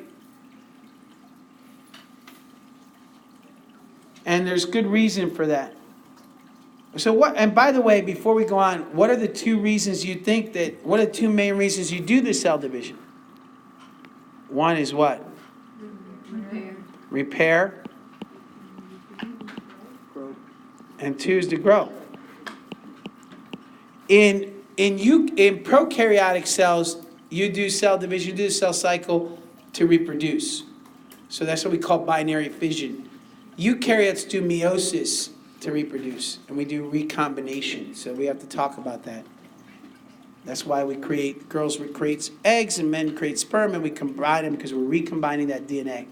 And there's good reason for that. So what, and by the way, before we go on, what are the two main reasons you do the cell division? One is what? Repair. And two is to grow. In prokaryotic cells, you do cell division, you do the cell cycle to reproduce. So that's what we call binary fission. Eukaryotes do meiosis to reproduce, and we do recombination. So we have to talk about that. That's why girls create eggs and men create sperm, and we combine them because we're recombining that DNA.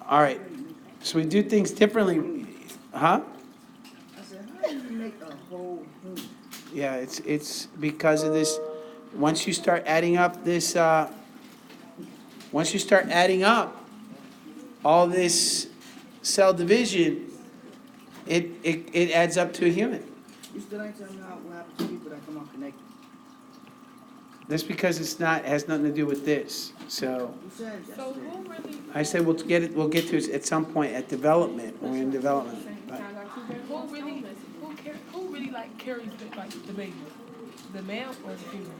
All right, so we do things differently. Huh? I said, how do you make a whole human? Yeah, it's because of this. Once you start adding up all this cell division, it adds up to a human. You still ain't telling me what happens to people that come out connected. That's because has nothing to do with this. So You said that. So who really, I said we'll get to it at some point at development, when we're in development. But who really like carries the baby? The male or the female?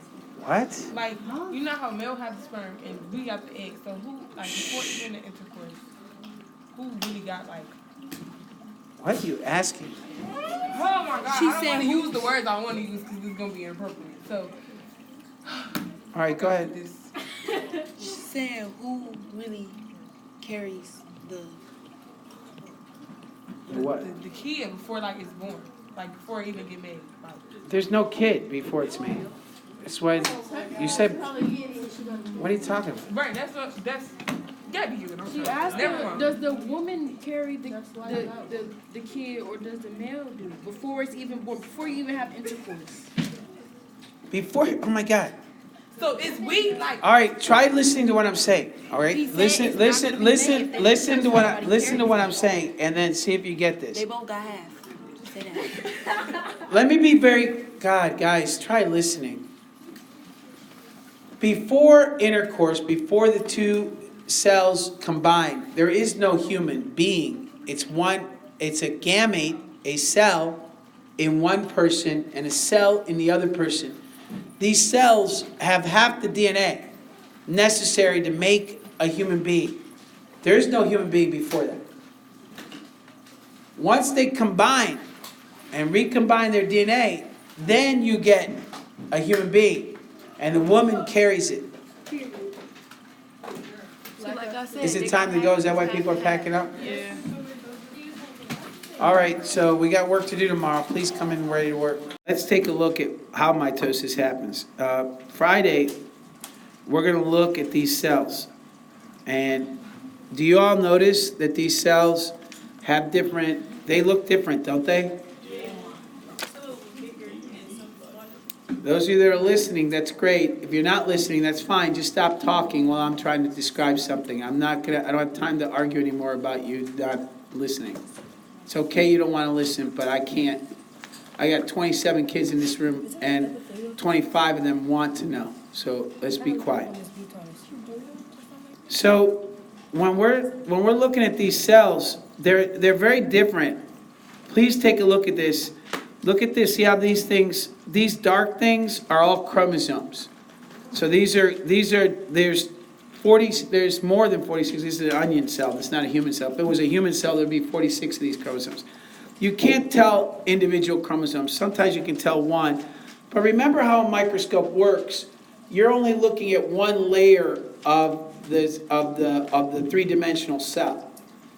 what? Like, you know how male have the sperm and we got the egg, so who, like, before even the intercourse, who really got, like... What are you asking? Oh my God, She I don't said want to who- use the words I want to use because it's going to be inappropriate, so... All right, go ahead. She's saying who really carries the. What? The kid before, like, it's born. Like, before it even get made. Like, There's no kid before it's made. That's why you said. What are you talking about? right, that's gotta be you. I'm She sorry. asked Never her, mind. does the woman carry the kid or does the male do it? Before it's even born, before you even have intercourse? Before? Oh my God. So it's we, like... All right, try listening to what I'm saying. All right, He said it's not gonna be made if they listen to somebody what I'm carries saying, and then see if you get this. They both got half. Say that. Let me be very, God, guys, try listening. Before intercourse, before the two cells combine, there is no human being. It's a gamete, a cell in one person and a cell in the other person. These cells have half the DNA necessary to make a human being. There is no human being before that. Once they combine and recombine their DNA, then you get a human being, and the woman carries it. So like I said, Is it time to go? Is that why people are packing up? Yeah. All right, so we got work to do tomorrow. Please come in ready to work. Let's take a look at how mitosis happens. Friday, we're going to look at these cells. And do you all notice that these cells have they look different, don't they? Those of you that are listening, that's great. If you're not listening, that's fine. Just stop talking while I'm trying to describe something. I don't have time to argue anymore about you not listening. It's okay you don't want to listen, but I can't. I got 27 kids in this room, and 25 of them want to know. So let's be quiet. So when we're looking at these cells, they're very different. Please take a look at this. Look at this. See how these dark things are all chromosomes. So there's more than 46. This is an onion cell. It's not a human cell. If it was a human cell, there'd be 46 of these chromosomes. You can't tell individual chromosomes. Sometimes you can tell one. But remember how a microscope works. You're only looking at one layer of the three-dimensional cell.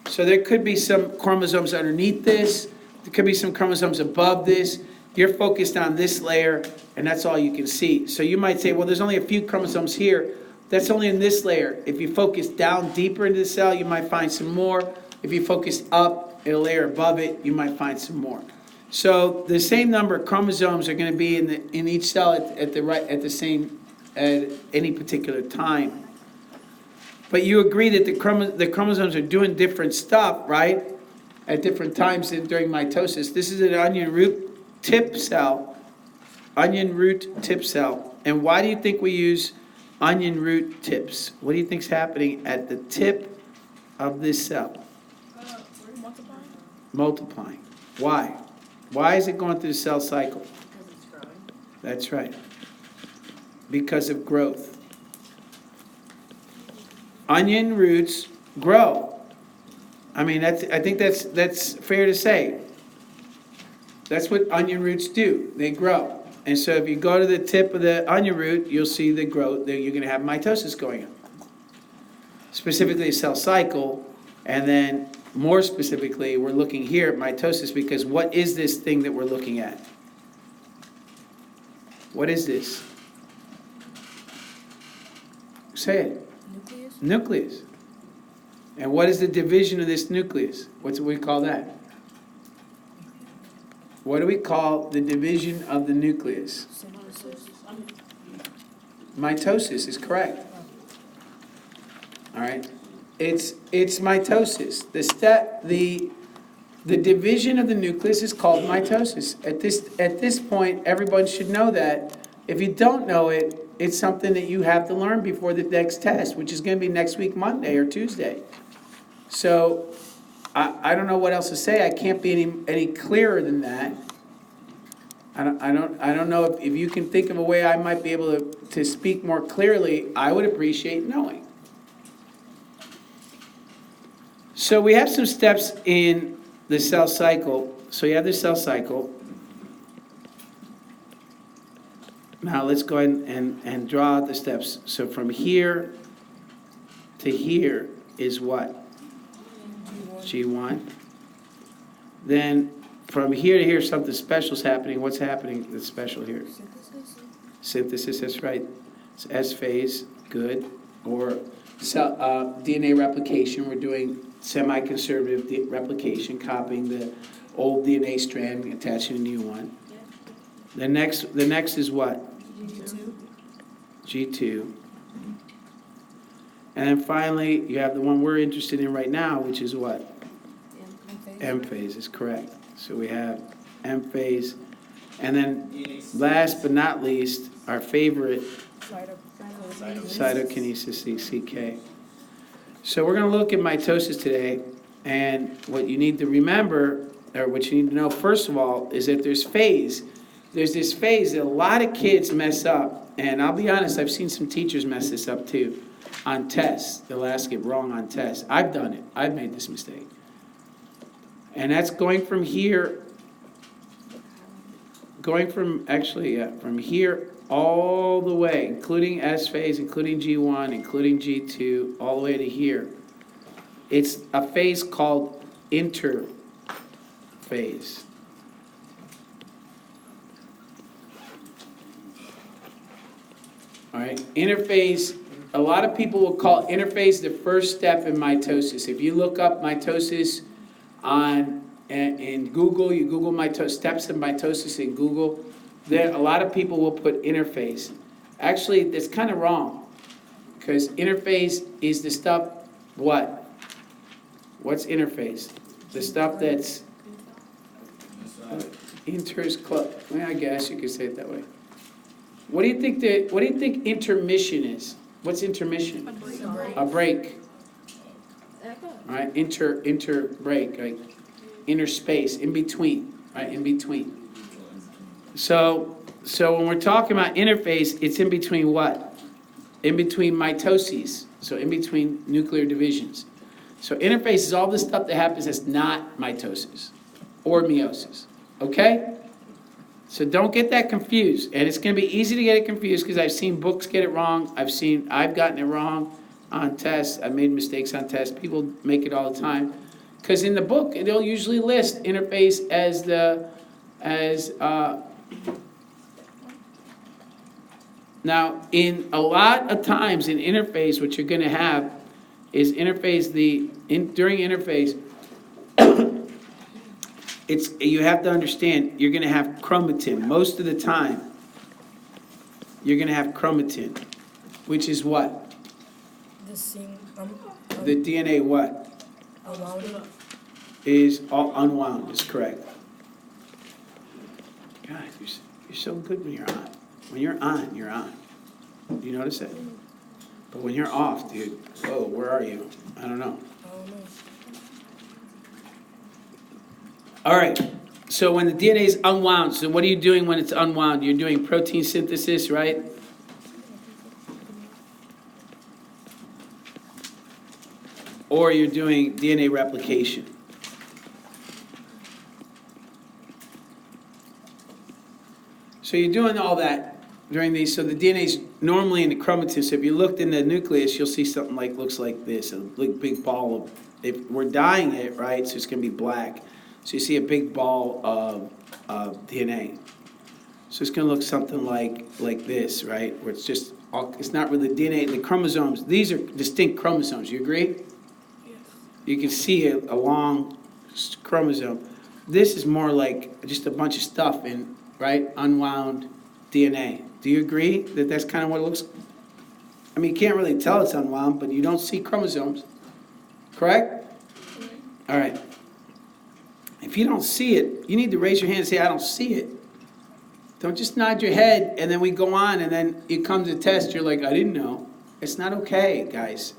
So there could be some chromosomes underneath this. There could be some chromosomes above this. You're focused on this layer, and that's all you can see. So you might say, well, there's only a few chromosomes here. That's only in this layer. If you focus down deeper into the cell, you might find some more. If you focus up in a layer above it, you might find some more. So the same number of chromosomes are going to be in each cell at any particular time. But you agree that the chromosomes are doing different stuff, right? At different times during mitosis. This is an onion root tip cell. Onion root tip cell. And why do you think we use onion root tips? What do you think's happening at the tip of this cell? Multiplying. Why? Why is it going through the cell cycle? Because it's growing. That's right. Because of growth. Onion roots grow. I mean, I think that's fair to say. That's what onion roots do. They grow. And so if you go to the tip of the onion root, you'll see the growth. You're going to have mitosis going on. Specifically, cell cycle. And then more specifically, we're looking here at mitosis because what is this thing that we're looking at? What is this? Say it. Nucleus. And what is the division of this nucleus? What do we call that? What do we call the division of the nucleus? Mitosis is correct. All right. It's mitosis. The division of the nucleus is called mitosis. At this point, everyone should know that. If you don't know it, it's something that you have to learn before the next test, which is going to be next week, Monday or Tuesday. So I don't know what else to say. I can't be any clearer than that. I don't know if you can think of a way I might be able to speak more clearly. I would appreciate knowing. So we have some steps in the cell cycle. So you have the cell cycle. Now let's go ahead and draw out the steps. So from here to here is what? G1. Then from here to here, something special is happening. What's happening that's special here? Synthesis, that's right. It's S phase, good. Or cell, DNA replication. We're doing semi-conservative replication, copying the old DNA strand, attaching a new one. The next is what? G2. And then finally, you have the one we're interested in right now, which is what? M phase is correct. So we have M phase. And then last but not least, our favorite, cytokinesis, CK. So we're going to look at mitosis today. And what you need to remember, or what you need to know first of all, is that there's phase. There's this phase that a lot of kids mess up. And I'll be honest, I've seen some teachers mess this up too. On tests, they'll ask it wrong on tests. I've done it. I've made this mistake. And that's going from here, from here all the way, including S phase, including G1, including G2, all the way to here. It's a phase called interphase. All right, interphase. A lot of people will call interphase the first step in mitosis. If you look up mitosis in Google, you Google steps of mitosis in Google, There, a lot of people will put interphase. Actually, that's kind of wrong, because interphase is the stuff, what? What's interphase? The stuff that's enters club. Well, I guess you could say it that way. What do you think intermission is? What's intermission? A break. All right, inter break, like inner space, in between, right, in between. So when we're talking about interphase, it's in between what? In between mitoses, so in between nuclear divisions. So interphase is all the stuff that happens that's not mitosis or meiosis, okay? So don't get that confused, and it's gonna be easy to get it confused because I've seen books get it wrong, I've gotten it wrong on tests, I've made mistakes on tests, people make it all the time. Because in the book, they'll usually list interphase now, in a lot of times in interphase, what you're gonna have is interphase, during interphase, you have to understand, you're gonna have chromatin. Most of the time, you're gonna have chromatin, which is what? The DNA what? Is all unwound, is correct. God, you're so good when you're on. When you're on, you're on. Do you notice that? But when you're off, dude, whoa, where are you? I don't know. All right, so when the DNA is unwound, so what are you doing when it's unwound? You're doing protein synthesis, right? Or you're doing DNA replication. So you're doing all that during these, so the DNA is normally in the chromatin, so if you looked in the nucleus, you'll see something like, looks like this, a big ball of, if we're dyeing it, right, so it's gonna be black. So you see a big ball of DNA. So it's gonna look something like this, right, where it's just, it's not really DNA, the chromosomes, these are distinct chromosomes, you agree? Yes. You can see a long chromosome. This is more like just a bunch of stuff in, right, unwound DNA. Do you agree that that's kind of what it looks? I mean, you can't really tell it's unwound, but you don't see chromosomes, correct? All right. If you don't see it, you need to raise your hand and say, I don't see it. Don't just nod your head and then we go on and then you come to test, you're like, I didn't know. It's not okay, guys.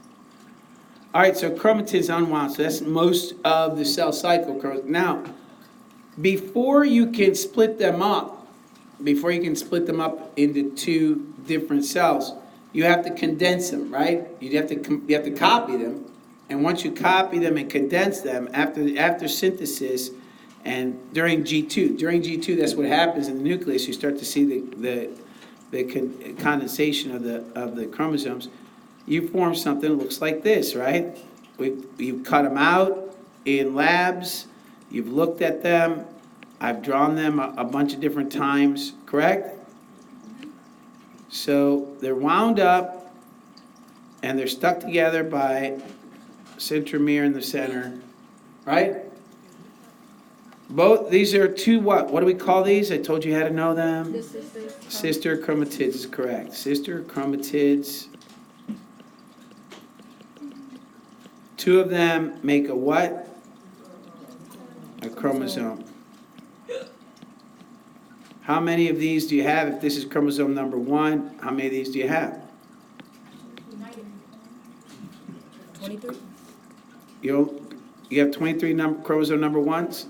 All right, so chromatin's unwound, so that's most of the cell cycle. Now, before you can split them up into two different cells, you have to condense them, right? You have to copy them, and once you copy them and condense them after synthesis, and during G2, that's what happens in the nucleus. You start to see the condensation of the chromosomes. You form something that looks like this, right? You've cut them out in labs. You've looked at them. I've drawn them a bunch of different times, correct? So they're wound up and they're stuck together by centromere in the center, right? Both, these are two what? What do we call these? I told you how to know them. Sister chromatids is correct. Sister chromatids. Two of them make a what? A chromosome. How many of these do you have? If this is chromosome number 1, how many of these do you have? 23. You have 23 chromosome number 1s?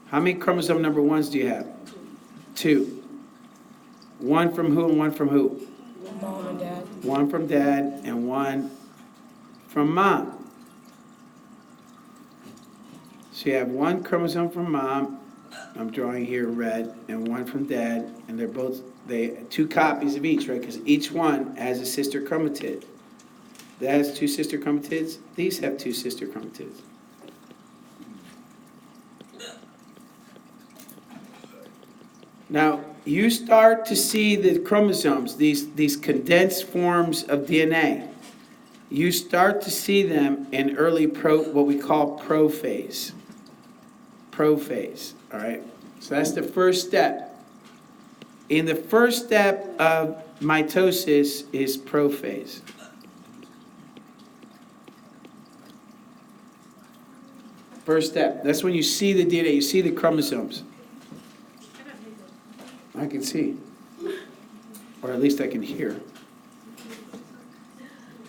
How many chromosome number 1s do you have? 2. One from who and one from who? Mom and dad. One from dad and one from mom. So you have one chromosome from mom, I'm drawing here red, and one from dad, and they're both, two copies of each, right? Because each one has a sister chromatid. That has 2 sister chromatids. These have 2 sister chromatids. Now, you start to see the chromosomes, these condensed forms of DNA. You start to see them in early what we call prophase. Prophase, all right? So that's the first step. In the first step of mitosis is prophase. First step. That's when you see the DNA, you see the chromosomes. I can see. Or at least I can hear.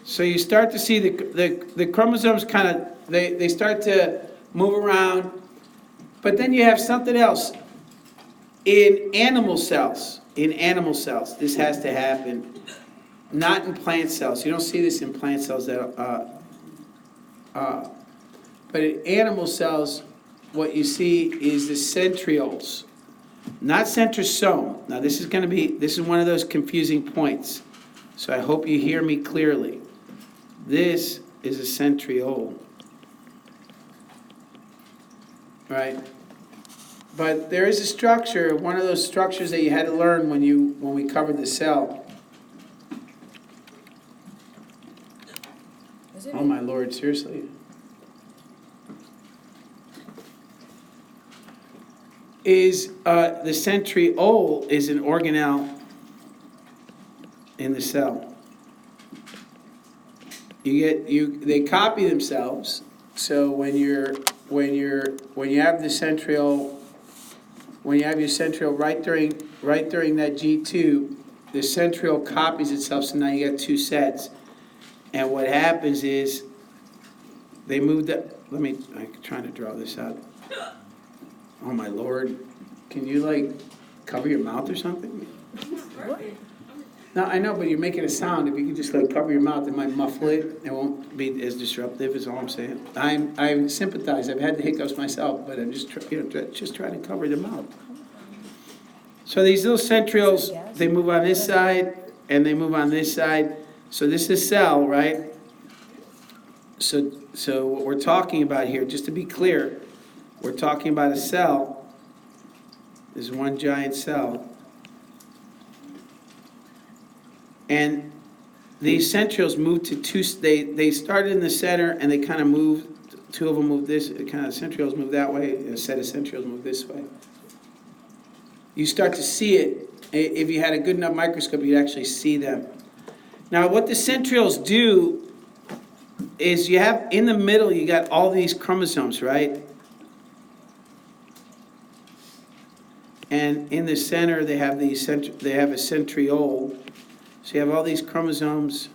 So you start to see the chromosomes kind of, they start to move around. But then you have something else. In animal cells, this has to happen. Not in plant cells. You don't see this in plant cells. But in animal cells, what you see is the centrioles, not centrosome. Now this is one of those confusing points. So I hope you hear me clearly. This is a centriole, right? But there is a structure, one of those structures that you had to learn when we covered the cell. Oh my Lord, seriously. Is the centriole is an organelle in the cell. They copy themselves. So when you have the centriole, when you have your centriole right during that G2, the centriole copies itself. So now you got two sets. And what happens is they move the. I'm trying to draw this out. Oh my Lord, can you cover your mouth or something? What? No, I know, but you're making a sound. If you could just cover your mouth, it might muffle it. It won't be as disruptive, is all I'm saying. I sympathize. I've had the hiccups myself, but I'm just trying to cover the mouth. So these little centrioles, they move on this side and they move on this side. So this is cell, right? So what we're talking about here, just to be clear, we're talking about a cell. There's one giant cell. And these centrioles move to two, they started in the center and they kind of moved, two of them moved this, kind of centrioles move that way, a set of centrioles move this way. You start to see it. If you had a good enough microscope, you'd actually see them. Now what the centrioles do is you have, in the middle, you got all these chromosomes, right? And in the center, they have a centriole. So you have all these chromosomes.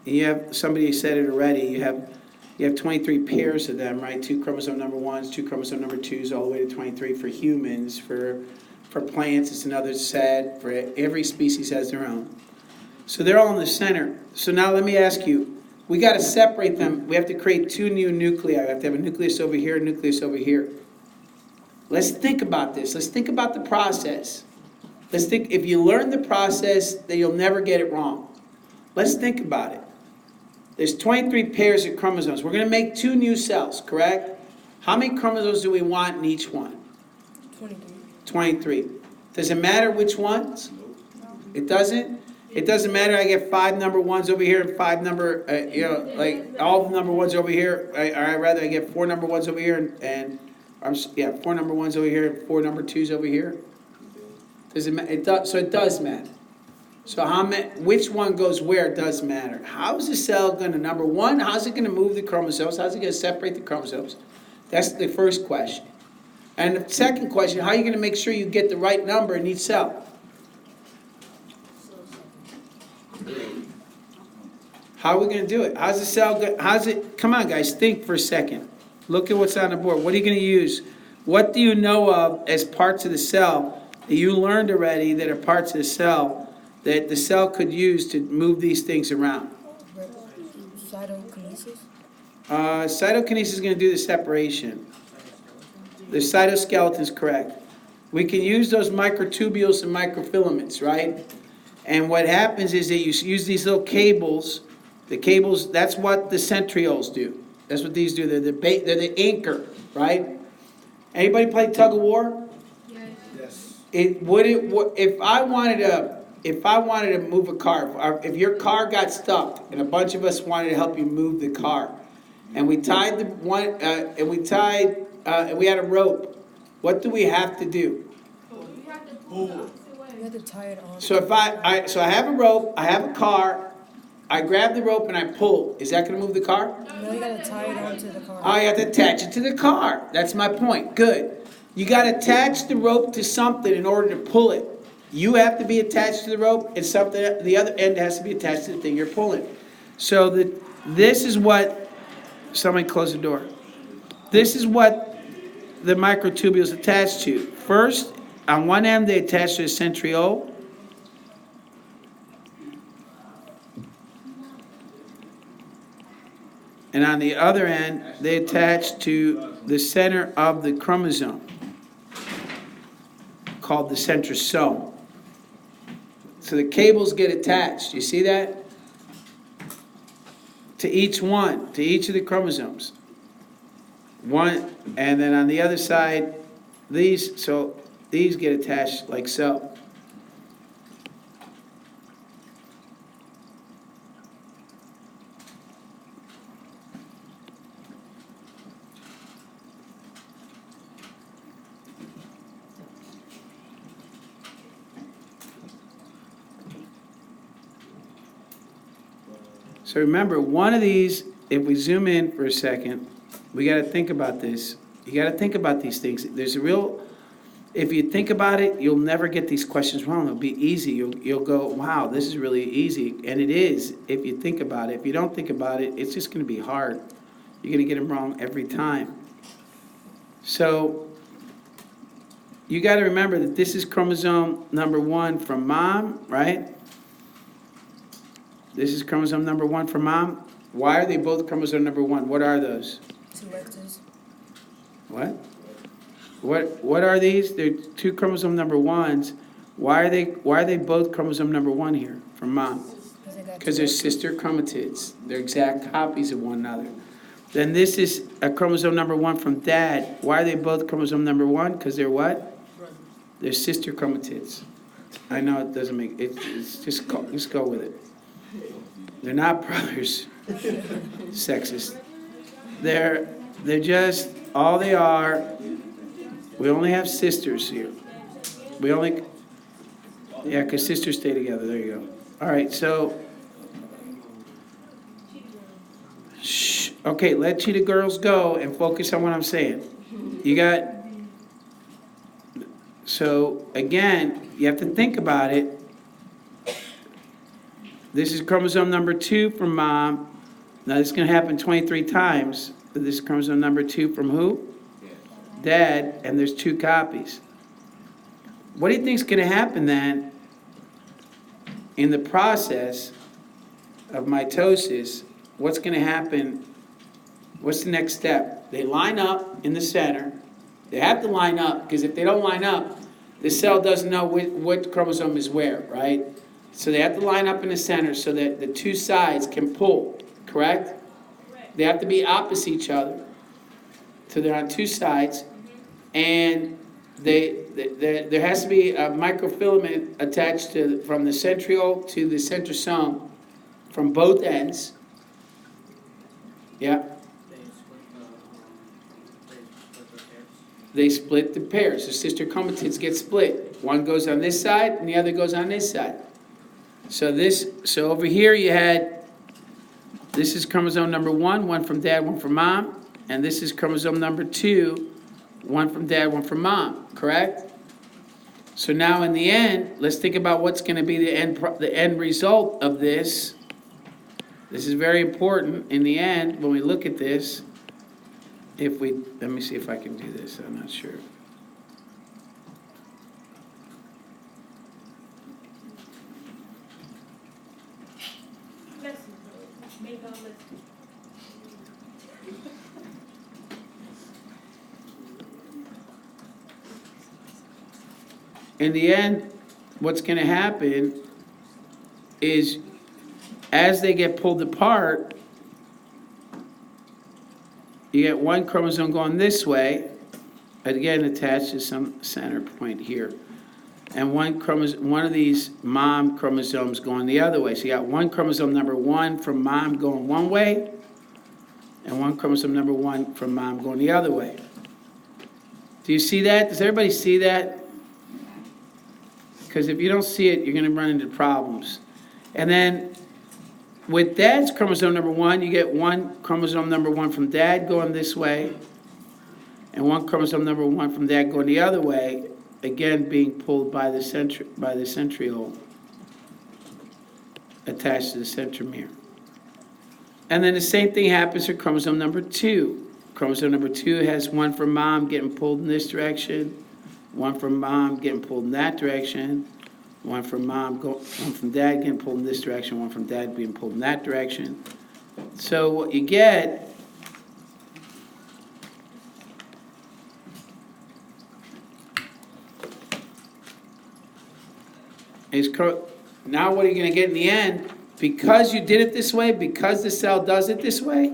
You have, somebody said it already, you have 23 pairs of them, right? 2 chromosome number 1s, 2 chromosome number 2s, all the way to 23 for humans. For plants, it's another set. For every species has their own. So they're all in the center. So now let me ask you, we got to separate them. We have to create 2 new nuclei. We have to have a nucleus over here, a nucleus over here. Let's think about this. Let's think about the process. Let's think, if you learn the process, then you'll never get it wrong. Let's think about it. There's 23 pairs of chromosomes. We're going to make 2 new cells, correct? How many chromosomes do we want in each one? 23. 23. Does it matter which ones? It doesn't? It doesn't matter I get 5 number 1s over here and 5 number, all the number 1s over here. Or I'd rather I get 4 number 1s over here and 4 number 1s over here and 4 number 2s over here. Does it matter? So it does matter. So which one goes where does matter. How is the cell going to, number one, how's it going to move the chromosomes? How's it going to separate the chromosomes? That's the first question. And the second question, how are you going to make sure you get the right number in each cell? How are we going to do it? How's the cell come on guys, think for a second. Look at what's on the board. What are you going to use? What do you know of as parts of the cell that you learned already that are parts of the cell that the cell could use to move these things around? Cytokinesis? Cytokinesis is going to do the separation. The cytoskeleton is correct. We can use those microtubules and microfilaments, right? And what happens is that you use these little cables. The cables, that's what the centrioles do. That's what these do. They're the anchor, right? Anybody play tug of war? Yes. If I wanted to move a car, if your car got stuck and a bunch of us wanted to help you move the car, and we tied and we had a rope, what do we have to do? You have to tie it on. So if I have a rope, I have a car, I grab the rope and I pull, is that gonna move the car? No, you gotta tie it onto the car. Oh, you have to attach it to the car. That's my point. Good. You gotta attach the rope to something in order to pull it. You have to be attached to the rope, and something, the other end has to be attached to the thing you're pulling. So this is what, somebody close the door. This is what the microtubule is attached to. First, on one end, they attach to a centriole. And on the other end, they attach to the center of the chromosome, called the centrosome. So the cables get attached, you see that? To each one, to each of the chromosomes. One, and then on the other side, these get attached like so. So remember, one of these, if we zoom in for a second, we got to think about this. You got to think about these things. There's a real, if you think about it, you'll never get these questions wrong. It'll be easy. You'll go, wow, this is really easy. And it is, if you think about it. If you don't think about it, it's just going to be hard. You're going to get them wrong every time. So you got to remember that this is chromosome number 1 from mom, right? This is chromosome number 1 from mom. Why are they both chromosome number 1? What are those? 2 X's. What? What are these? They're 2 chromosome number 1s. Why are they both chromosome number 1 here from mom? Because they're sister chromatids. They're exact copies of one another. Then this is a chromosome number 1 from dad. Why are they both chromosome number 1? Because they're what? They're sister chromatids. I know it doesn't make it's just go with it. They're not brothers. Sexist. They're just, all they are, we only have sisters here. Yeah, because sisters stay together. There you go. All right, so, shh. Okay, let Cheetah girls go and focus on what I'm saying. You got, so again, you have to think about it. This is chromosome number 2 from mom. Now this is going to happen 23 times. This is chromosome number 2 from who? Dad, and there's 2 copies. What do you think is going to happen then in the process of mitosis? What's going to happen? What's the next step? They line up in the center. They have to line up, because if they don't line up, the cell doesn't know what chromosome is where, right? So they have to line up in the center so that the 2 sides can pull, correct? They have to be opposite each other. So they're on 2 sides, and there has to be a microfilament attached from the centriole to the centrosome from both ends. Yeah. They split the pairs. The sister chromatids get split. One goes on this side, and the other goes on this side. So over here you had, this is chromosome number 1, 1 from dad, 1 from mom, and this is chromosome number 2, 1 from dad, 1 from mom, correct? So now in the end, let's think about what's going to be the end result of this. This is very important in the end when we look at this. Let me see if I can do this, I'm not sure. In the end, what's going to happen is as they get pulled apart, you get one chromosome going this way, again attached to some center point here, and one of these mom chromosomes going the other way. So you got one chromosome number 1 from mom going one way, and one chromosome number 1 from mom going the other way. Do you see that? Does everybody see that? Because if you don't see it, you're going to run into problems. And then with dad's chromosome number 1, you get one chromosome number 1 from dad going this way, and one chromosome number 1 from dad going the other way, again being pulled by the centriole attached to the centromere. And then the same thing happens for chromosome number 2. Chromosome number 2 has one from mom getting pulled in this direction, one from mom getting pulled in that direction, one from dad getting pulled in this direction, one from dad being pulled in that direction. So what you get is, now what are you going to get in the end? Because you did it this way, because the cell does it this way,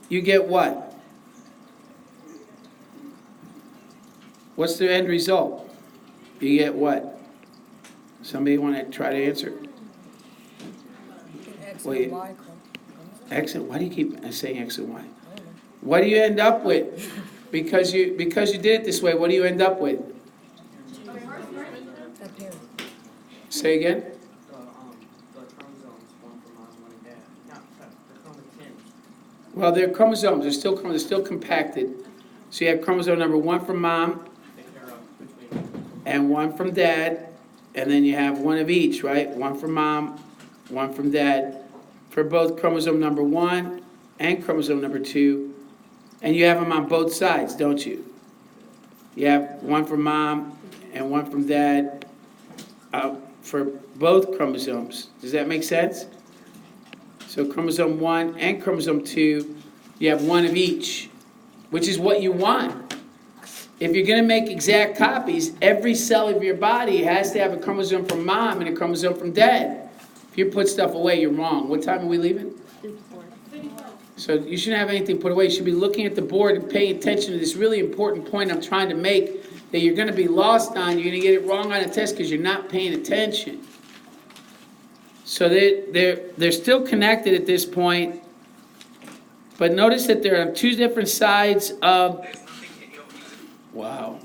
you get what? What's the end result? You get what? Somebody want to try to answer? X Wait. and Y. X and why do you keep saying X and Y? What do you end up with? Because you did it this way, what do you end up with? Up here. Say again? The chromosomes, one for mom, one for dad. Not the chromosomes. Well, they're chromosomes, they're still compacted. So you have chromosome number 1 from mom and 1 from dad, and then you have one of each, right? 1 from mom, 1 from dad, for both chromosome number 1 and chromosome number 2, and you have them on both sides, don't you? You have 1 from mom and 1 from dad for both chromosomes. Does that make sense? So chromosome 1 and chromosome 2, you have one of each, which is what you want. If you're going to make exact copies, every cell of your body has to have a chromosome from mom and a chromosome from dad. If you put stuff away, you're wrong. What time are we leaving? So you shouldn't have anything put away. You should be looking at the board and paying attention to this really important point I'm trying to make that you're going to be lost on. You're going to get it wrong on a test because you're not paying attention. So they're still connected at this point. But notice that they're on two different sides of... Wow.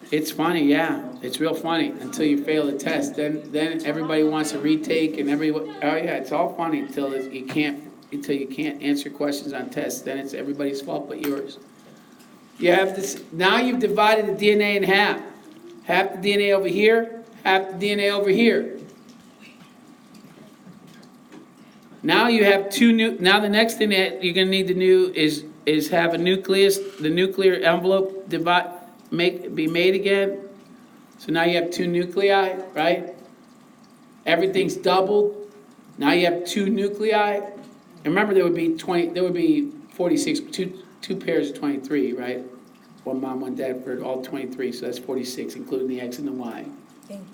It's funny, yeah. It's real funny until you fail the test. Then everybody wants a retake and oh yeah, it's all funny until you can't answer questions on tests. Then it's everybody's fault but yours. You have this, now you've divided the DNA in half. Half the DNA over here, half the DNA over here. Now you have now the next thing that you're going to need to do is have a nucleus, the nuclear envelope be made again. So now you have 2 nuclei, right? Everything's doubled. Now you have 2 nuclei. And remember there would be 46, two pairs of 23, right? One mom, one dad for all 23, so that's 46, including the X and the Y. Thank you.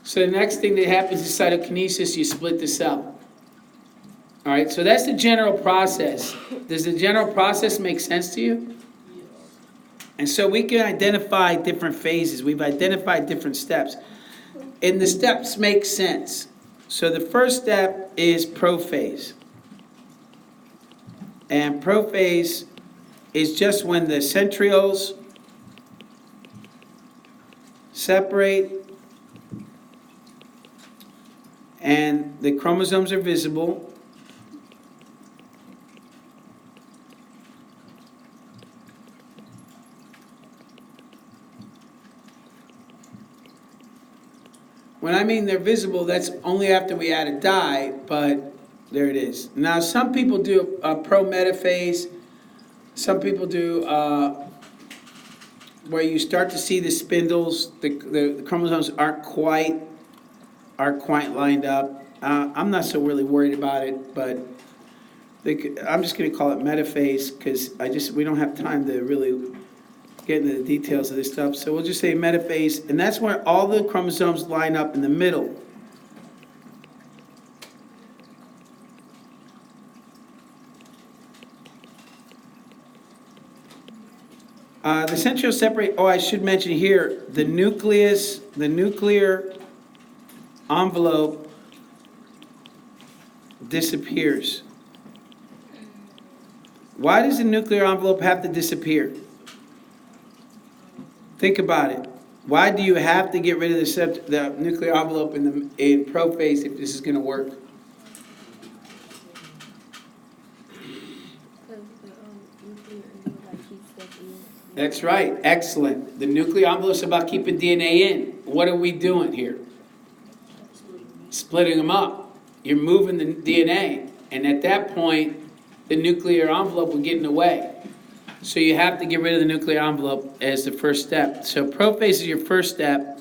So the next thing that happens is cytokinesis, you split the cell. All right, so that's the general process. Does the general process make sense to you? And so we can identify different phases. We've identified different steps. And the steps make sense. So the first step is prophase. And prophase is just when the centrioles separate and the chromosomes are visible. When I mean they're visible, that's only after we add a dye, but there it is. Now, some people do a pro-metaphase. Some people do where you start to see the spindles. The chromosomes aren't quite lined up. I'm not so really worried about it, but I'm just going to call it metaphase because we don't have time to really get into the details of this stuff. So we'll just say metaphase, and that's where all the chromosomes line up in the middle. The centrioles separate. Oh, I should mention here the nucleus, the nuclear envelope disappears. Why does the nuclear envelope have to disappear? Think about it. Why do you have to get rid of the nuclear envelope in prophase if this is going to work? That's right. Excellent. The nuclear envelope is about keeping DNA in. What are we doing here? Splitting them up. You're moving the DNA. And at that point, the nuclear envelope will get in the way. So you have to get rid of the nuclear envelope as the first step. So prophase is your first step.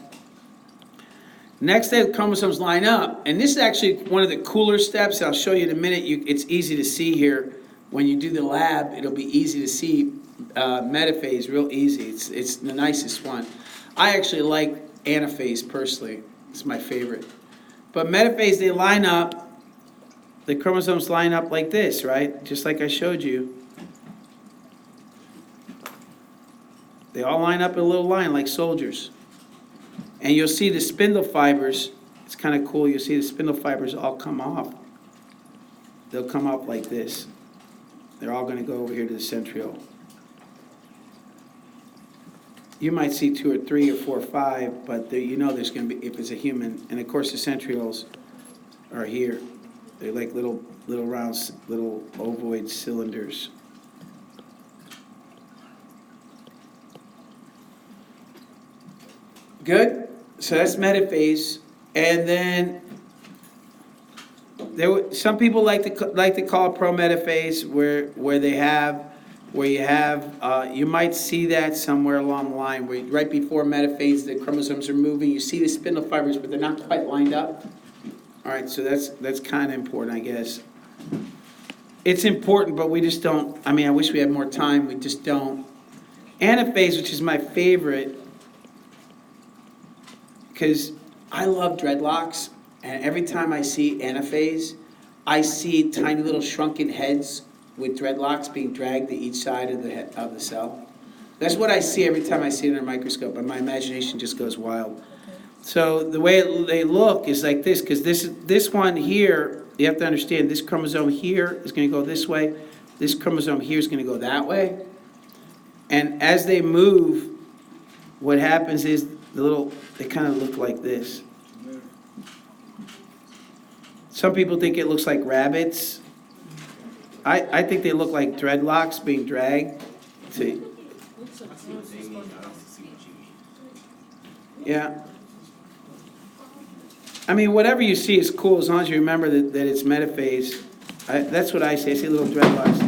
Next, the chromosomes line up. And this is actually one of the cooler steps. I'll show you in a minute. It's easy to see here. When you do the lab, it'll be easy to see metaphase, real easy. It's the nicest one. I actually like anaphase personally. It's my favorite. But metaphase, they line up. The chromosomes line up like this, right? Just like I showed you. They all line up in a little line like soldiers. And you'll see the spindle fibers. It's kind of cool. You'll see the spindle fibers all come off. They'll come up like this. They're all going to go over here to the centriole. You might see 2 or 3 or 4 or 5, but you know there's going to be, if it's a human. And of course the centrioles are here. They're like little round, little ovoid cylinders. Good. So that's metaphase. And then some people like to call it prometaphase, you might see that somewhere along the line where right before metaphase the chromosomes are moving. You see the spindle fibers, but they're not quite lined up. All right, so that's kind of important, I guess. It's important, but we just don't. I mean, I wish we had more time. We just don't. Anaphase, which is my favorite, because I love dreadlocks, and every time I see anaphase, I see tiny little shrunken heads with dreadlocks being dragged to each side of the cell. That's what I see every time I see it under a microscope, and my imagination just goes wild. So the way they look is like this, because this one here, you have to understand, this chromosome here is going to go this way. This chromosome here is going to go that way. And as they move, what happens is they kind of look like this. Some people think it looks like rabbits. I think they look like dreadlocks being dragged. See? Yeah. I mean, whatever you see is cool as long as you remember that it's metaphase. That's what I say. I see little dreadlocks.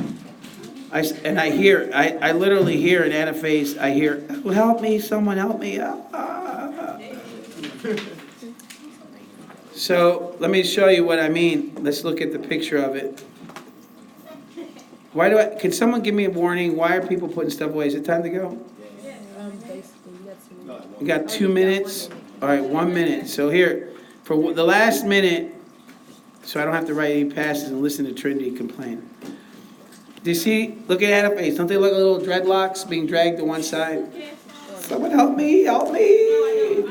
I literally hear an anaphase. I hear, oh, help me, someone help me. So let me show you what I mean. Let's look at the picture of it. Can someone give me a warning? Why are people putting stuff away? Is it time to go? We got 2 minutes. All right, 1 minute. So here, for the last minute, so I don't have to write any passes and listen to Trinity complain. Do you see? Look at anaphase. Don't they look like little dreadlocks being dragged to one side? Someone help me! Help me!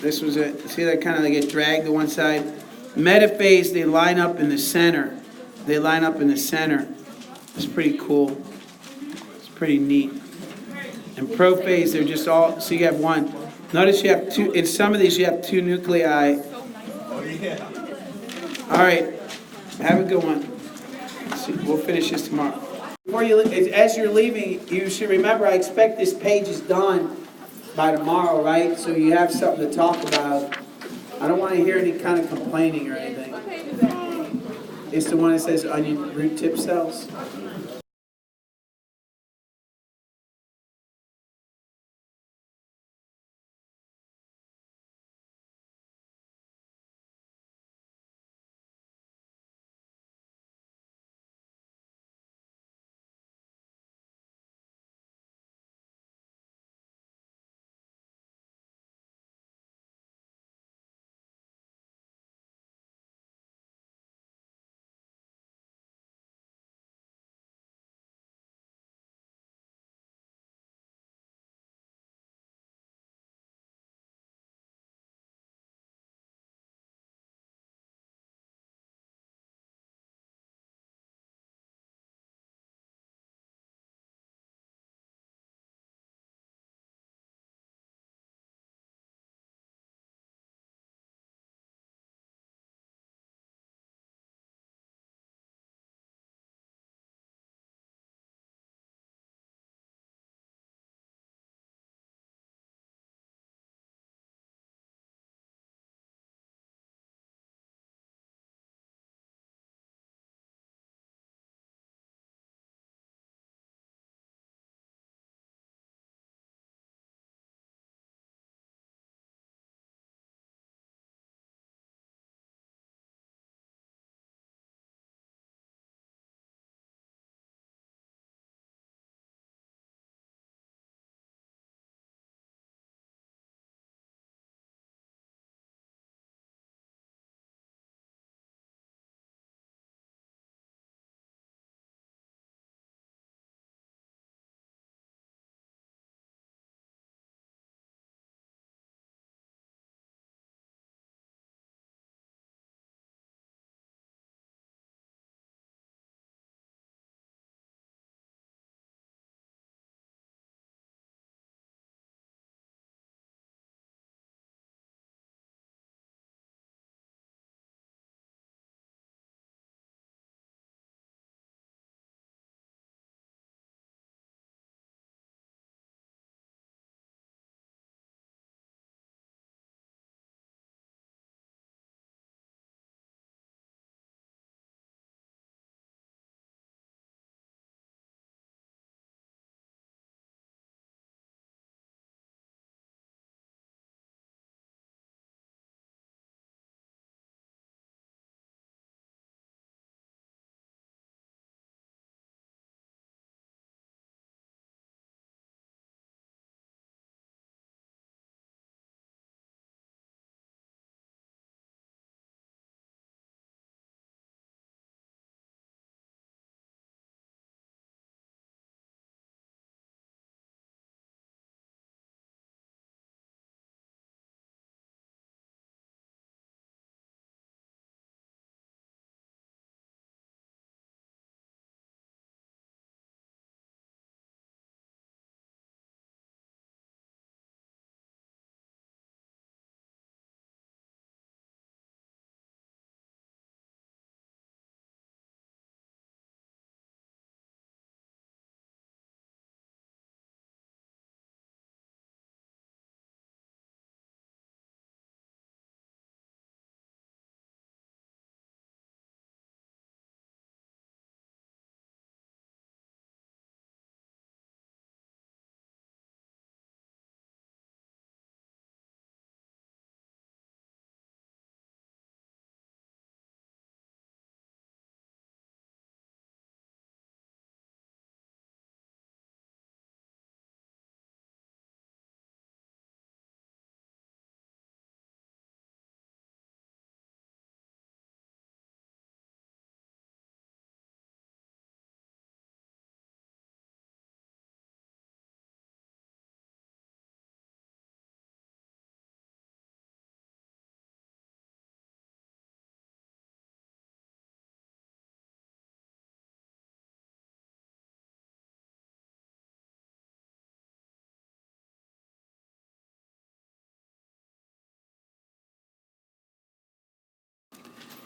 This was it. See, they kind of get dragged to one side. Metaphase, they line up in the center. They line up in the center. It's pretty cool. It's pretty neat. And prophase, they're just all, so you have one. Notice you have two, in some of these you have 2 nuclei. All right, have a good one. We'll finish this tomorrow. As you're leaving, you should remember, I expect this page is done by tomorrow, right? So you have something to talk about. I don't want to hear any kind of complaining or anything. It's the one that says onion root tip cells.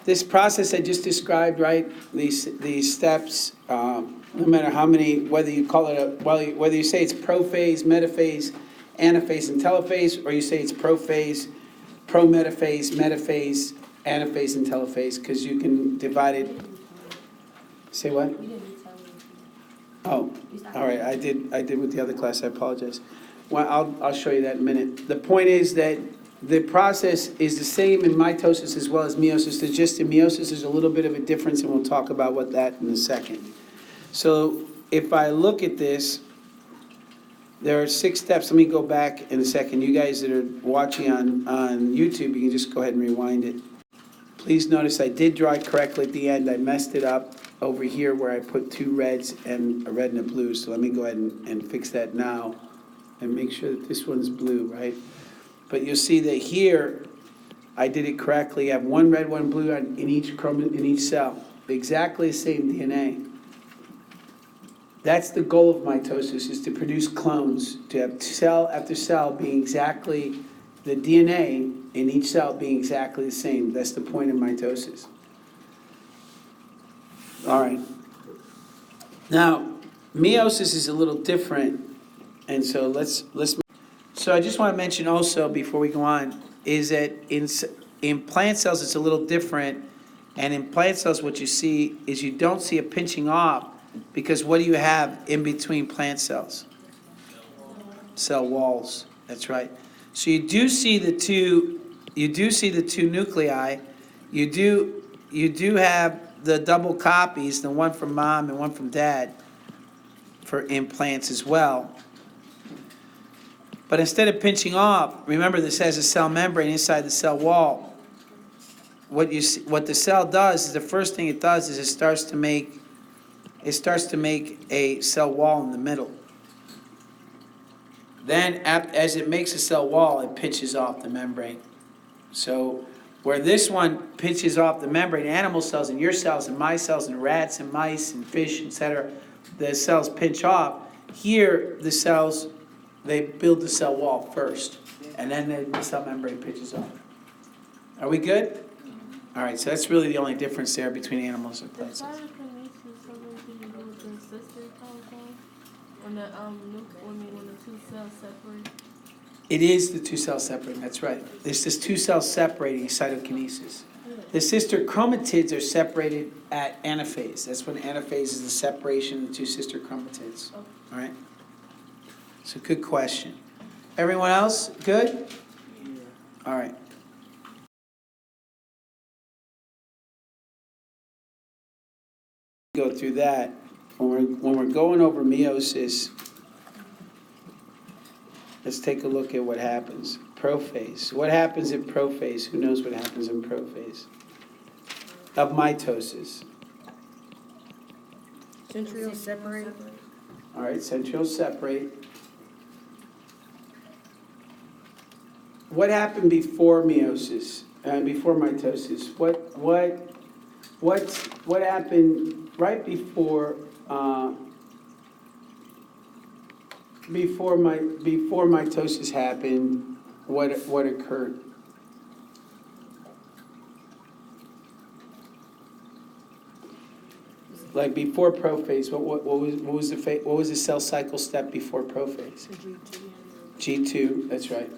This process I just described, right, these steps, no matter how many, whether you call it whether you say it's prophase, metaphase, anaphase, and telophase, or you say it's prophase, prometaphase, metaphase, anaphase, and telophase, because you can divide it. Say what? You didn't tell me. Oh, all right, I did with the other class, I apologize. Well, I'll show you that in a minute. The point is that the process is the same in mitosis as well as meiosis. There's just in meiosis, there's a little bit of a difference, and we'll talk about what that in a second. So if I look at this, there are 6 steps. Let me go back in a second. You guys that are watching on YouTube, you can just go ahead and rewind it. Please notice I did draw it correctly at the end. I messed it up over here where I put 2 reds and a red and a blue. So let me go ahead and fix that now and make sure that this one's blue, right? But you'll see that here, I did it correctly. I have 1 red, 1 blue in each cell. Exactly the same DNA. That's the goal of mitosis, is to produce clones, to have cell after cell being exactly, the DNA in each cell being exactly the same. That's the point of mitosis. All right. Now, meiosis is a little different, and so let's. So I just want to mention also before we go on is that in plant cells it's a little different, and in plant cells what you see is you don't see a pinching off, because what do you have in between plant cells? Cell walls. That's right. So you do see the two nuclei. You do have the double copies, the one from mom and one from dad, for implants as well. But instead of pinching off, remember this has a cell membrane inside the cell wall. What the cell does is the first thing it does is it starts to make a cell wall in the middle. Then as it makes a cell wall, it pinches off the membrane. So where this one pinches off the membrane, animal cells and your cells and my cells and rats and mice and fish, etc., the cells pinch off. Here, the cells, they build the cell wall first, and then the cell membrane pinches off. Are we good? All right, so that's really the only difference there between animals and plant cells. When the 2 cells separate? It is the 2 cells separating, that's right. There's this 2 cells separating cytokinesis. The sister chromatids are separated at anaphase. That's when anaphase is the separation of the 2 sister chromatids. All right? So good question. Everyone else, good? All right. Go through that. When we're going over meiosis, let's take a look at what happens. Prophase. What happens in prophase? Who knows what happens in prophase? Of mitosis. Centrioles separate. All right, centrioles separate. What happened before meiosis? Before mitosis? What happened right before mitosis happened? What occurred? Like before prophase, what was the cell cycle step before prophase? G2, that's right.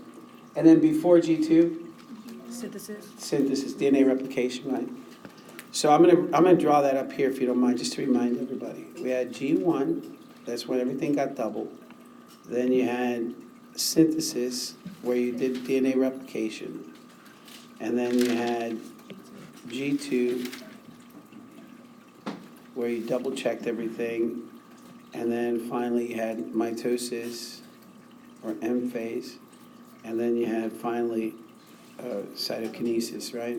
And then before G2? Synthesis, DNA replication, right? So I'm gonna draw that up here if you don't mind, just to remind everybody. We had G1, that's when everything got doubled. Then you had synthesis, where you did DNA replication. And then you had G2, where you double checked everything. And then finally you had mitosis, or M phase. And then you had finally cytokinesis, right?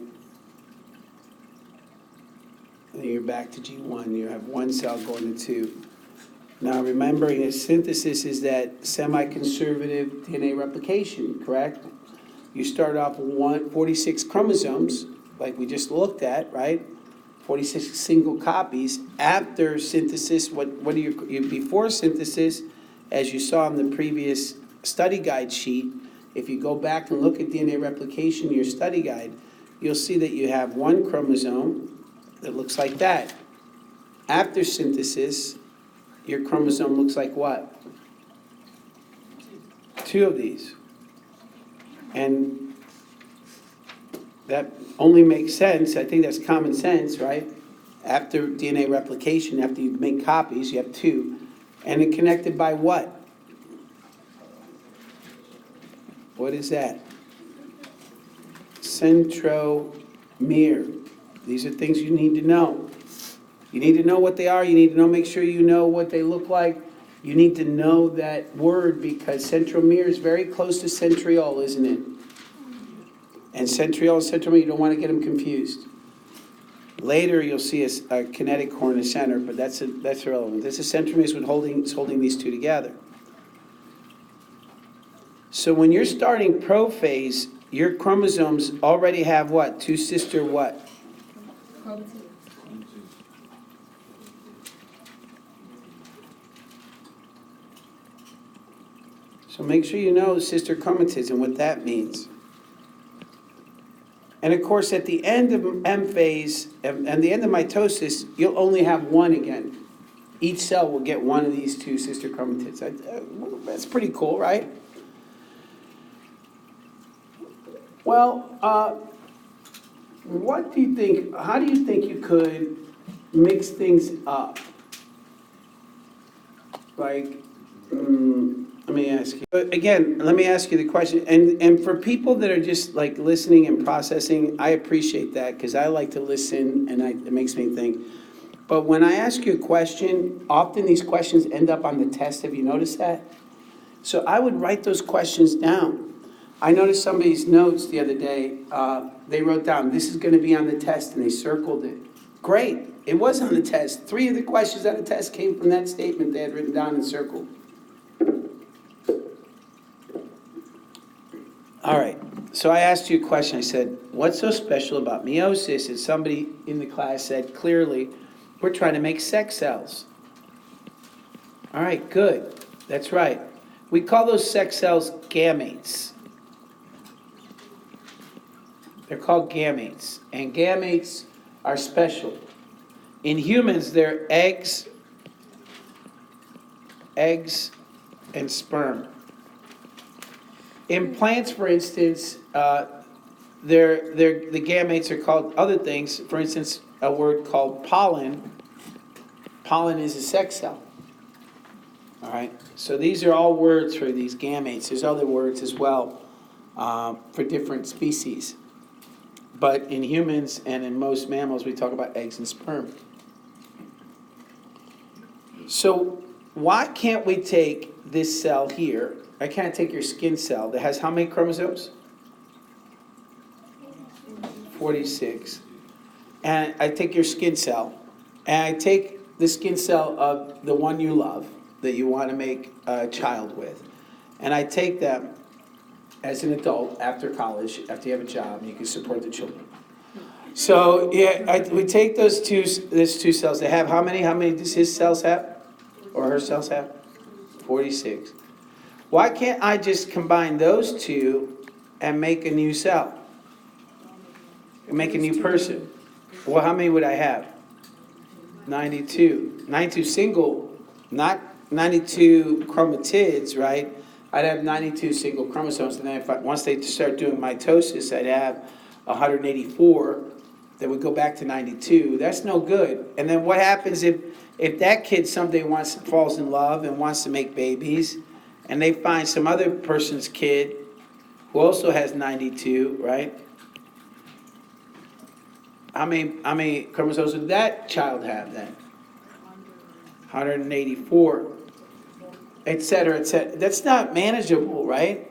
And you're back to G1, you have 1 cell going to 2. Now remembering that synthesis is that semi-conservative DNA replication, correct? You start off with 46 chromosomes, like we just looked at, right? 46 single copies. After synthesis, what are you before synthesis, as you saw in the previous study guide sheet, if you go back and look at DNA replication in your study guide, you'll see that you have one chromosome that looks like that. After synthesis, your chromosome looks like what? Two of these. And that only makes sense, I think that's common sense, right? After DNA replication, after you make copies, you have two. And they're connected by what? What is that? Centromere. These are things you need to know. You need to know what they are. You need to know, make sure you know what they look like. You need to know that word because centromere is very close to centriole, isn't it? And centriole and centromere, you don't want to get them confused. Later, you'll see a kinetic core in the center, but that's irrelevant. This is centromere is holding these two together. So when you're starting prophase, your chromosomes already have what? Two sister what? So make sure you know sister chromatids and what that means. And of course, at the end of M phase and the end of mitosis, you'll only have one again. Each cell will get one of these two sister chromatids. That's pretty cool, right? Well, what do you think, how do you think you could mix things up? Like, let me ask you. Again, let me ask you the question. And for people that are just like listening and processing, I appreciate that because I like to listen and it makes me think. But when I ask you a question, often these questions end up on the test. Have you noticed that? So I would write those questions down. I noticed somebody's notes the other day. They wrote down, this is going to be on the test, and they circled it. Great. It was on the test. 3 of the questions on the test came from that statement they had written down and circled. All right, so I asked you a question. I said, what's so special about meiosis? And somebody in the class said, clearly, we're trying to make sex cells. All right, good. That's right. We call those sex cells gametes. They're called gametes. And gametes are special. In humans, they're eggs and sperm. In plants, for instance, the gametes are called other things. For instance, a word called pollen. Pollen is a sex cell. All right. So these are all words for these gametes. There's other words as well for different species. But in humans and in most mammals, we talk about eggs and sperm. So why can't we take this cell here? I can't take your skin cell that has how many chromosomes? 46. And I take your skin cell, and I take the skin cell of the one you love, that you want to make a child with, and I take them as an adult after college, after you have a job, and you can support the children. So yeah, we take those two cells. They have how many? How many does his cells have, or her cells have? 46. Why can't I just combine those two and make a new cell? And make a new person? Well, how many would I have? 92. 92 single, not 92 chromatids, right? I'd have 92 single chromosomes, and then once they start doing mitosis, I'd have 184 that would go back to 92. That's no good. And then what happens if that kid someday falls in love and wants to make babies, and they find some other person's kid who also has 92, right? How many chromosomes would that child have then? 184, et cetera, et cetera. That's not manageable, right?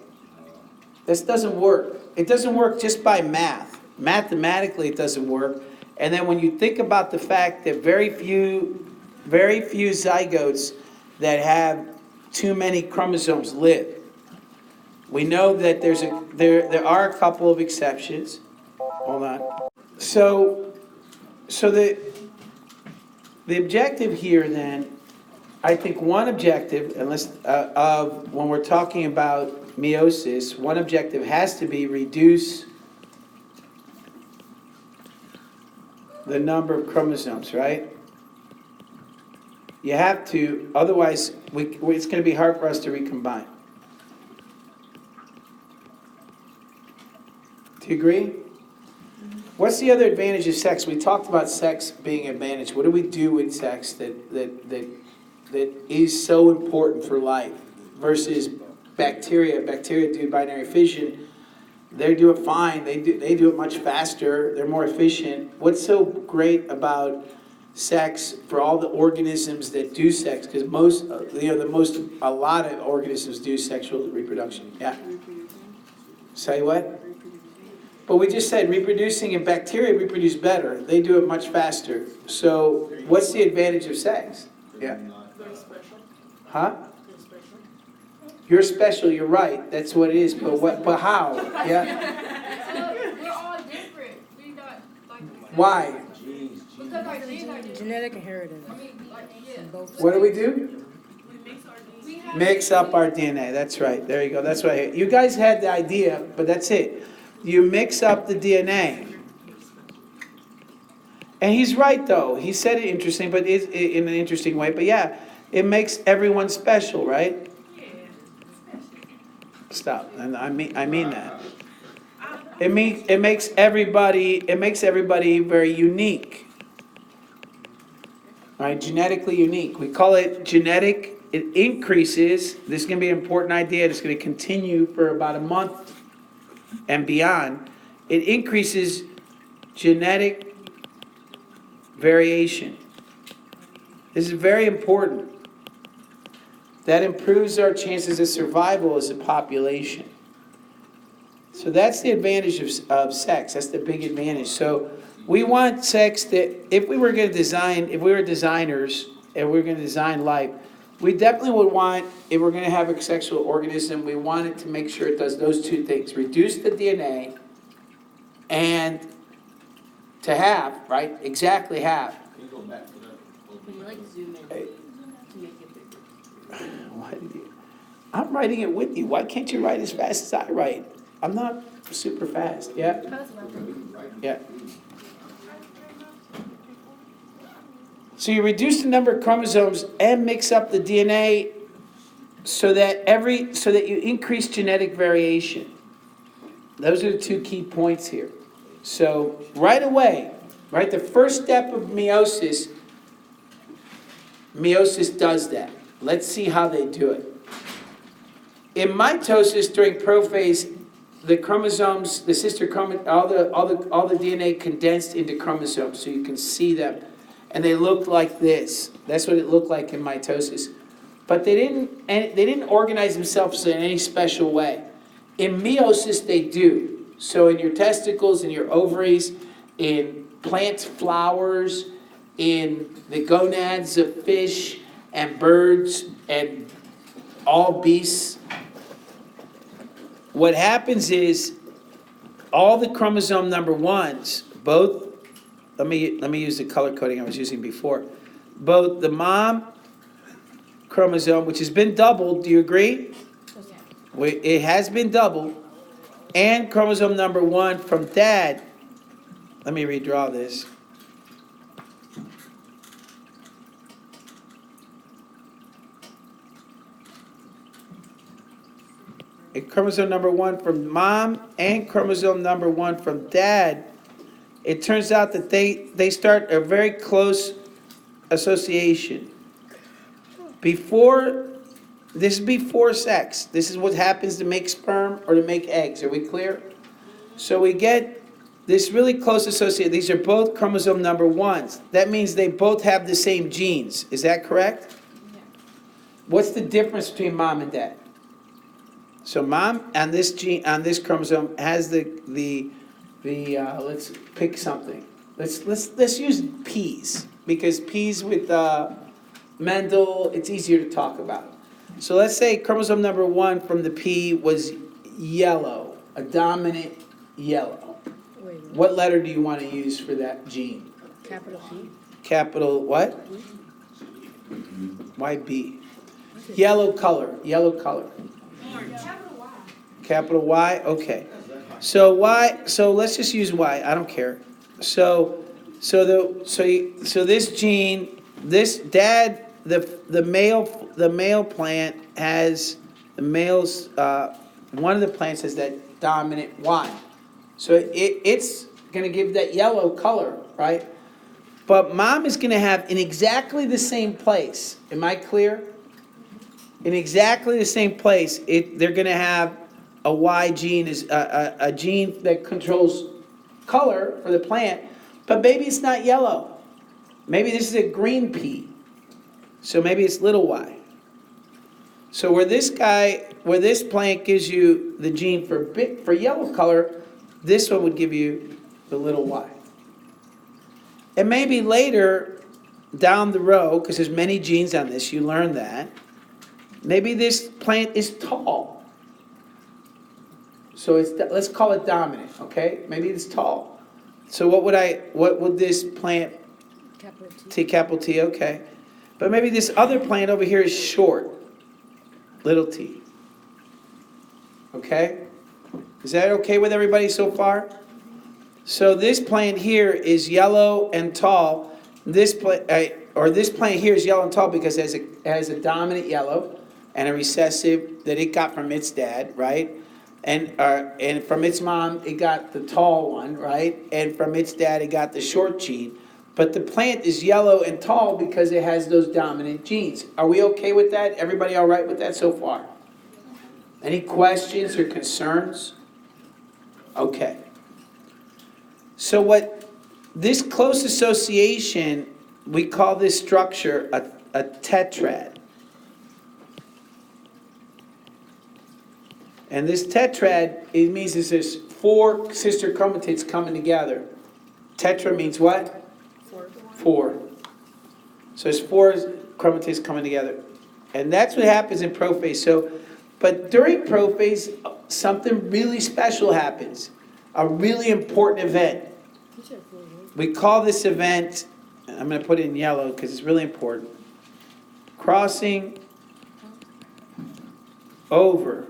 This doesn't work. It doesn't work just by math. Mathematically, it doesn't work. And then when you think about the fact that very few zygotes that have too many chromosomes live. We know that there are a couple of exceptions. Hold on. So the objective here then, I think one objective, of when we're talking about meiosis, one objective has to be reduce the number of chromosomes, right? You have to, otherwise it's going to be hard for us to recombine. Do you agree? What's the other advantage of sex? We talked about sex being an advantage. What do we do with sex that is so important for life versus bacteria? Bacteria do binary fission. They do it fine. They do it much faster. They're more efficient. What's so great about sex for all the organisms that do sex? Because a lot of organisms do sexual reproduction. Yeah. Say what? But we just said reproducing, and bacteria reproduce better. They do it much faster. So what's the advantage of sex? Yeah. Huh? You're special, you're right. That's what it is. But how? Yeah. We're all different. We got like. Why? Because our genes are different. Genetic inheritance. I mean, like, yeah. What do we do? We mix our genes. We have Mix up our DNA. That's right. There you go. That's what I hate. You guys had the idea, but that's it. You mix up the DNA. And he's right, though. He said it interesting, but in an interesting way. But yeah, it makes everyone special, right? Stop. And I mean that. It makes everybody very unique. Right? Genetically unique. We call it genetic. It increases. This is going to be an important idea. It's going to continue for about a month and beyond. It increases genetic variation. This is very important. That improves our chances of survival as a population. So that's the advantage of sex. That's the big advantage. So we want sex that if we were designers and we were going to design life, we definitely would want, if we're going to have a sexual organism, we want it to make sure it does those two things. Reduce the DNA and to have, right? Exactly have. Can you like zoom in Hey. to make it bigger? Why did you? I'm writing it with you. Why can't you write as fast as I write? I'm not super fast. Yeah? Yeah. So you reduce the number of chromosomes and mix up the DNA so that you increase genetic variation. Those are the two key points here. So right away, right, the first step of meiosis does that. Let's see how they do it. In mitosis during prophase, the chromosomes, the sister chromosomes, all the DNA condensed into chromosomes, so you can see them. And they look like this. That's what it looked like in mitosis. But they didn't organize themselves in any special way. In meiosis, they do. So in your testicles, in your ovaries, in plant flowers, in the gonads of fish and birds and all beasts, what happens is all the chromosome number ones, both, let me use the color coding I was using before. Both the mom chromosome, which has been doubled, do you agree? It has been doubled, and chromosome number 1 from dad. Let me redraw this. Chromosome number 1 from mom and chromosome number 1 from dad, it turns out that they start a very close association. This is before sex. This is what happens to make sperm or to make eggs. Are we clear? So we get this really close association. These are both chromosome number 1s. That means they both have the same genes. Is that correct? Yeah. What's the difference between mom and dad? So mom on this gene, on this chromosome has the let's pick something. Let's use peas, because peas with Mendel, it's easier to talk about. So let's say chromosome number 1 from the pea was yellow, a dominant yellow. Wait, What letter do you want to use for that gene? capital P? Capital what? Why B? Yellow color. Capital Y, okay. So Y, so let's just use Y, I don't care. So So this gene, this dad, the male plant has, the male's, one of the plants has that dominant Y. So it's gonna give that yellow color, right? But mom is gonna have in exactly the same place, am I clear? In exactly the same place, they're gonna have a Y gene, is a gene that controls color for the plant, but maybe it's not yellow. Maybe this is a green pea. So maybe it's little y. So where this plant gives you the gene for yellow color, this one would give you the little y. And maybe later down the road, because there's many genes on this, you learn that, maybe this plant is tall. So let's call it dominant, okay? Maybe it's tall. So what would this plant, Capital T. T, capital T, okay. But maybe this other plant over here is short, little t. Okay? Is that okay with everybody so far? So this plant here is yellow and tall. This plant here is yellow and tall because it has a dominant yellow and a recessive that it got from its dad, right? And from its mom, it got the tall one, right? And from its dad, it got the short gene. But the plant is yellow and tall because it has those dominant genes. Are we okay with that? Everybody all right with that so far? Any questions or concerns? Okay. So what this close association, we call this structure a tetrad. And this tetrad, it means there's 4 sister chromatids coming together. Tetra means what? 4. So there's 4 chromatids coming together. And that's what happens in prophase. But during prophase, something really special happens. A really important event. We call this event, I'm going to put it in yellow because it's really important, crossing over.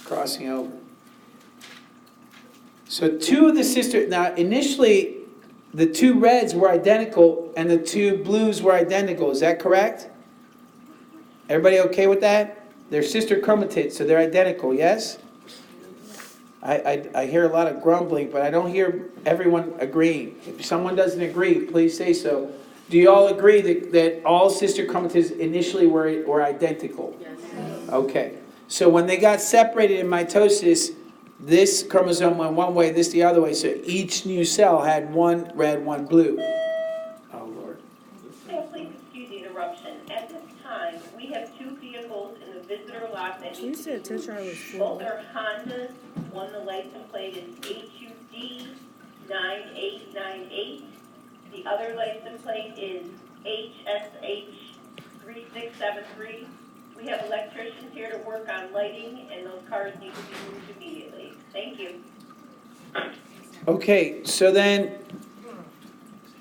Crossing over. So 2 of the sisters, now initially the 2 reds were identical and the 2 blues were identical, is that correct? Everybody okay with that? They're sister chromatids, so they're identical, yes? I hear a lot of grumbling, but I don't hear everyone agreeing. If someone doesn't agree, please say so. Do you all agree that all sister chromatids initially were identical? Yes. Okay. So when they got separated in mitosis, this chromosome went one way, this the other way. So each new cell had 1 red, 1 blue. Oh, Lord. Please excuse the interruption. At this time, we have 2 vehicles in the visitor lot that You need to said be moved. Tetra was 4. Both are Hondas. One, the license plate is HUD 9898. The other license plate is HSH 3673. We have electricians here to work on lighting, and those cars need to be moved immediately. Thank you. Okay, so then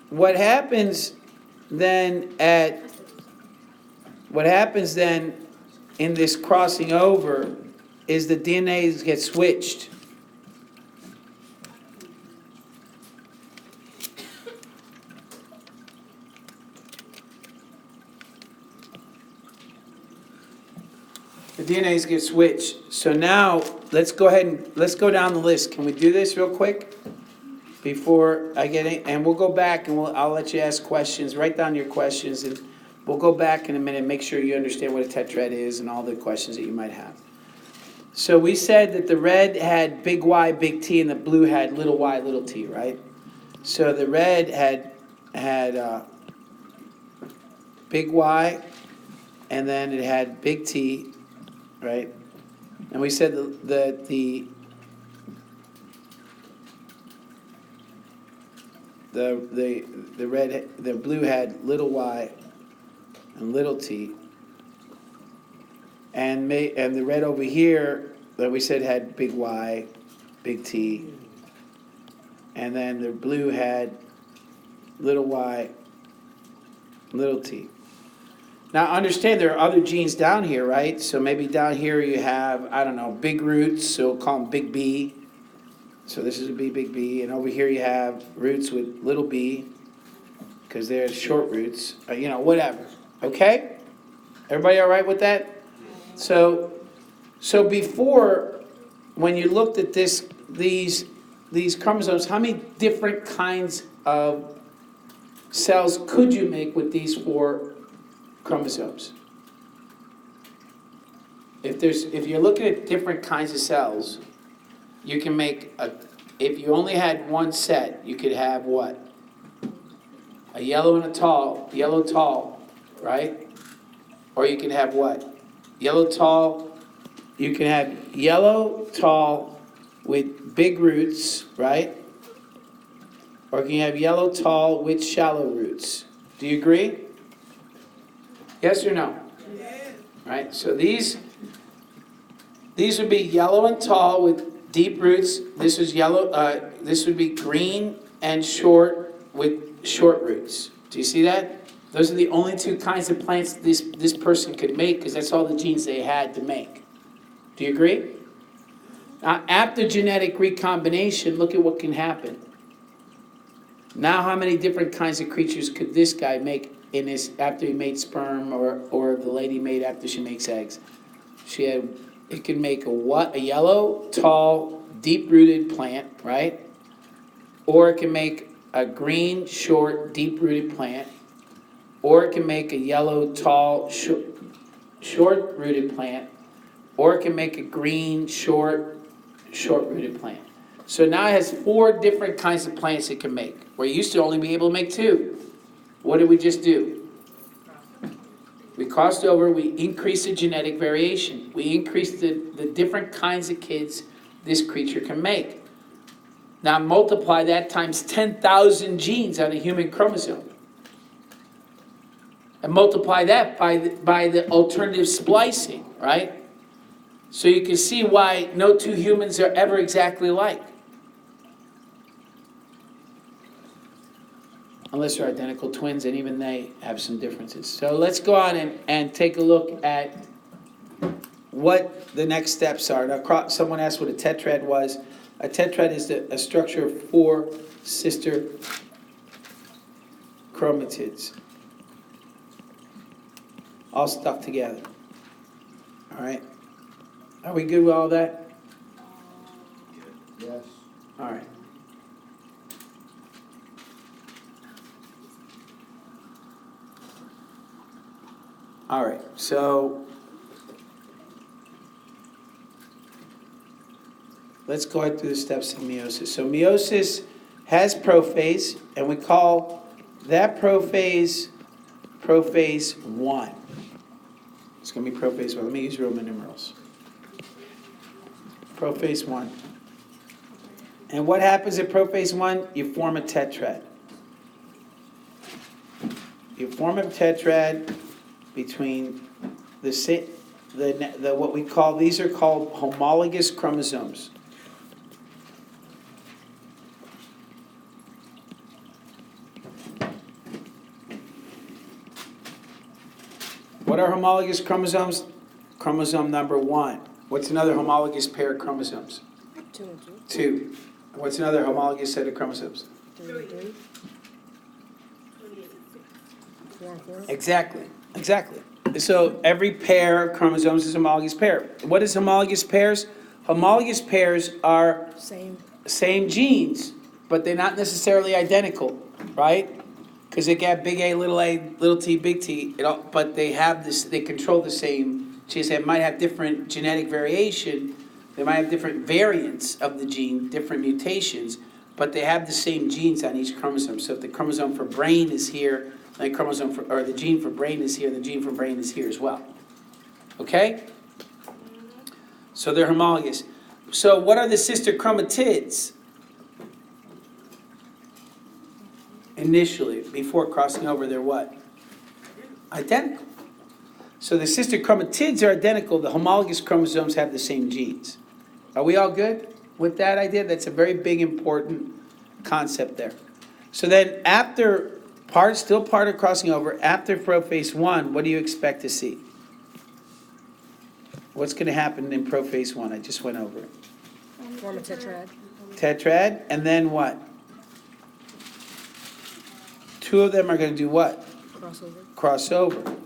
what happens then in this crossing over is the DNAs get switched. The DNAs get switched. So now let's go down the list. Can we do this real quick? Before I get in, and we'll go back and I'll let you ask questions. Write down your questions and we'll go back in a minute and make sure you understand what a tetrad is and all the questions that you might have. So we said that the red had big Y, big T, and the blue had little y, little t, right? So the red had big Y, and then it had big T, right? And we said that the blue had little y and little t, and the red over here that we said had big Y, big T, and then the blue had little y, little t. Now understand there are other genes down here, right? So maybe down here you have, I don't know, big roots, so we'll call them big B. So this is a B, big B, and over here you have roots with little b, because they're short roots, whatever, okay? Everybody all right with that? So before, when you looked at these chromosomes, how many different kinds of cells could you make with these 4 chromosomes? If you're looking at different kinds of cells, you can make if you only had one set, you could have what? A yellow and a tall, right? Or you can have what? Yellow tall, you can have yellow tall with big roots, right? Or you can have yellow tall with shallow roots. Do you agree? Yes or no? Yes. Right, so these would be yellow and tall with deep roots. This is yellow, this would be green and short with short roots. Do you see that? Those are the only 2 kinds of plants this person could make, because that's all the genes they had to make. Do you agree? Now, after genetic recombination, look at what can happen. Now, how many different kinds of creatures could this guy make in his after he made sperm, or the lady made after she makes eggs? It can make a yellow, tall, deep-rooted plant, right? Or it can make a green, short, deep-rooted plant. Or it can make a yellow, tall, short-rooted plant. Or it can make a green, short-rooted plant. So now it has 4 different kinds of plants it can make. Where you used to only be able to make 2. What did we just do? We crossed over, we increased the genetic variation. We increased the different kinds of kids this creature can make. Now multiply that times 10,000 genes on a human chromosome. And multiply that by the alternative splicing, right? So you can see why no 2 humans are ever exactly alike. Unless they're identical twins, and even they have some differences. So let's go on and take a look at what the next steps are. Now, someone asked what a tetrad was. A tetrad is a structure of 4 sister chromatids, all stuck together. All right? Are we good with all that? Yes. All right. All right, so let's go ahead through the steps of meiosis. So meiosis has prophase, and we call that prophase 1. It's going to be prophase 1. Let me use Roman numerals. Prophase 1. And what happens at prophase 1? You form a tetrad. You form a tetrad between what we call, these are called homologous chromosomes. What are homologous chromosomes? Chromosome number 1. What's another homologous pair of chromosomes? 2 and 2. 2. What's another homologous set of chromosomes? 3 and 3. 4 and 4. Exactly. So every pair of chromosomes is a homologous pair. What is homologous pairs? Homologous pairs are same genes, but they're not necessarily identical, right? Because they got big A, little t, big T, but they have this. They control the same genes. They might have different genetic variation. They might have different variants of the gene, different mutations, but they have the same genes on each chromosome. So if the chromosome for brain is here, the chromosome or the gene for brain is here, the gene for brain is here as well. Okay? So they're homologous. So what are the sister chromatids? Initially, before crossing over, they're what? Identical. So the sister chromatids are identical. The homologous chromosomes have the same genes. Are we all good with that idea? That's a very big, important concept there. So then after still part of crossing over, after prophase 1, what do you expect to see? What's going to happen in prophase 1? I just went over it. Form a tetrad. Tetrad, and then what? Two of them are gonna do what? Crossover. Cross over.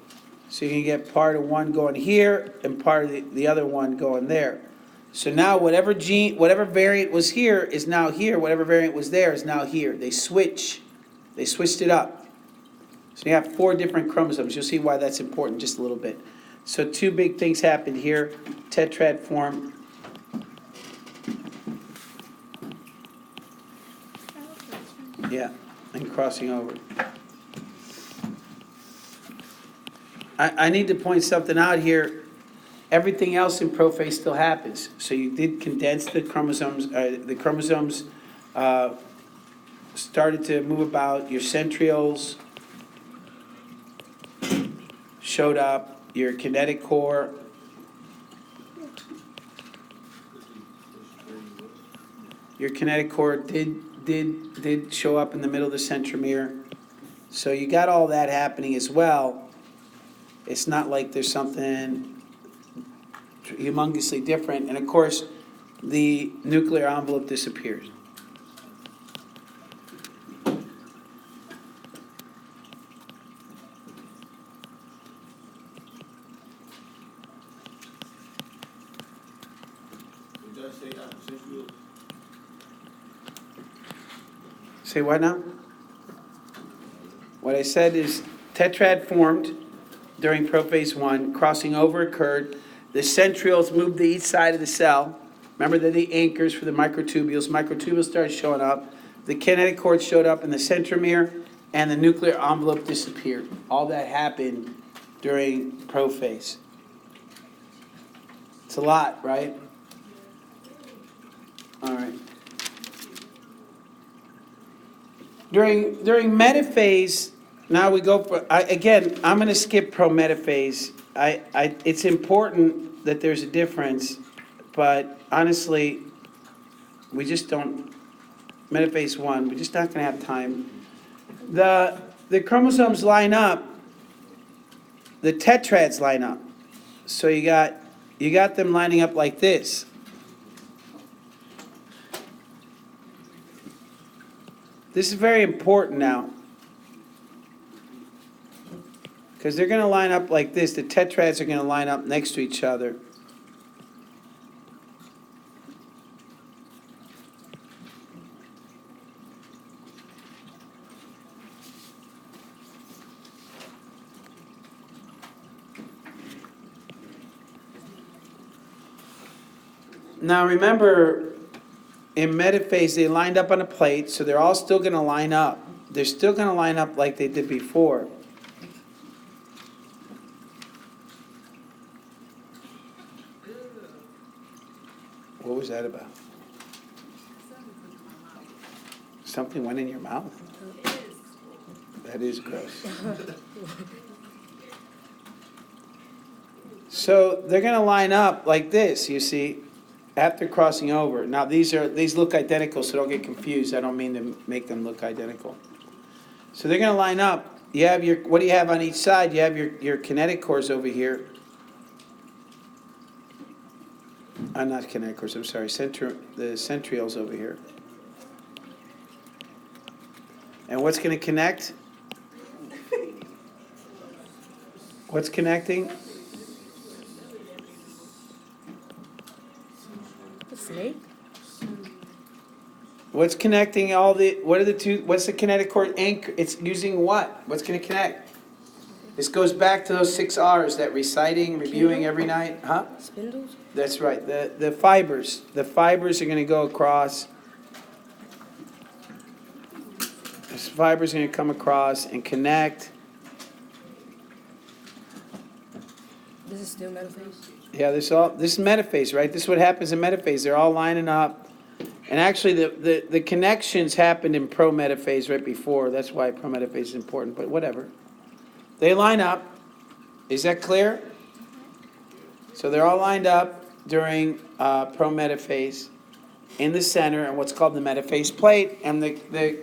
So you can get part of one going here and part of the other one going there. So now whatever gene, whatever variant was here is now here, whatever variant was there is now here. They switched it up. So you have 4 different chromosomes. You'll see why that's important in just a little bit. So 2 big things happened here. Tetrad formed. Yeah, and crossing over. I need to point something out here. Everything else in prophase still happens. So you did condense the chromosomes. The chromosomes started to move about. Your centrioles showed up. Your kinetic core. Your kinetic core did show up in the middle of the centromere. So you got all that happening as well. It's not like there's something humongously different. And of course, the nuclear envelope disappears. Say what now? What I said is tetrad formed during prophase 1, crossing over occurred. The centrioles moved to each side of the cell. Remember, they're the anchors for the microtubules. Microtubules started showing up. The kinetic cord showed up in the centromere, and the nuclear envelope disappeared. All that happened during prophase. It's a lot, right? All right. During metaphase, now we go for, again, I'm going to skip prometaphase. It's important that there's a difference, but honestly, we just don't, metaphase 1, we're just not going to have time. The chromosomes line up, the tetrads line up. So you got them lining up like this. This is very important now, because they're going to line up like this. The tetrads are going to line up next to each other. Now remember, in metaphase, they lined up on a plate, so they're all still going to line up. They're still going to line up like they did before. What was that about? Something went in your mouth? That is gross. So they're going to line up like this, you see, after crossing over. Now these look identical, so don't get confused. I don't mean to make them look identical. So they're going to line up. You have your, what do you have on each side? You have your kinetic cores over here. Not kinetic cores, I'm sorry, the centrioles over here. And what's going to connect? What's connecting? The snake? What's connecting all the, what are the two, what's the kinetic cord anchor? It's using what? What's going to connect? This goes back to those 6 R's, that reciting, reviewing every night. Huh? Spindles? That's right. The fibers. The fibers are going to go across. This fibers are going to come across and connect. This is still metaphase? Yeah, this is metaphase, right? This is what happens in metaphase. They're all lining up. And actually, the connections happened in prometaphase right before. That's why prometaphase is important, but whatever. They line up. Is that clear? So they're all lined up during prometaphase in the center and what's called the metaphase plate. And the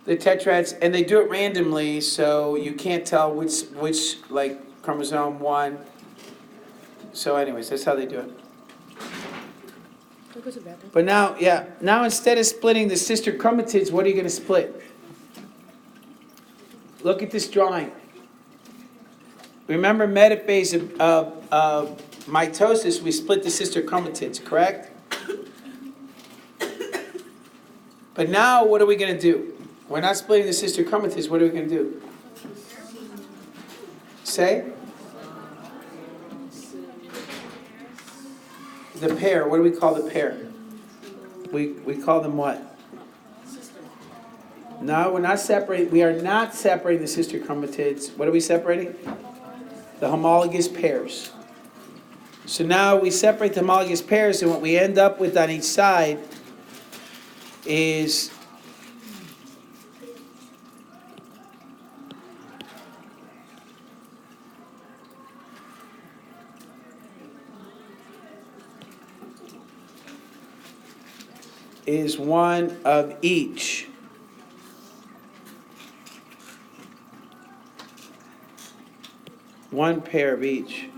tetrads, and they do it randomly, so you can't tell which like chromosome 1. So anyways, that's how they do it. Go to the bathroom. But now, yeah, now instead of splitting the sister chromatids, what are you gonna split? Look at this drawing. Remember metaphase of mitosis, we split the sister chromatids, correct? But now, what are we gonna do? We're not splitting the sister chromatids, what are we gonna do? Say? The pair, what do we call the pair? We call them what? No, we're not separating, we are not separating the sister chromatids. What are we separating? The homologous pairs. So now we separate the homologous pairs, and what we end up with on each side is one of each. One pair of each.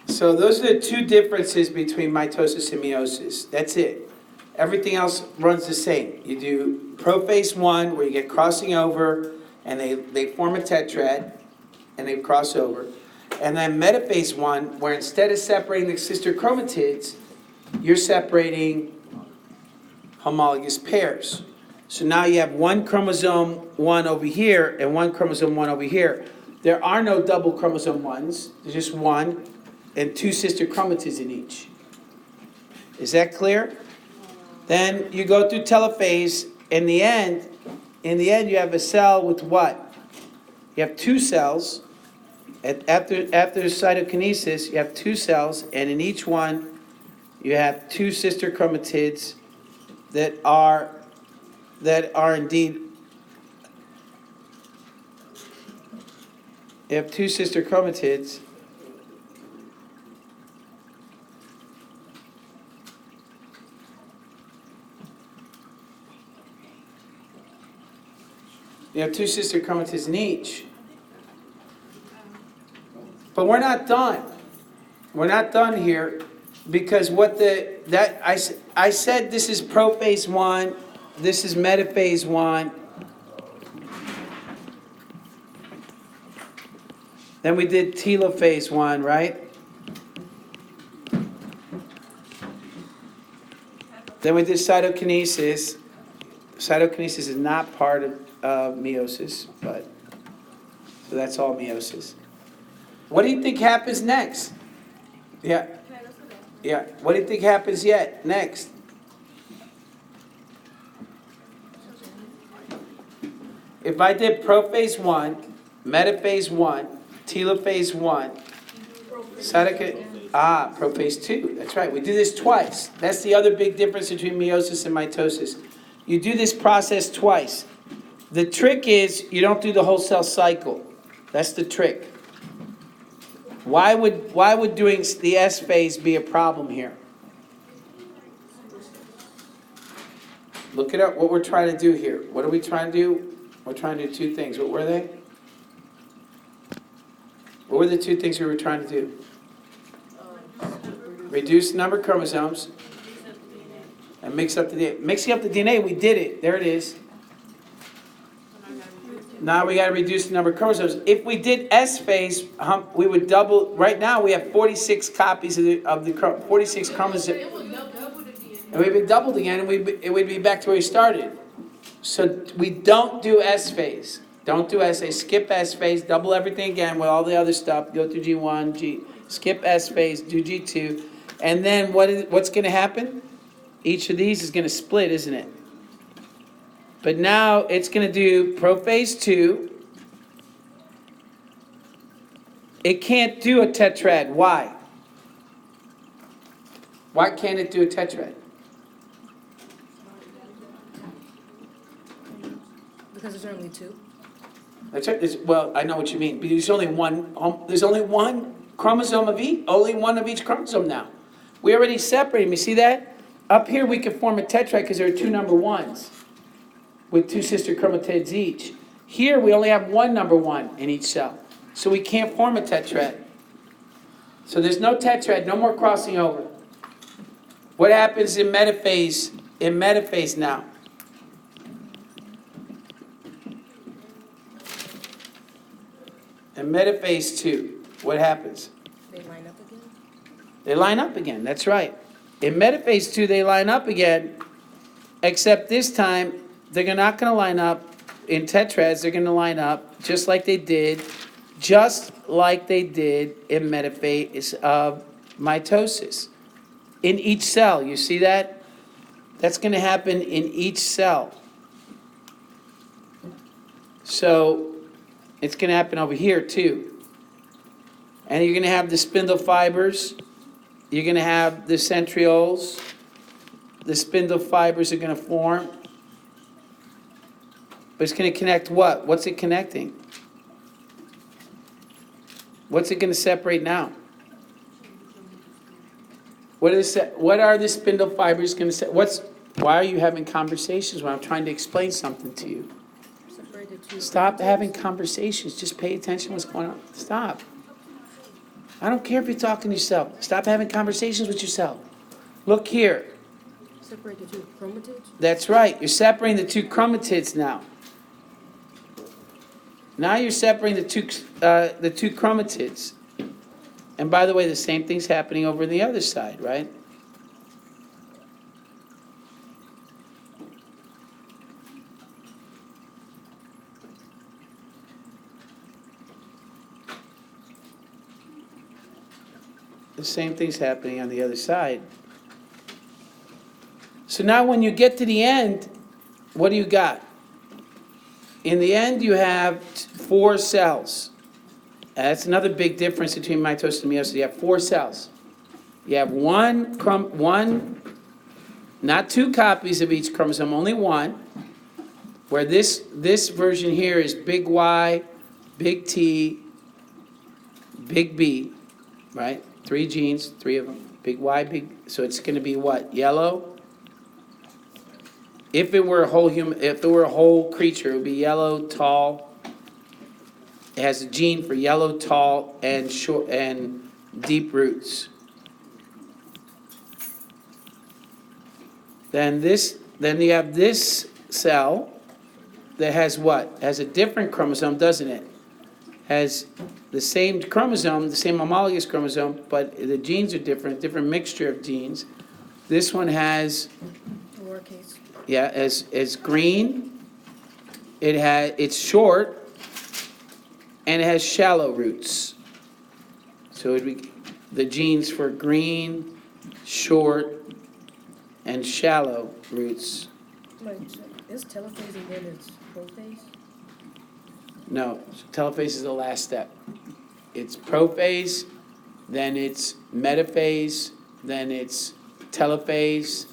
So those are the two differences between mitosis and meiosis. That's it. Everything else runs the same. You do prophase 1, where you get crossing over, and they form a tetrad, and they cross over. And then metaphase 1, where instead of separating the sister chromatids, you're separating homologous pairs. So now you have one chromosome 1 over here and one chromosome 1 over here. There are no double chromosome 1s. There's just one and two sister chromatids in each. Is that clear? Then you go through telophase. In the end, you have a cell with what? You have two cells. After cytokinesis, you have two cells, and in each one, you have two sister chromatids that are indeed. You have two sister chromatids. You have two sister chromatids in each. But we're not done. We're not done here, because I said this is prophase 1, this is metaphase 1. Then we did telophase 1, right? Then we did cytokinesis. Cytokinesis is not part of meiosis, but so that's all meiosis. What do you think happens next? Yeah. Yeah. What do you think happens next? If I did prophase 1, metaphase 1, telophase 1, prophase 2. That's right. We do this twice. That's the other big difference between meiosis and mitosis. You do this process twice. The trick is you don't do the whole cell cycle. That's the trick. Why would doing the S phase be a problem here? Look at what we're trying to do here. What are we trying to do? We're trying to do two things. What were they? What were the two things we were trying to do? Reduce the number of chromosomes and mix up the DNA. Mixing up the DNA, we did it. There it is. Now we got to reduce the number of chromosomes. If we did S phase, we would double. Right now we have 46 copies of the 46 chromosomes. And we'd be doubled again, and it would be back to where we started. So we don't do S phase. Don't do S phase. Skip S phase. Double everything again with all the other stuff. Go through G1, skip S phase. Do G2, and then what's going to happen? Each of these is going to split, isn't it? But now it's going to do prophase 2. It can't do a tetrad. Why? Why can't it do a tetrad? Because there's only two. That's right. Well, I know what you mean. But there's only one. There's only one chromosome of each. Only one of each chromosome now. We already separated them. You see that? Up here we can form a tetrad because there are two number 1s with two sister chromatids each. Here, we only have one number 1 in each cell. So we can't form a tetrad. So there's no tetrad, no more crossing over. What happens in metaphase? In metaphase now. In metaphase 2, what happens? They line up again? They line up again, that's right. In metaphase 2, they line up again, except this time, they're not going to line up in tetrads, they're going to line up just like they did in metaphase of mitosis. In each cell, you see that? That's going to happen in each cell. So, it's going to happen over here too. And you're going to have the spindle fibers. You're going to have the centrioles. The spindle fibers are going to form. But it's going to connect what? What's it connecting? What's it going to separate now? What are the spindle fibers going to say? Why are you having conversations when I'm trying to explain something to you? Stop having conversations. Just pay attention to what's going on. Stop. I don't care if you're talking to yourself. Stop having conversations with yourself. Look here. Separate the two chromatids? That's right. You're separating the two chromatids now. Now you're separating the two chromatids. And by the way, the same thing's happening over on the other side, right? The same thing's happening on the other side. So now when you get to the end, what do you got? In the end, you have 4 cells. That's another big difference between mitosis and meiosis. You have 4 cells. You have one, not 2 copies of each chromosome, only 1. Where this version here is big Y, big T, big B, right? 3 genes, 3 of them. Big Y, big. So it's going to be what? Yellow. If it were a whole creature, it would be yellow, tall. It has a gene for yellow, tall, and short and deep roots. Then you have this cell that has what? Has a different chromosome, doesn't it? Has the same chromosome, the same homologous chromosome, but the genes are different mixture of genes. This one has, Lowercase. yeah, as green. It's short, and it has shallow roots. So it'd be the genes for green, short, and shallow roots. Wait, so is telophase and then it's prophase? No, telophase is the last step. It's prophase, then it's metaphase, then it's telophase,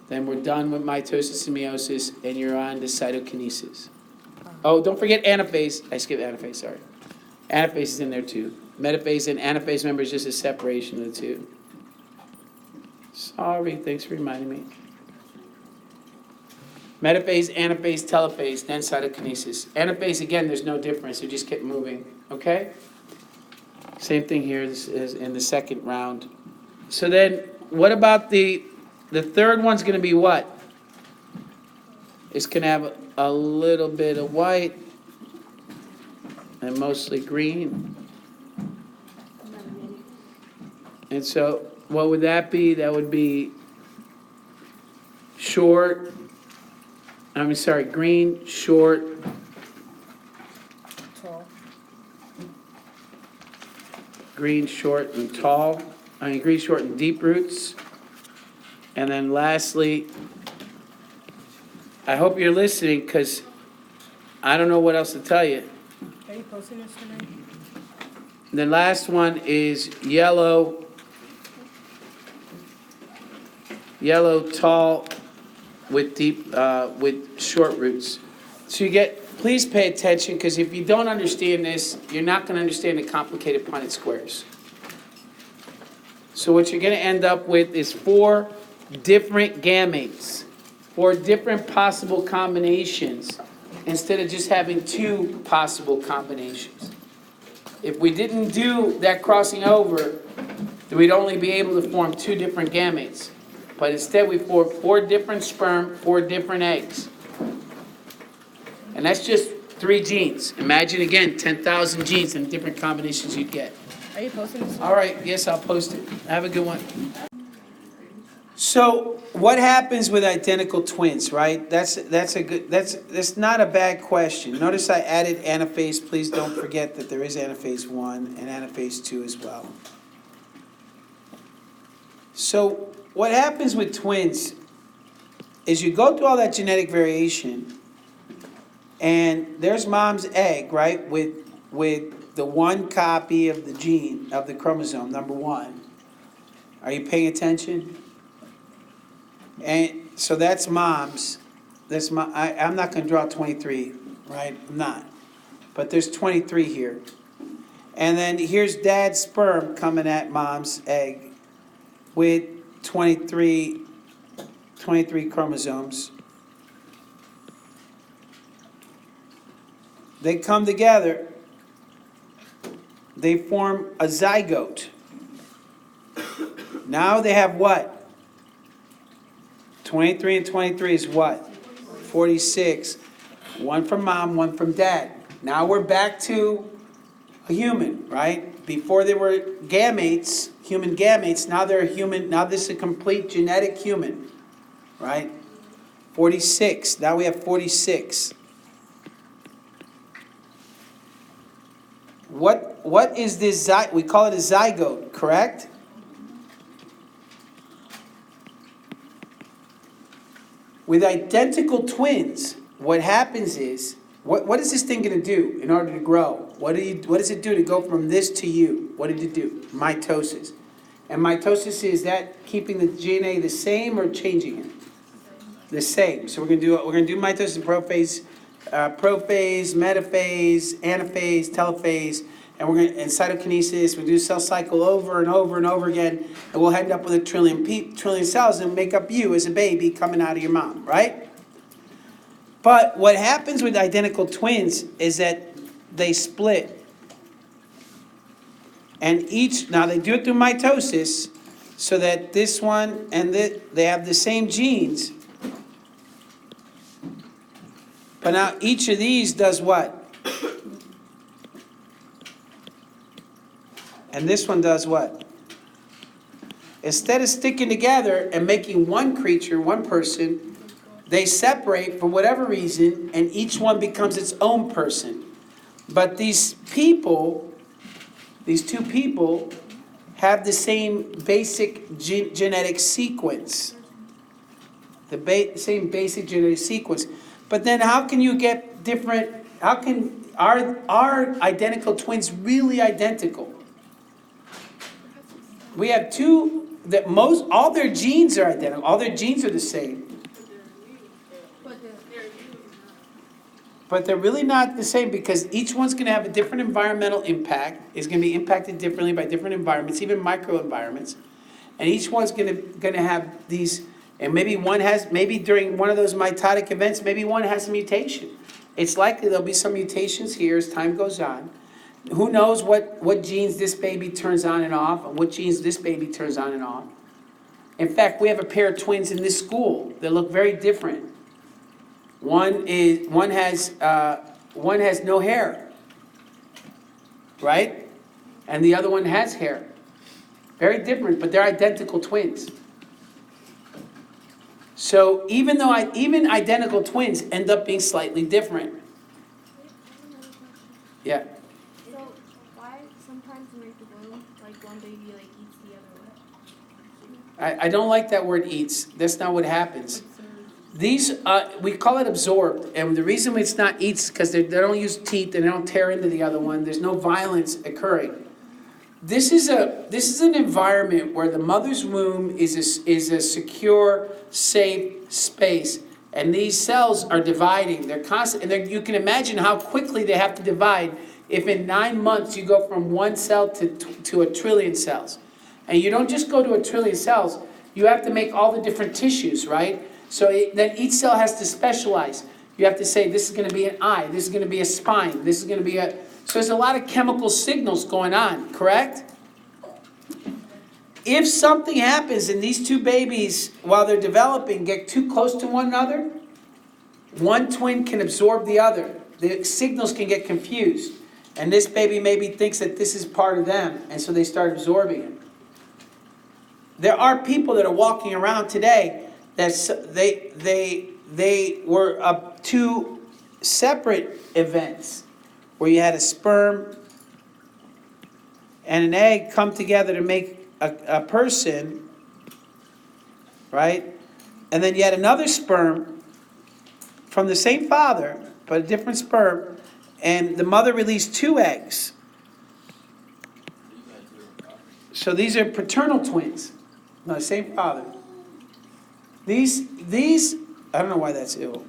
then we're done with mitosis and meiosis, and you're on to cytokinesis. Oh, don't forget anaphase. I skipped anaphase, sorry. Anaphase is in there too. Metaphase and anaphase, remember, is just a separation of the two. Sorry, thanks for reminding me. Metaphase, anaphase, telophase, then cytokinesis. Anaphase, again, there's no difference. You just keep moving, okay? Same thing here as in the second round. So then, what about the third one's going to be what? It's going to have a little bit of white and mostly green. And so, what would that be? That would be green, short, Tall. green, short, and tall. Green, short, and deep roots. And then lastly, I hope you're listening because I don't know what else to tell you. Are you posting this tonight? The last one is yellow, tall, with deep, with short roots. So please pay attention, because if you don't understand this, you're not going to understand the complicated Punnett squares. So what you're going to end up with is 4 different gametes, 4 different possible combinations instead of just having two possible combinations. If we didn't do that crossing over, then we'd only be able to form two different gametes. But instead we form 4 different sperm, 4 different eggs. And that's just 3 genes. Imagine again, 10,000 genes and different combinations you'd get. Are you posting this? All right, yes, I'll post it. Have a good one. So what happens with identical twins, right? That's not a bad question. Notice I added anaphase. Please don't forget that there is anaphase 1 and anaphase 2 as well. So what happens with twins is you go through all that genetic variation, and there's mom's egg, right, with the 1 copy of the gene, of the chromosome, number 1. Are you paying attention? And so that's mom's. I'm not going to draw 23, right? I'm not. But there's 23 here. And then here's dad's sperm coming at mom's egg with 23 chromosomes. They come together. They form a zygote. Now they have what? 23 and 23 is what? 46. 1 from mom, 1 from dad. Now we're back to a human, right? Before they were gametes, human gametes, now they're human. Now this is a complete genetic human, right? 46. Now we have 46. What is this? We call it a zygote, correct? With identical twins, what happens is, what is this thing going to do in order to grow? What does it do to go from this to you? What did it do? Mitosis. And mitosis, is that keeping the DNA the same or changing it? The same. So we're going to do mitosis and prophase, metaphase, anaphase, telophase, and and cytokinesis. We do cell cycle over and over and over again, and we'll end up with a trillion cells and make up you as a baby coming out of your mom, right? But what happens with identical twins is that they split. And now they do it through mitosis, so that this one and they have the same genes. But now each of these does what? And this one does what? Instead of sticking together and making one creature, one person, they separate for whatever reason, and each one becomes its own person. But these people, these 2 people, have the same basic genetic sequence. The same basic genetic sequence. But then how can you get different, how can, are identical twins really identical? We have 2, all their genes are identical, all their genes are the same. But they're really not the same, because each one's going to have a different environmental impact. It's going to be impacted differently by different environments, even microenvironments. And each one's going to have these, and maybe during one of those mitotic events, maybe one has a mutation. It's likely there'll be some mutations here as time goes on. Who knows what genes this baby turns on and off, and what genes this baby turns on and off. In fact, we have a pair of twins in this school that look very different. One has no hair, right? And the other one has hair. Very different, but they're identical twins. So even identical twins end up being slightly different. Yeah. So why sometimes when they grow, like one baby eats the other one? I don't like that word eats. That's not what happens. These, we call it absorbed, and the reason it's not eats is because they don't use teeth and they don't tear into the other one. There's no violence occurring. This is an environment where the mother's womb is a secure, safe space, and these cells are dividing. They're constant, and you can imagine how quickly they have to divide. If in 9 months you go from 1 cell to a trillion cells, and you don't just go to a trillion cells, you have to make all the different tissues, right? So then each cell has to specialize. You have to say, this is gonna be an eye, this is gonna be a spine, this is gonna be a... So there's a lot of chemical signals going on, correct? If something happens and these two babies, while they're developing, get too close to one another, one twin can absorb the other. The signals can get confused. And this baby maybe thinks that this is part of them, and so they start absorbing it. There are people that are walking around today that they were two separate events where you had a sperm and an egg come together to make a person, right? And then you had another sperm from the same father, but a different sperm, and the mother released two eggs. So these are paternal twins. No, same father. These, I don't know why that's ill.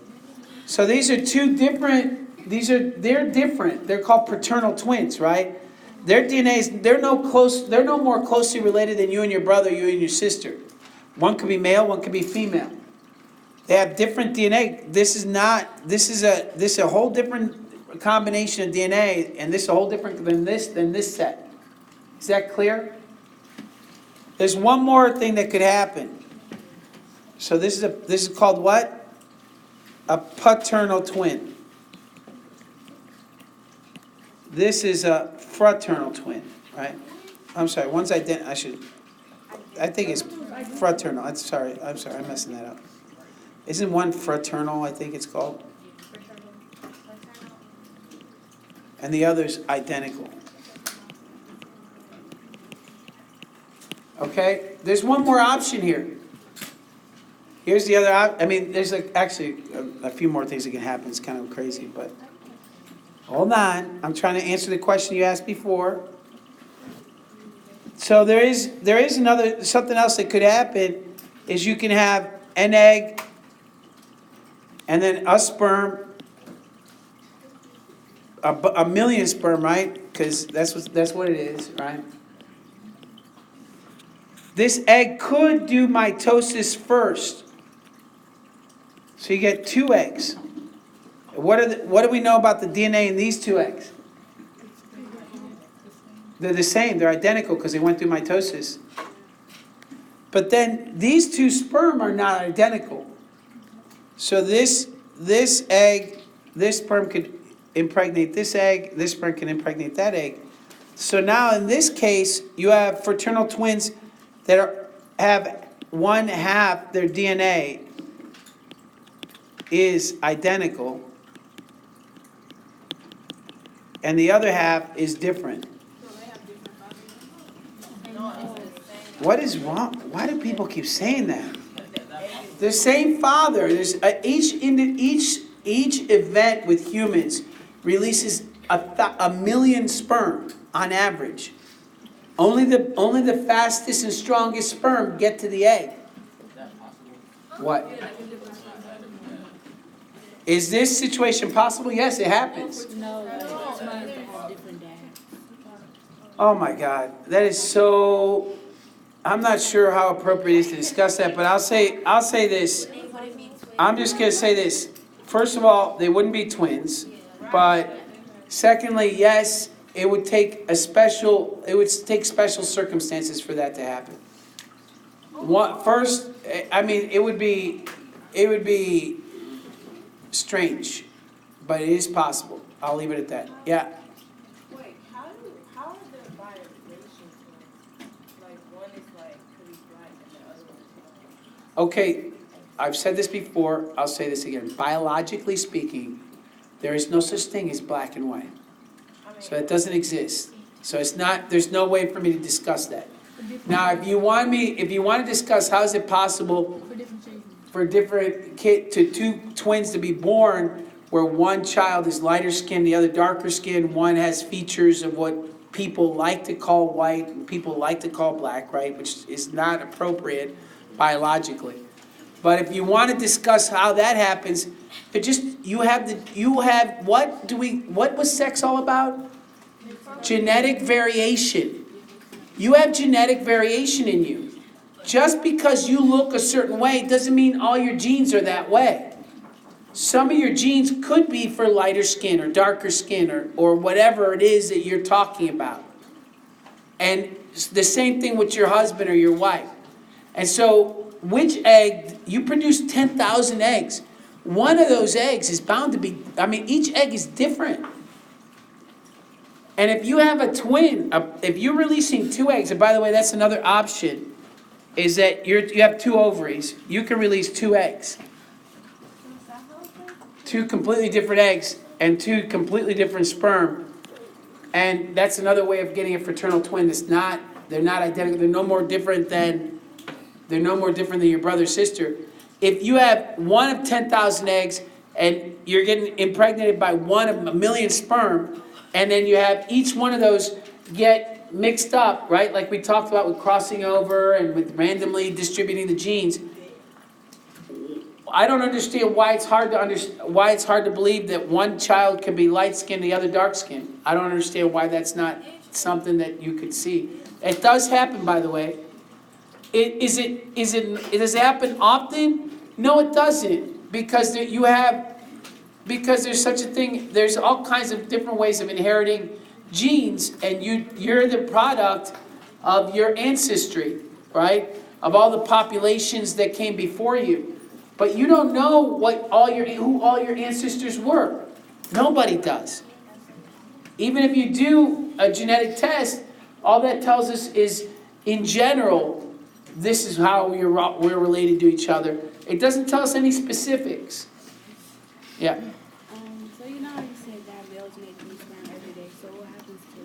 So these are two different, they're different. They're called paternal twins, right? Their DNA's, they're no more closely related than you and your brother, you and your sister. One could be male, one could be female. They have different DNA. This is a whole different combination of DNA, and this is a whole different than this set. Is that clear? There's one more thing that could happen. So this is called what? A paternal twin. This is a fraternal twin, right? I'm sorry, one's I think it's fraternal. I'm sorry, I'm messing that up. Isn't one fraternal, I think it's called? And the other's identical. Okay, there's one more option here. Here's the other there's actually a few more things that can happen. It's kind of crazy, but hold on. I'm trying to answer the question you asked before. So there is something else that could happen is you can have an egg and then a sperm, a million sperm, right? Because that's what it is, right? This egg could do mitosis first. So you get two eggs. What do we know about the DNA in these two eggs? They're the same. They're identical because they went through mitosis. But then these two sperm are not identical. So this egg, this sperm could impregnate this egg. This sperm can impregnate that egg. So now in this case, you have fraternal twins that have one half their DNA is identical and the other half is different. What is wrong? Why do people keep saying that? The same father. There's each event with humans releases a million sperm on average. Only the fastest and strongest sperm get to the egg. What? Is this situation possible? Yes, it happens. Oh my God, that is so. I'm not sure how appropriate it is to discuss that, but I'll say this. I'm just going to say this. First of all, they wouldn't be twins, but secondly, yes, it would take special circumstances for that to happen. First, it would be strange, but it is possible. I'll leave it at that. Yeah. Wait, how are the violations like one is like pretty black and the other one is white? Okay, I've said this before, I'll say this again. Biologically speaking, there is no such thing as black and white. So it doesn't exist. So there's no way for me to discuss that. Now, if you want to discuss how is it possible for two twins to be born where one child is lighter skinned, the other darker skinned, one has features of what people like to call white and people like to call black, right? Which is not appropriate biologically. But if you want to discuss how that happens, what was sex all about? Genetic variation. You have genetic variation in you. Just because you look a certain way doesn't mean all your genes are that way. some of your genes could be for lighter skin or darker skin or whatever it is that you're talking about. And the same thing with your husband or your wife. And so, which egg, you produce 10,000 eggs. One of those eggs is bound to be, each egg is different. And if you have a twin, if you're releasing 2 eggs, and by the way, that's another option, is that you have 2 ovaries. You can release 2 eggs. 2 completely different eggs and 2 completely different sperm. And that's another way of getting a fraternal twin. They're not identical. They're no more different than your brother or sister. If you have one of 10,000 eggs and you're getting impregnated by one of a million sperm, and then you have each one of those get mixed up, right? Like we talked about with crossing over and with randomly distributing the genes. I don't understand why it's hard to believe that one child can be light skinned, the other dark skinned. I don't understand why that's not something that you could see. It does happen, by the way. Does it happen often? No, it doesn't, because there's such a thing. There's all kinds of different ways of inheriting genes, and you're the product of your ancestry, right? Of all the populations that came before you. But you don't know who all your ancestors were. Nobody does. Even if you do a genetic test, all that tells us is, in general, this is how we're related to each other. It doesn't tell us any specifics. Yeah. So you know how you said that males make new sperm every day. So what happens to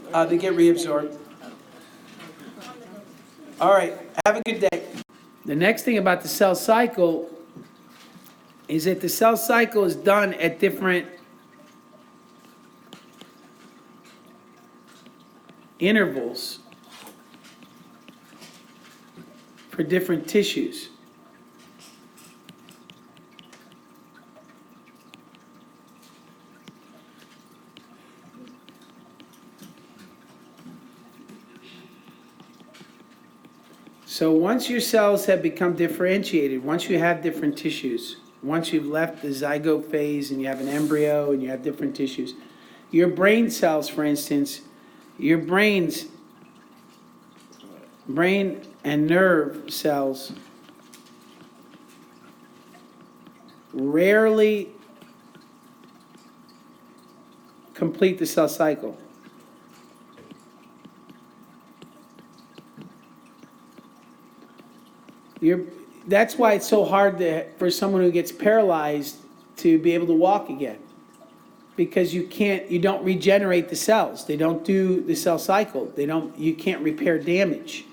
the old? They get reabsorbed. All right. Have a good day. The next thing about the cell cycle is that the cell cycle is done at different intervals for different tissues. So once your cells have become differentiated, once you have different tissues, once you've left the zygote phase and you have an embryo and you have different tissues, your brain cells, for instance, your brain and nerve cells rarely complete the cell cycle. That's why it's so hard for someone who gets paralyzed to be able to walk again. Because you don't regenerate the cells. They don't do the cell cycle. You can't repair damage.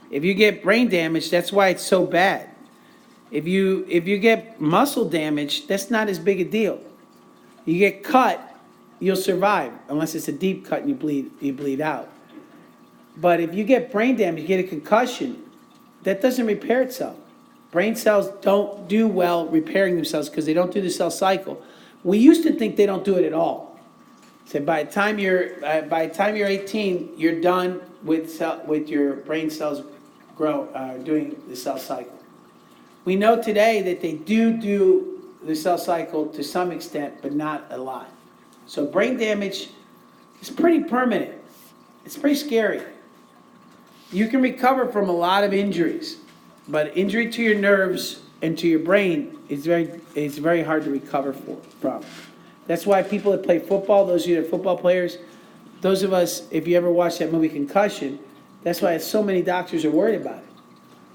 If you get brain damage, that's why it's so bad. If you get muscle damage, that's not as big a deal. You get cut, you'll survive, unless it's a deep cut and you bleed out. But if you get brain damage, you get a concussion, that doesn't repair itself. Brain cells don't do well repairing themselves because they don't do the cell cycle. We used to think they don't do it at all. So by the time you're 18, you're done with your brain cells doing the cell cycle. We know today that they do the cell cycle to some extent, but not a lot. So brain damage is pretty permanent. It's pretty scary. You can recover from a lot of injuries, but injury to your nerves and to your brain is very hard to recover from. That's why people that play football, those of you that are football players, those of us, if you ever watched that movie Concussion, that's why so many doctors are worried about it.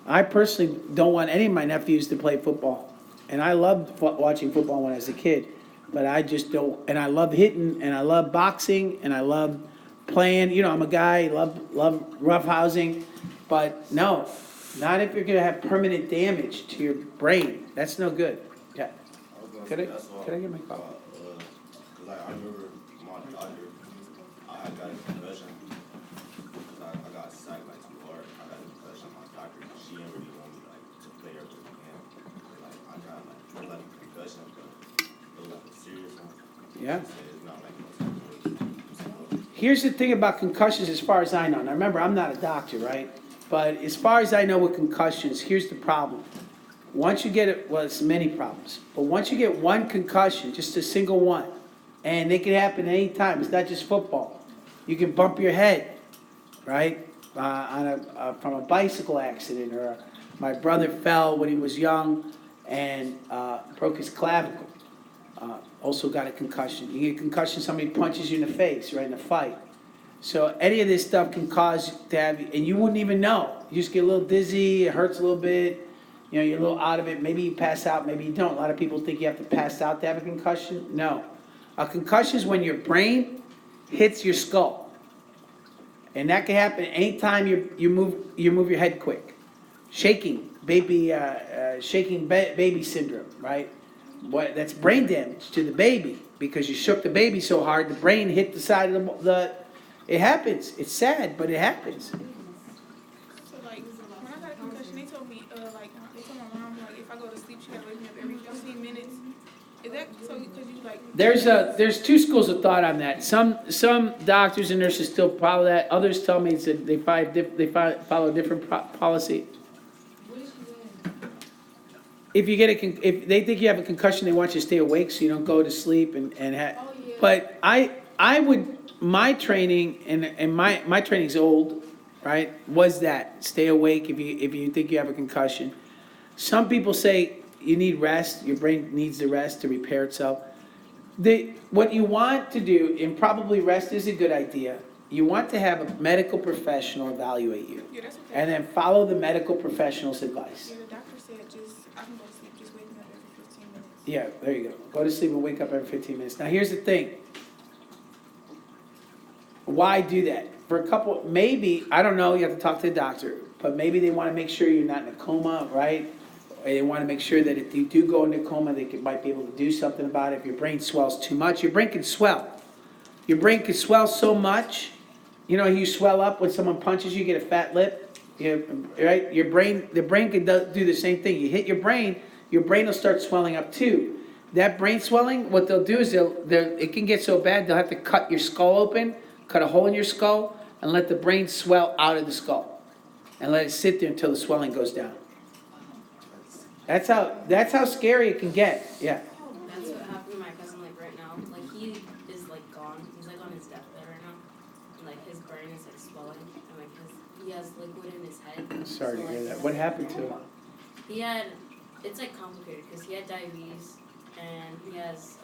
I personally don't want any of my nephews to play football, and I loved watching football when I was a kid, but I just don't. And I love hitting, and I love boxing, and I love playing. I'm a guy, love roughhousing, but no, not if you're going to have permanent damage to your brain. That's no good. Yeah. Could I get my call? I remember my doctor, I got a concussion. I got sacked too hard. I got a concussion. My doctor, she didn't really want me to play ever again. I got a concussion, but it was a serious one. Yeah. She said it's not most. Here's the thing about concussions as far as I know. Now remember, I'm not a doctor, right? But as far as I know with concussions, here's the problem. once you get it, well, it's many problems, but once you get one concussion, just a single one, and it can happen any time, it's not just football. You can bump your head, right, from a bicycle accident, or my brother fell when he was young and broke his clavicle. Also got a concussion. You get a concussion, somebody punches you in the face, right, in a fight. So any of this stuff can cause to have, and you wouldn't even know. You just get a little dizzy, it hurts a little bit, you know, you're a little out of it. Maybe you pass out, maybe you don't. A lot of people think you have to pass out to have a concussion. No. A concussion is when your brain hits your skull. And that can happen anytime you move your head quick. Shaking baby syndrome, right? That's brain damage to the baby because you shook the baby so hard the brain hit the side of the. It happens. It's sad, but it happens. So like when I got a concussion, they told me they told my mom like if I go to sleep, she gotta wake me up every 15 minutes. Is that so? Because you like. There's two schools of thought on that. Some doctors and nurses still follow that. Others tell me that they follow a different policy. If if they think you have a concussion, they want you to stay awake so you don't go to sleep and have. Oh, yeah. But I would, my training and my training's old, right? Was that stay awake if you think you have a concussion. Some people say you need rest. Your brain needs the rest to repair itself. What you want to do, and probably rest is a good idea. You want to have a medical professional evaluate you, Yeah, that's what and then follow the medical professional's advice. Yeah, the doctor said I can go to sleep, just wake me up every 15 minutes. Yeah, there you go. Go to sleep and wake up every 15 minutes. Now, here's the thing. Why do that? For a couple, maybe, I don't know, you have to talk to the doctor, but maybe they want to make sure you're not in a coma, right? Or they want to make sure that if you do go into a coma, they might be able to do something about it. If your brain swells too much, your brain can swell. Your brain can swell so much. You know, you swell up when someone punches you, you get a fat lip, right? The brain can do the same thing. You hit your brain will start swelling up too. That brain swelling, what they'll do is it can get so bad they'll have to cut your skull open, cut a hole in your skull, and let the brain swell out of the skull, and let it sit there until the swelling goes down. That's how scary it can get. Yeah. That's what happened to my cousin like right now. Like he is like gone. He's like on his deathbed right now. And, like his brain is like swelling, and like he has liquid in his head. Sorry to So, hear like, that. What happened to him? It's like complicated because he had diabetes and he has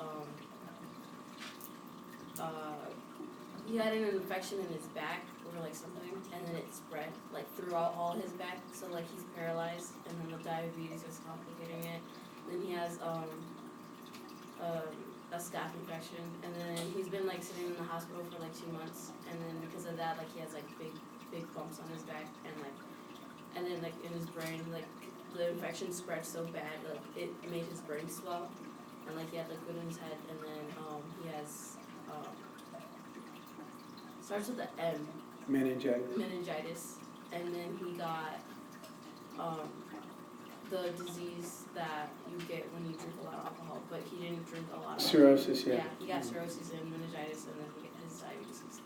he had an infection in his back or like something, and then it spread like throughout all his back, so like he's paralyzed, and then the diabetes is complicating it. Then he has a staph infection, and then he's been like sitting in the hospital for like 2 months, and then because of that, like he has like big bumps on his back, and then like in his brain, like the infection spread so bad, like it made his brain swell, and like he had liquid in his head, and then he has starts with the M. Meningitis, and then he got the disease that you get when you drink a lot of alcohol, but he didn't drink a lot of Cirrhosis, yeah. Yeah, he got cirrhosis and meningitis, and then his diabetes is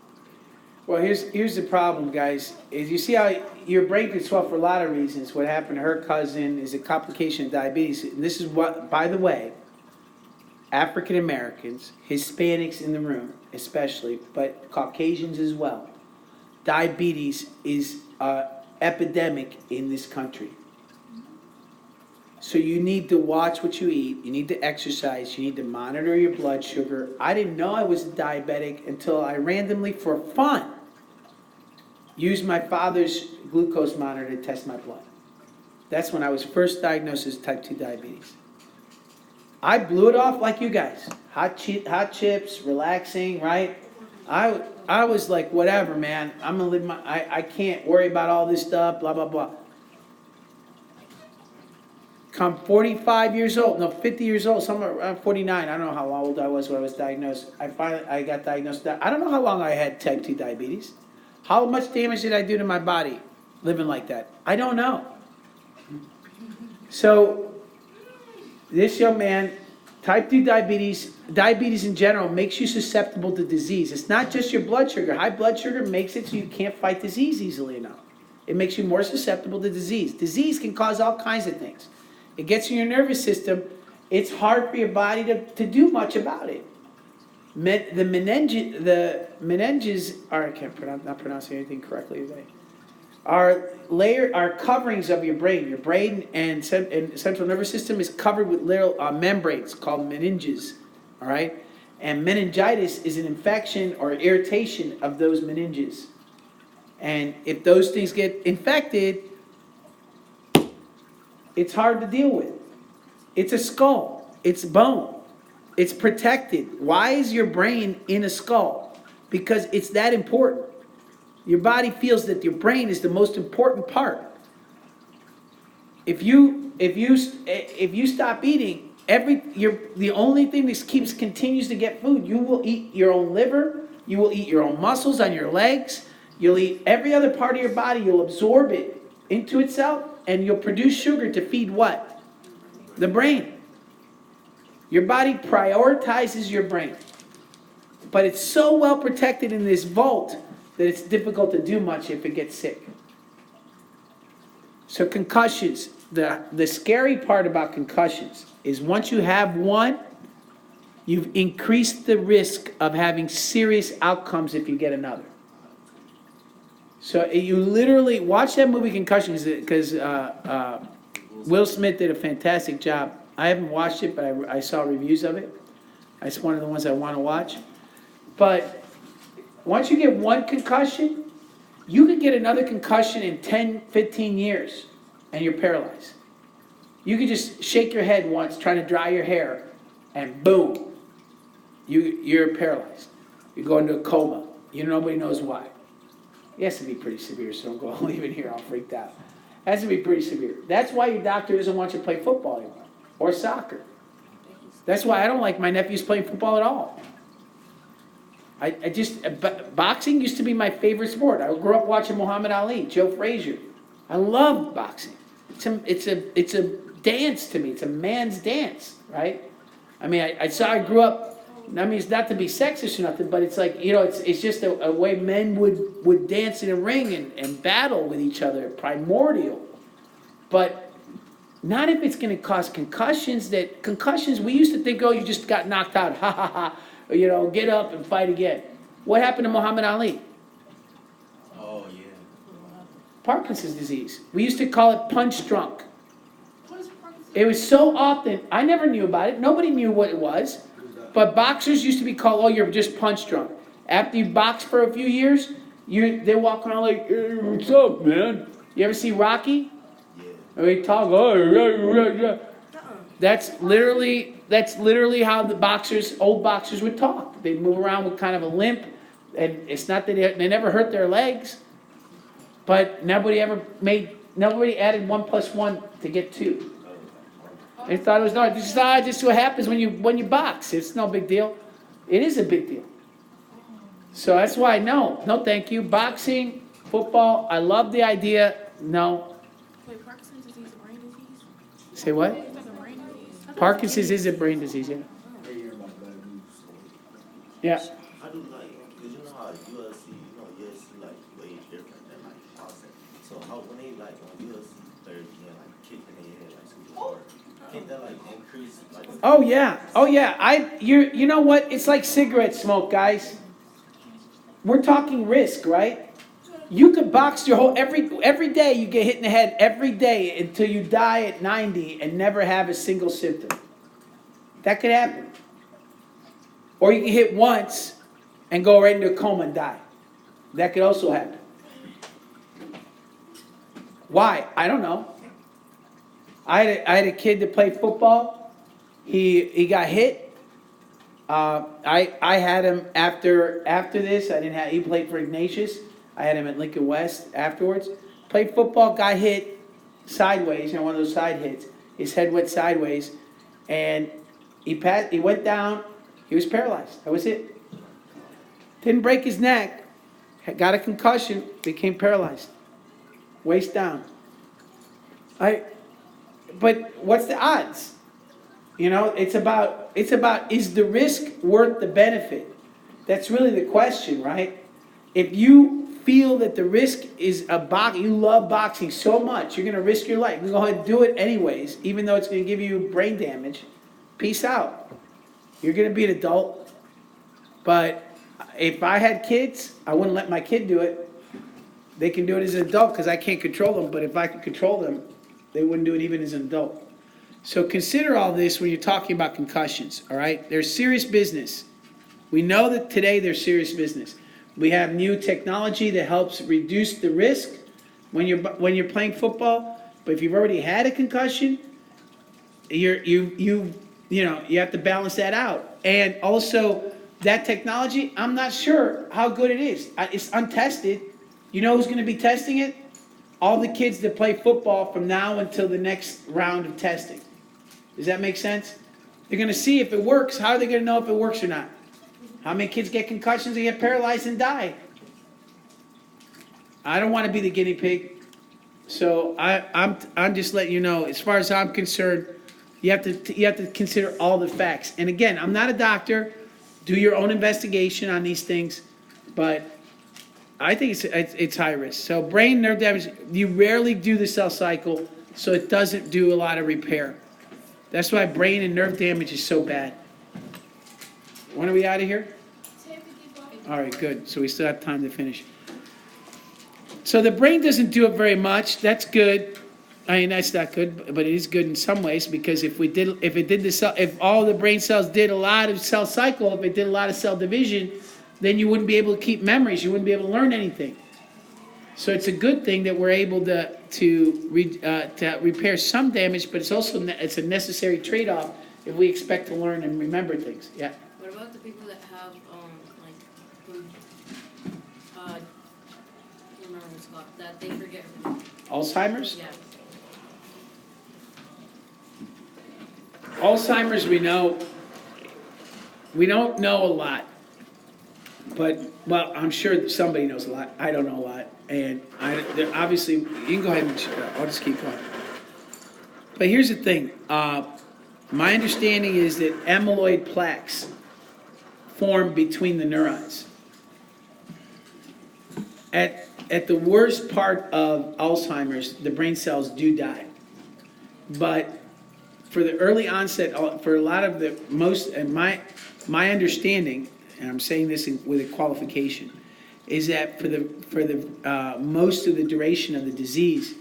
Well, here's the problem, guys. Is you see how your brain can swell for a lot of reasons. What happened to her cousin is a complication of diabetes. And this is what, by the way, African Americans, Hispanics in the room especially, but Caucasians as well. Diabetes is an epidemic in this country. So you need to watch what you eat. You need to exercise. You need to monitor your blood sugar. I didn't know I was diabetic until I randomly, for fun, used my father's glucose monitor to test my blood. That's when I was first diagnosed as type 2 diabetes. I blew it off like you guys. Hot chips, relaxing, right? I was like, whatever, man. I'm gonna live I can't worry about all this stuff, blah, blah, blah. Come 45 years old, no, 50 years old, somewhere around 49. I don't know how old I was when I was diagnosed. I got diagnosed. I don't know how long I had type 2 diabetes. How much damage did I do to my body living like that? I don't know. So, this young man, type 2 diabetes in general makes you susceptible to disease. It's not just your blood sugar. High blood sugar makes it so you can't fight disease easily enough. It makes you more susceptible to disease. Disease can cause all kinds of things. it gets in your nervous system, it's hard for your body to do much about it. The meninges are, I can't pronounce, not pronouncing anything correctly today, are coverings of your brain. Your brain and central nervous system is covered with little membranes called meninges, all right? And meningitis is an infection or irritation of those meninges. And if those things get infected, it's hard to deal with. It's a skull. It's bone. It's protected. Why is your brain in a skull? Because it's that important. Your body feels that your brain is the most important part. If you stop eating, the only thing that continues to get food. You will eat your own liver. You will eat your own muscles on your legs. You'll eat every other part of your body. You'll absorb it into itself, and you'll produce sugar to feed what? The brain. Your body prioritizes your brain. But it's so well protected in this vault that it's difficult to do much if it gets sick. So concussions, the scary part about concussions is once you have one, you've increased the risk of having serious outcomes if you get another. So you literally watch that movie Concussion because Will Smith did a fantastic job. I haven't watched it, but I saw reviews of it. It's one of the ones I want to watch. But once you get one concussion, you could get another concussion in 10, 15 years, and you're paralyzed. You could just shake your head once trying to dry your hair, and boom, you're paralyzed. You go into a coma. Nobody knows why. It has to be pretty severe, so don't go leaving here all freaked out. It has to be pretty severe. That's why your doctor doesn't want you to play football anymore, or soccer. That's why I don't like my nephews playing football at all. Boxing used to be my favorite sport. I grew up watching Muhammad Ali, Joe Frazier. I love boxing. It's a dance to me. It's a man's dance, right? I mean, I grew up. I mean, it's not to be sexist or nothing, but it's like, it's just a way men would dance in a ring and battle with each other, primordial. But not if it's going to cause concussions. Concussions, we used to think, you just got knocked out, ha ha ha. Get up and fight again. What happened to Muhammad Ali? Oh, yeah. Parkinson's disease. We used to call it punch drunk. It was so often, I never knew about it. Nobody knew what it was. But boxers used to be called, you're just punch drunk. After you box for a few years, they're walking around like, hey, what's up, man? You ever see Rocky? Yeah. They talk, That's literally how the old boxers would talk. They'd move around with kind of a limp, and it's not that they never hurt their legs, but nobody added 1 + 1 to get 2. They thought it was just what happens when you box. It's no big deal. It is a big deal. So that's why no thank you. Boxing, football, I love the idea. No. Wait, Parkinson's disease is a brain disease? Say what? It's like a brain disease. Parkinson's is a brain disease, yeah. Yeah. How do because how UFC, UFC way different than boxing. So how when they on UFC they're kicking their head super hard. Can't that increase Oh yeah. You know what? It's like cigarette smoke, guys. We're talking risk, right? You could box your whole every day you get hit in the head every day until you die at 90 and never have a single symptom. That could happen. Or you can hit once and go right into a coma and die. That could also happen. Why? I don't know. I had a kid that played football. He got hit. I had him after this. He played for Ignatius. I had him at Lincoln West afterwards. Played football, got hit sideways, one of those side hits. His head went sideways, and he went down. He was paralyzed. That was it. Didn't break his neck. Got a concussion. Became paralyzed. Waist down. But what's the odds? It's about is the risk worth the benefit? That's really the question, right? If you feel that the risk is you love boxing so much, you're gonna risk your life, you go ahead and do it anyways, even though it's gonna give you brain damage, peace out. You're gonna be an adult, but if I had kids, I wouldn't let my kid do it. They can do it as an adult because I can't control them, but if I could control them, they wouldn't do it even as an adult. So consider all this when you're talking about concussions, all right? They're serious business. We know that today they're serious business. We have new technology that helps reduce the risk when you're playing football, but if you've already had a concussion, you have to balance that out. And also, that technology, I'm not sure how good it is. It's untested. You know who's going to be testing it? All the kids that play football from now until the next round of testing. Does that make sense? They're going to see if it works. How are they going to know if it works or not? How many kids get concussions and get paralyzed and die? I don't want to be the guinea pig. So I'm just letting you know, as far as I'm concerned, you have to consider all the facts. And again, I'm not a doctor. Do your own investigation on these things, but I think it's high risk. So brain nerve damage, you rarely do the cell cycle, so it doesn't do a lot of repair. That's why brain and nerve damage is so bad. When are we out of here? All right, good. So we still have time to finish. So the brain doesn't do it very much. That's good. I mean, that's not good, but it is good in some ways, because if all the brain cells did a lot of cell cycle, if it did a lot of cell division, then you wouldn't be able to keep memories. You wouldn't be able to learn anything. So it's a good thing that we're able to repair some damage, but it's a necessary trade-off if we expect to learn and remember things. Yeah. What about the people that have I can't remember what it's called, that they forget everything? Alzheimer's? Yeah. Alzheimer's, we don't know a lot, but, well, I'm sure somebody knows a lot. I don't know a lot, and obviously, you can go ahead and, I'll just keep going. But here's the thing, my understanding is that amyloid plaques form between the neurons. At the worst part of Alzheimer's, the brain cells do die, but for the early onset, for a lot of my understanding, and I'm saying this with a qualification, is that for the most of the duration of the disease,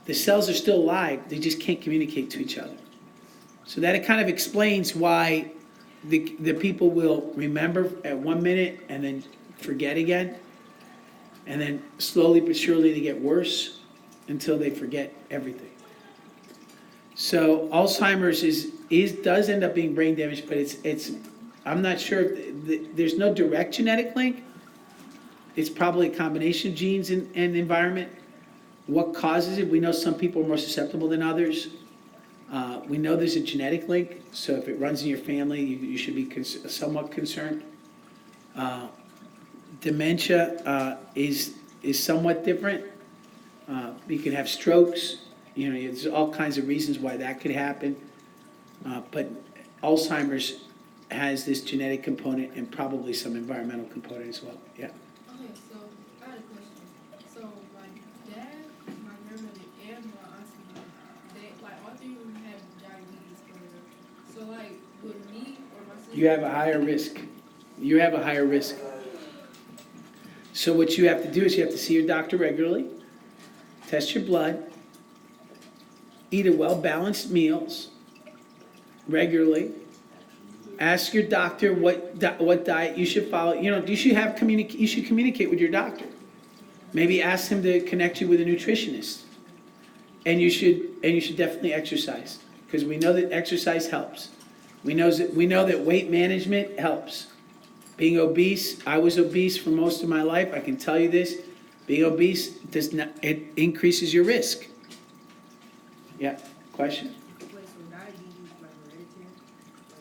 the cells are still alive, they just can't communicate to each other. So that it kind of explains why the people will remember at 1 minute and then forget again, and then slowly but surely they get worse until they forget everything. So Alzheimer's does end up being brain damage, but I'm not sure there's no direct genetic link. It's probably a combination of genes and environment. What causes it? We know some people are more susceptible than others. We know there's a genetic link, so if it runs in your family, you should be somewhat concerned. Dementia is somewhat different. You can have strokes. There's all kinds of reasons why that could happen. But Alzheimer's has this genetic component and probably some environmental component as well. Yeah. Okay, so I had a question. So my dad, my grandmother, and my auntie, they all three of them have diabetes coming up. So with me or my sister, You have a higher risk. You have a higher risk. So what you have to do is you have to see your doctor regularly, test your blood, eat a well-balanced meals regularly. Ask your doctor what diet you should follow. You should communicate with your doctor. Maybe ask him to connect you with a nutritionist. And you should definitely exercise, because we know that exercise helps. We know that weight management helps. Being obese, I was obese for most of my life. I can tell you this. Being obese it increases your risk. Yeah, question?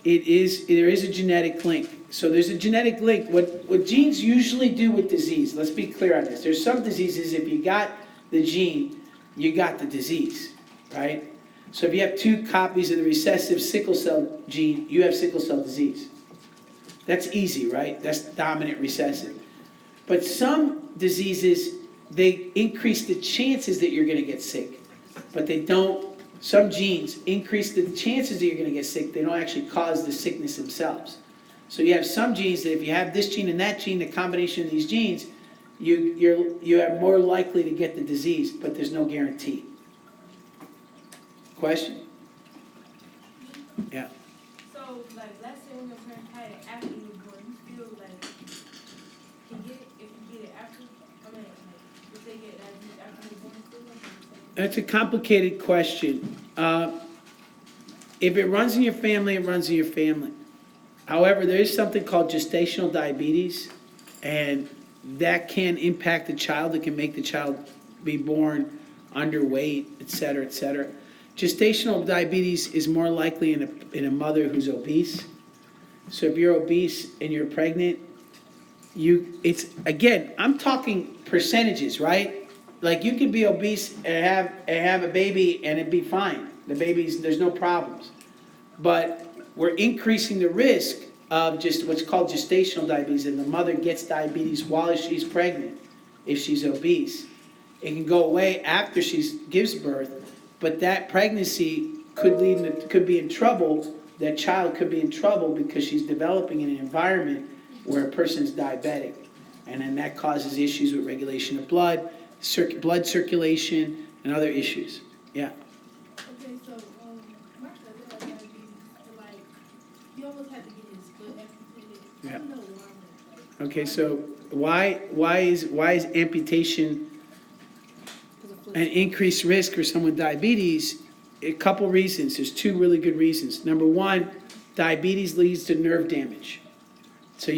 There is a genetic link. So there's a genetic link. What genes usually do with disease, let's be clear on this. There's some diseases, if you got the gene, you got the disease, right? So if you have 2 copies of the recessive sickle cell gene, you have sickle cell disease. That's easy, right? That's dominant recessive. But some diseases, they increase the chances that you're gonna get sick, but they don't, some genes increase the chances that you're gonna get sick, they don't actually cause the sickness themselves. So you have some genes that if you have this gene and that gene, the combination of these genes, you are more likely to get the disease, but there's no guarantee. Question? Yeah. So, like, let's say when your parents had it after you were born, you feel like you get it, if you get it after, I mean, like, if they get diabetes after you're born, still like, That's a complicated question. If it runs in your family, it runs in your family. However, there is something called gestational diabetes, and that can impact the child. It can make the child be born underweight, et cetera, et cetera. Gestational diabetes is more likely in a mother who's obese. So if you're obese and you're pregnant, it's, again, I'm talking percentages, right? Like you could be obese and have a baby and it'd be fine. The baby's, there's no problems. But we're increasing the risk of just what's called gestational diabetes, and the mother gets diabetes while she's pregnant if she's obese. It can go away after she gives birth, but that pregnancy could be in trouble. That child could be in trouble because she's developing in an environment where a person's diabetic, and then that causes issues with regulation of blood, blood circulation, and other issues. Yeah. Okay, so, my cousin had diabetes, and like, he almost had to get his foot amputated. Yeah. I don't know why. Okay, so why is amputation an increased risk for someone with diabetes? A couple reasons. There's two really good reasons. Number one, diabetes leads to nerve damage. So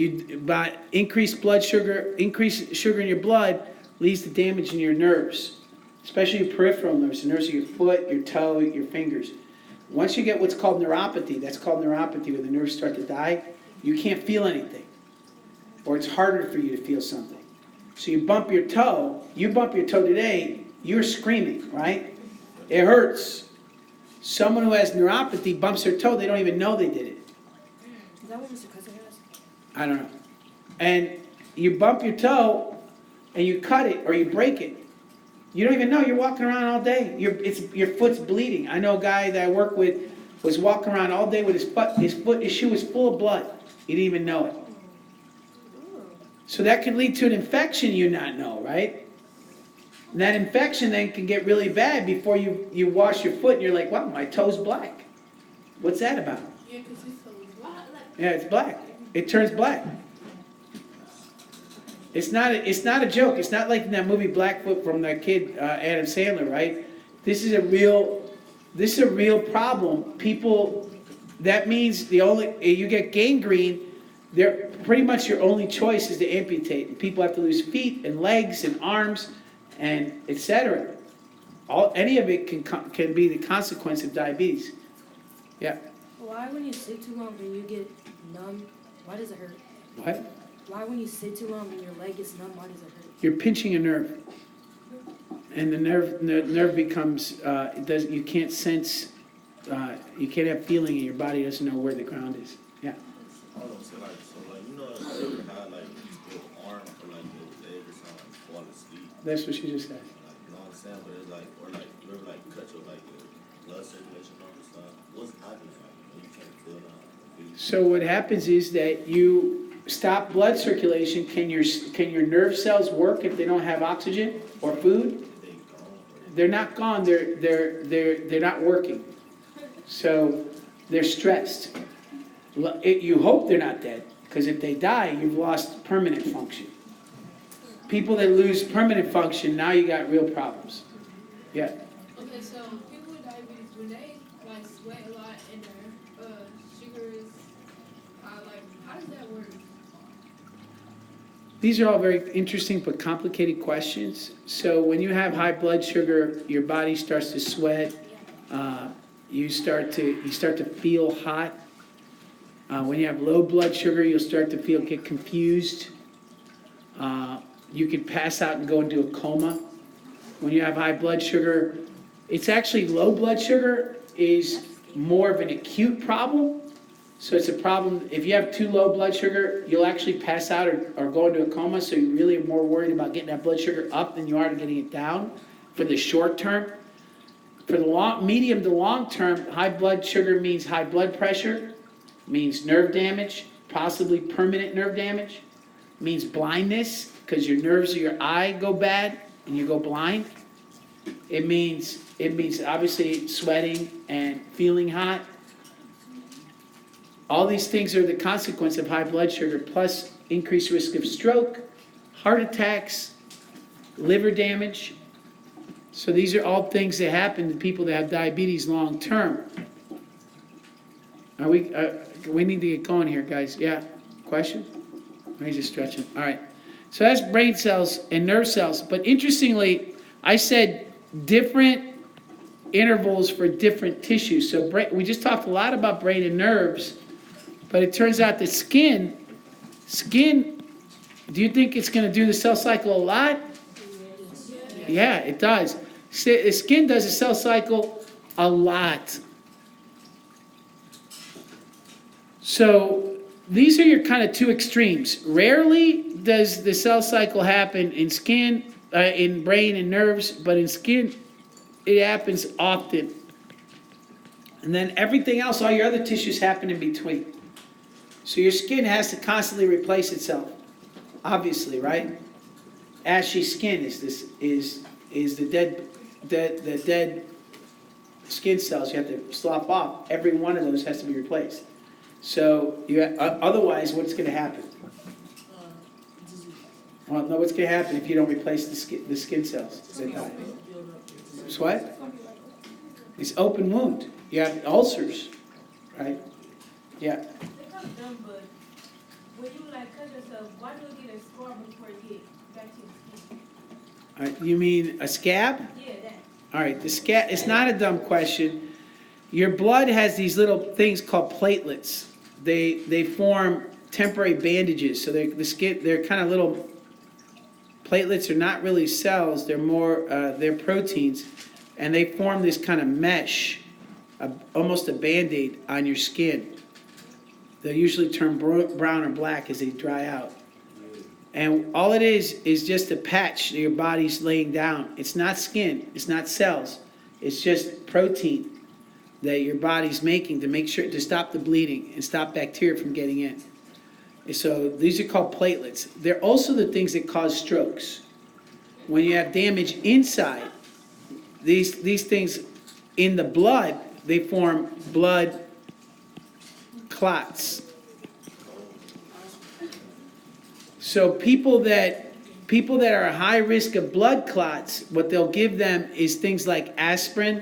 by increased sugar in your blood leads to damage in your nerves, especially your peripheral nerves, the nerves of your foot, your toe, your fingers. Once you get what's called neuropathy, that's called neuropathy, where the nerves start to die, you can't feel anything, or it's harder for you to feel something. So you bump your toe today, you're screaming, right? It hurts. Someone who has neuropathy bumps their toe, they don't even know they did it. Is that what Mr. Cousin has? I don't know. And you bump your toe and you cut it or you break it. You don't even know, you're walking around all day. Your foot's bleeding. I know a guy that I work with was walking around all day with his shoe was full of blood. He didn't even know it. So that could lead to an infection you not know, right? And that infection then can get really bad before you wash your foot and you're like, wow, my toe's black. What's that about? Yeah, because his toe was black. Yeah, it's black. It turns black. It's not a joke. It's not like in that movie Blackfoot from that kid Adam Sandler, right? This is a real problem. People, that means you get gangrene. Pretty much your only choice is to amputate. And people have to lose feet and legs and arms and etc. Any of it can be the consequence of diabetes. Yeah. Why when you sit too long and you get numb, why does it hurt? What? Why when you sit too long and your leg is numb, why does it hurt? You're pinching a nerve, and the nerve becomes you can't sense, you can't have feeling, and your body doesn't know where the ground is. Yeah. Hold on, so you know, if you ever had like your arm or like your leg or something, like fall asleep. That's what she just said. Like, you know what I'm saying? But it's like, or like you ever like cut your like your blood circulation off and stuff. What's happening? Like, you can't feel nothing. So what happens is that you stop blood circulation. Can your nerve cells work if they don't have oxygen or food? They're not gone. They're not working. So they're stressed. You hope they're not dead, because if they die, you've lost permanent function. People that lose permanent function, now you got real problems. Yeah. Okay, so people with diabetes, when they like sweat a lot and their sugars, like, how does that work? These are all very interesting but complicated questions. So when you have high blood sugar, your body starts to sweat. You start to feel hot. When you have low blood sugar, you'll start to get confused. You can pass out and go into a coma. When you have high blood sugar, it's actually low blood sugar is more of an acute problem. So it's a problem, if you have too low blood sugar, you'll actually pass out or go into a coma, so you really are more worried about getting that blood sugar up than you are to getting it down for the short term. For the medium to long term, high blood sugar means high blood pressure, means nerve damage, possibly permanent nerve damage, means blindness, because your nerves of your eye go bad and you go blind. It means obviously sweating and feeling hot. All these things are the consequence of high blood sugar, plus increased risk of stroke, heart attacks, liver damage. So these are all things that happen to people that have diabetes long term. We need to get going here, guys. Yeah, question? Let me just stretch it. All right. So that's brain cells and nerve cells. But interestingly, I said different intervals for different tissues. So we just talked a lot about brain and nerves, but it turns out that skin, do you think it's going to do the cell cycle a lot? Yeah, it does. The skin does the cell cycle a lot. So these are your kind of two extremes. Rarely does the cell cycle happen in skin, in brain and nerves, but in skin, it happens often. And then everything else, all your other tissues happen in between. So your skin has to constantly replace itself, obviously, right? Ashy skin is the dead skin cells you have to slop off. Every one of those has to be replaced. So otherwise, what's going to happen? Well, no, what's going to happen if you don't replace the skin cells? They die. It's what? It's open wound. You have ulcers, right? Yeah. It's kind of dumb, but when you like cut yourself, why do you get a scar before you get back to your skin? You mean a scab? Yeah, that. All right, the scab. It's not a dumb question. Your blood has these little things called platelets. They form temporary bandages. So they're kind of little platelets are not really cells. They're more they're proteins, and they form this kind of mesh, almost a Band-Aid on your skin. They usually turn brown or black as they dry out. And all it is just a patch that your body's laying down. It's not skin. It's not cells. It's just protein that your body's making to stop the bleeding and stop bacteria from getting in. And so these are called platelets. They're also the things that cause strokes. When you have damage inside, these things in the blood, they form blood clots. So people that are high risk of blood clots, what they'll give them is things like aspirin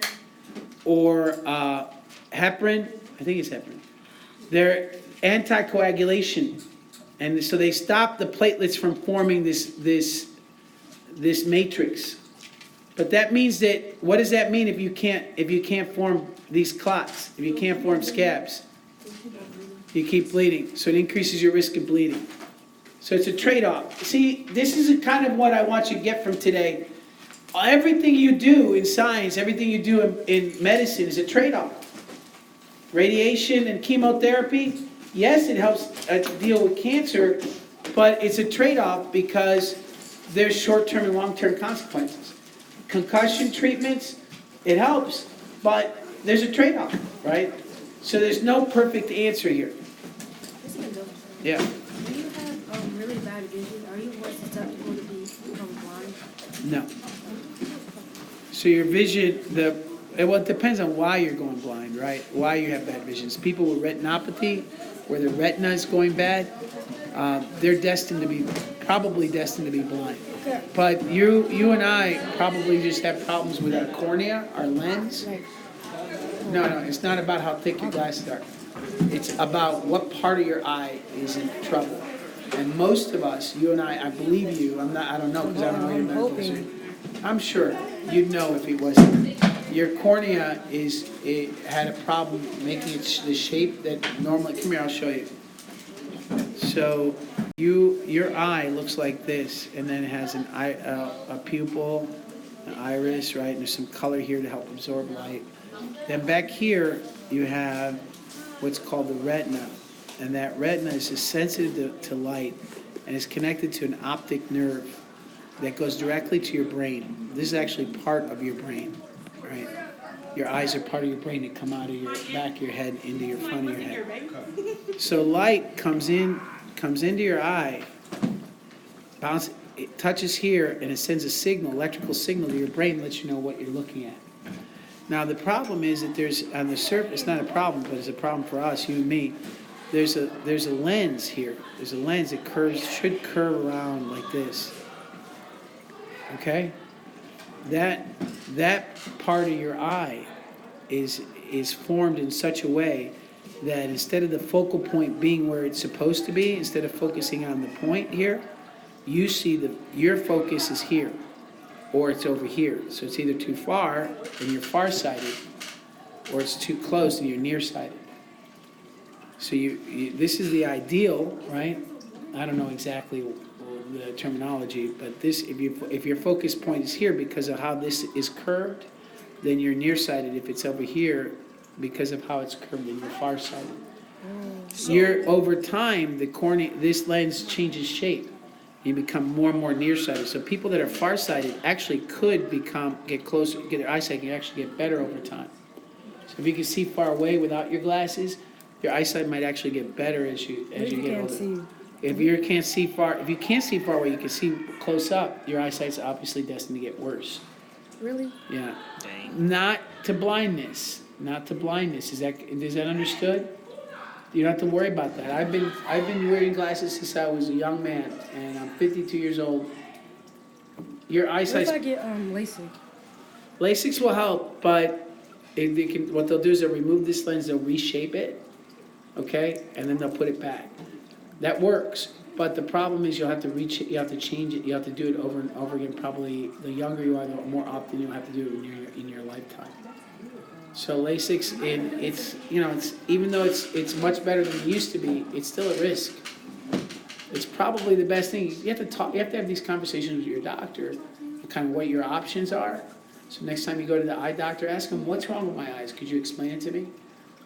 or heparin. I think it's heparin. They're anticoagulation, and so they stop the platelets from forming this matrix. But that means that, what does that mean if you can't form these clots, if you can't form scabs? You keep bleeding, so it increases your risk of bleeding. So it's a trade-off. See, this is kind of what I want you to get from today. Everything you do in science, everything you do in medicine is a trade-off. Radiation and chemotherapy, yes, it helps deal with cancer, but it's a trade-off because there's short-term and long-term consequences. Concussion treatments, it helps, but there's a trade-off, right? So there's no perfect answer here. Yeah. When you have really bad vision, are you more susceptible to become blind? No. So your vision, well, it depends on why you're going blind, right? Why you have bad vision. People with retinopathy, where their retina is going bad, they're probably destined to be blind. Okay. But you and I probably just have problems with our cornea, our lens. Right. No, it's not about how thick your glasses are. It's about what part of your eye is in trouble. And most of us, you and I believe you. I don't know because I don't know your medical history. I'm sure you'd know if it wasn't. Your cornea had a problem making it the shape that normally. Come here, I'll show you. So your eye looks like this, and then it has a pupil, an iris, right? And there's some color here to help absorb light. Then back here you have what's called the retina. And that retina is sensitive to light and is connected to an optic nerve that goes directly to your brain. This is actually part of your brain, right? Your eyes are part of your brain that come out of your back of your head into your front of your head. So light comes into your eye, it touches here, and it sends a signal, electrical signal to your brain, lets you know what you're looking at. Now the problem is that there's on the surface, not a problem, but it's a problem for us, you and me. There's a lens here. There's a lens that should curve around like this. Okay? That part of your eye is formed in such a way that instead of the focal point being where it's supposed to be, instead of focusing on the point here, you see your focus is here, or it's over here. So it's either too far and you're farsighted, or it's too close and you're nearsighted. So this is the ideal, right? I don't know exactly the terminology, but this, if your focus point is here because of how this is curved, then you're nearsighted. If it's over here, because of how it's curved, then you're farsighted. Over time, this lens changes shape. You become more and more nearsighted. So people that are farsighted actually could get closer, their eyesight can actually get better over time. So if you can see far away without your glasses, your eyesight might actually get better as you get older. If you can't see far away, you can see close up, your eyesight's obviously destined to get worse. Really? Yeah. Dang. Not to blindness. Is that understood? You don't have to worry about that. I've been wearing glasses since I was a young man, and I'm 52 years old. Your eyesight. What if I get LASIK? LASIK will help, but what they'll do is they'll remove this lens, they'll reshape it, okay, and then they'll put it back. That works, but the problem is you have to change it. You have to do it over and over again. Probably the younger you are, the more often you'll have to do it in your lifetime. So LASIK, it's even though it's much better than it used to be, it's still a risk. It's probably the best thing. You have to have these conversations with your doctor, kind of what your options are. So next time you go to the eye doctor, ask them, what's wrong with my eyes? Could you explain it to me?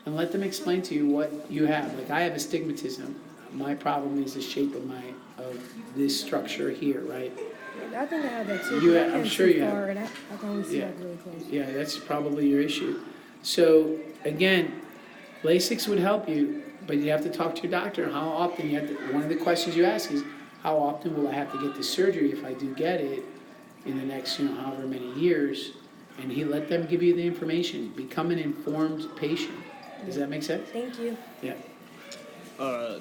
And let them explain to you what you have. Like I have astigmatism. My problem is the shape of this structure here, right? I think I have that too. I'm sure you have. I can only see that really close. Yeah, that's probably your issue. So again, LASIK would help you, but you have to talk to your doctor. How often one of the questions you ask is, how often will I have to get the surgery if I do get it in the next, however many years? And let them give you the information. Become an informed patient. Does that make sense? Thank you. Yeah. I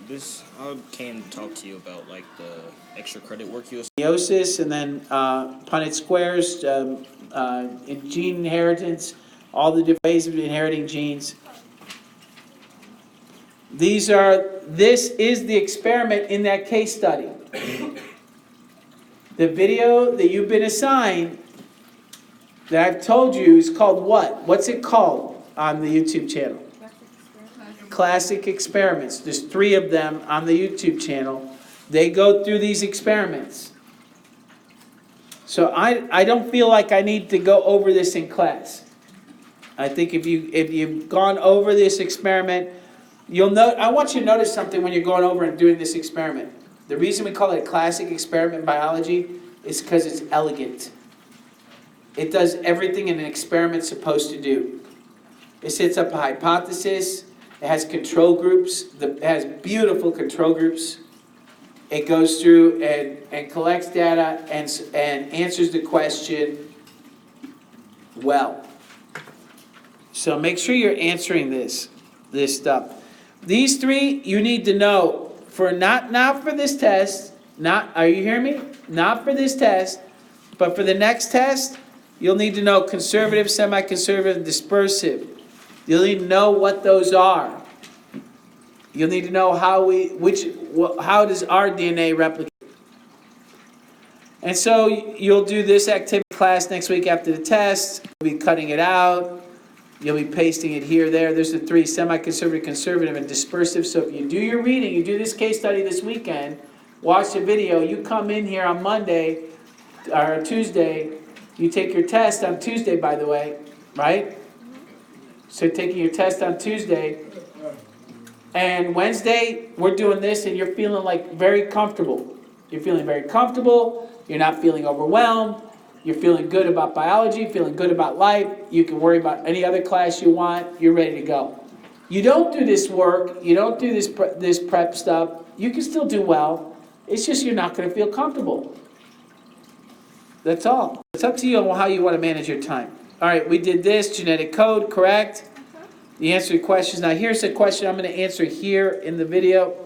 came to talk to you about like the extra credit work you. Meiosis, and then Punnett squares, in gene inheritance, all the different ways of inheriting genes. This is the experiment in that case study. The video that you've been assigned that I've told you is called what? What's it called on the YouTube channel? Classic experiments. There's 3 of them on the YouTube channel. They go through these experiments. So I don't feel like I need to go over this in class. I think if you've gone over this experiment, I want you to notice something when you're going over and doing this experiment. The reason we call it a classic experiment in biology is because it's elegant. It does everything an experiment's supposed to do. It sets up a hypothesis. It has control groups. It has beautiful control groups. It goes through and collects data and answers the question well. So make sure you're answering this stuff. These 3 you need to know for not for this test. Are you hearing me? Not for this test, but for the next test, you'll need to know conservative, semi-conservative, and dispersive. You'll need to know what those are. You'll need to know how does our DNA replicate. And so you'll do this activity class next week after the test. You'll be cutting it out. You'll be pasting it here, there. There's the 3, semi-conservative, conservative, and dispersive. So if you do your reading, you do this case study this weekend, watch the video, you come in here on Monday or Tuesday, you take your test on Tuesday, by the way, right? So taking your test on Tuesday, And Wednesday, we're doing this and you're feeling like very comfortable. You're feeling very comfortable, you're not feeling overwhelmed, you're feeling good about biology, feeling good about life, you can worry about any other class you want, you're ready to go. You don't do this work, you don't do this prep stuff, you can still do well, it's just you're not going to feel comfortable. That's all. It's up to you on how you want to manage your time. All right, we did this, genetic code, correct? You answered questions. Now here's a question I'm going to answer here in the video.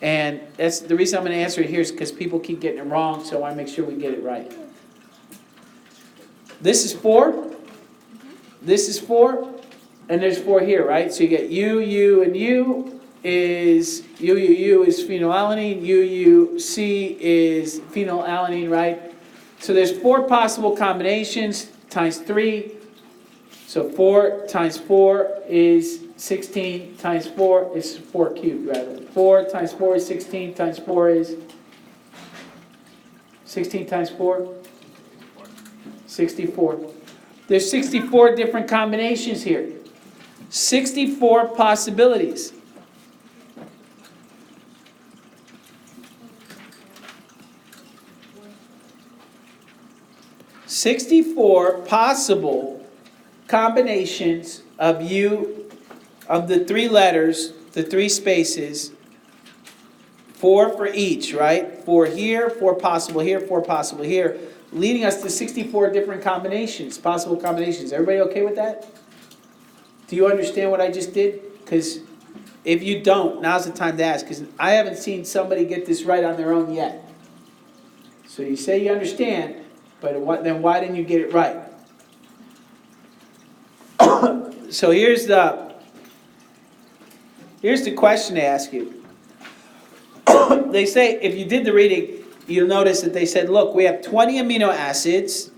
And that's the reason I'm going to answer it here is because people keep getting it wrong, so I want to make sure we get it right. This is 4. This is 4. And there's 4 here, right? So you get U, and U is phenylalanine, UUC is phenylalanine, right? So there's 4 possible combinations times 3. So 4 times 4 is 16 times 4 is 4 cubed, rather. 4 times 4 is 16 times 4 is 16 times 4? 64. There's 64 different combinations here. 64 possibilities. "64 possible combinations of the 3 letters, the 3 spaces, 4 for each, right? 4 here, 4 possible here, 4 possible here, leading us to 64 different combinations, possible combinations. Everybody okay with that? Do you understand what I just did? Because if you don't, now's the time to ask, because I haven't seen somebody get this right on their own yet. So you say you understand, but then why didn't you get it right? So here's the question they ask you. They say, if you did the reading, you'll notice that they said, look, we have 20 amino acids,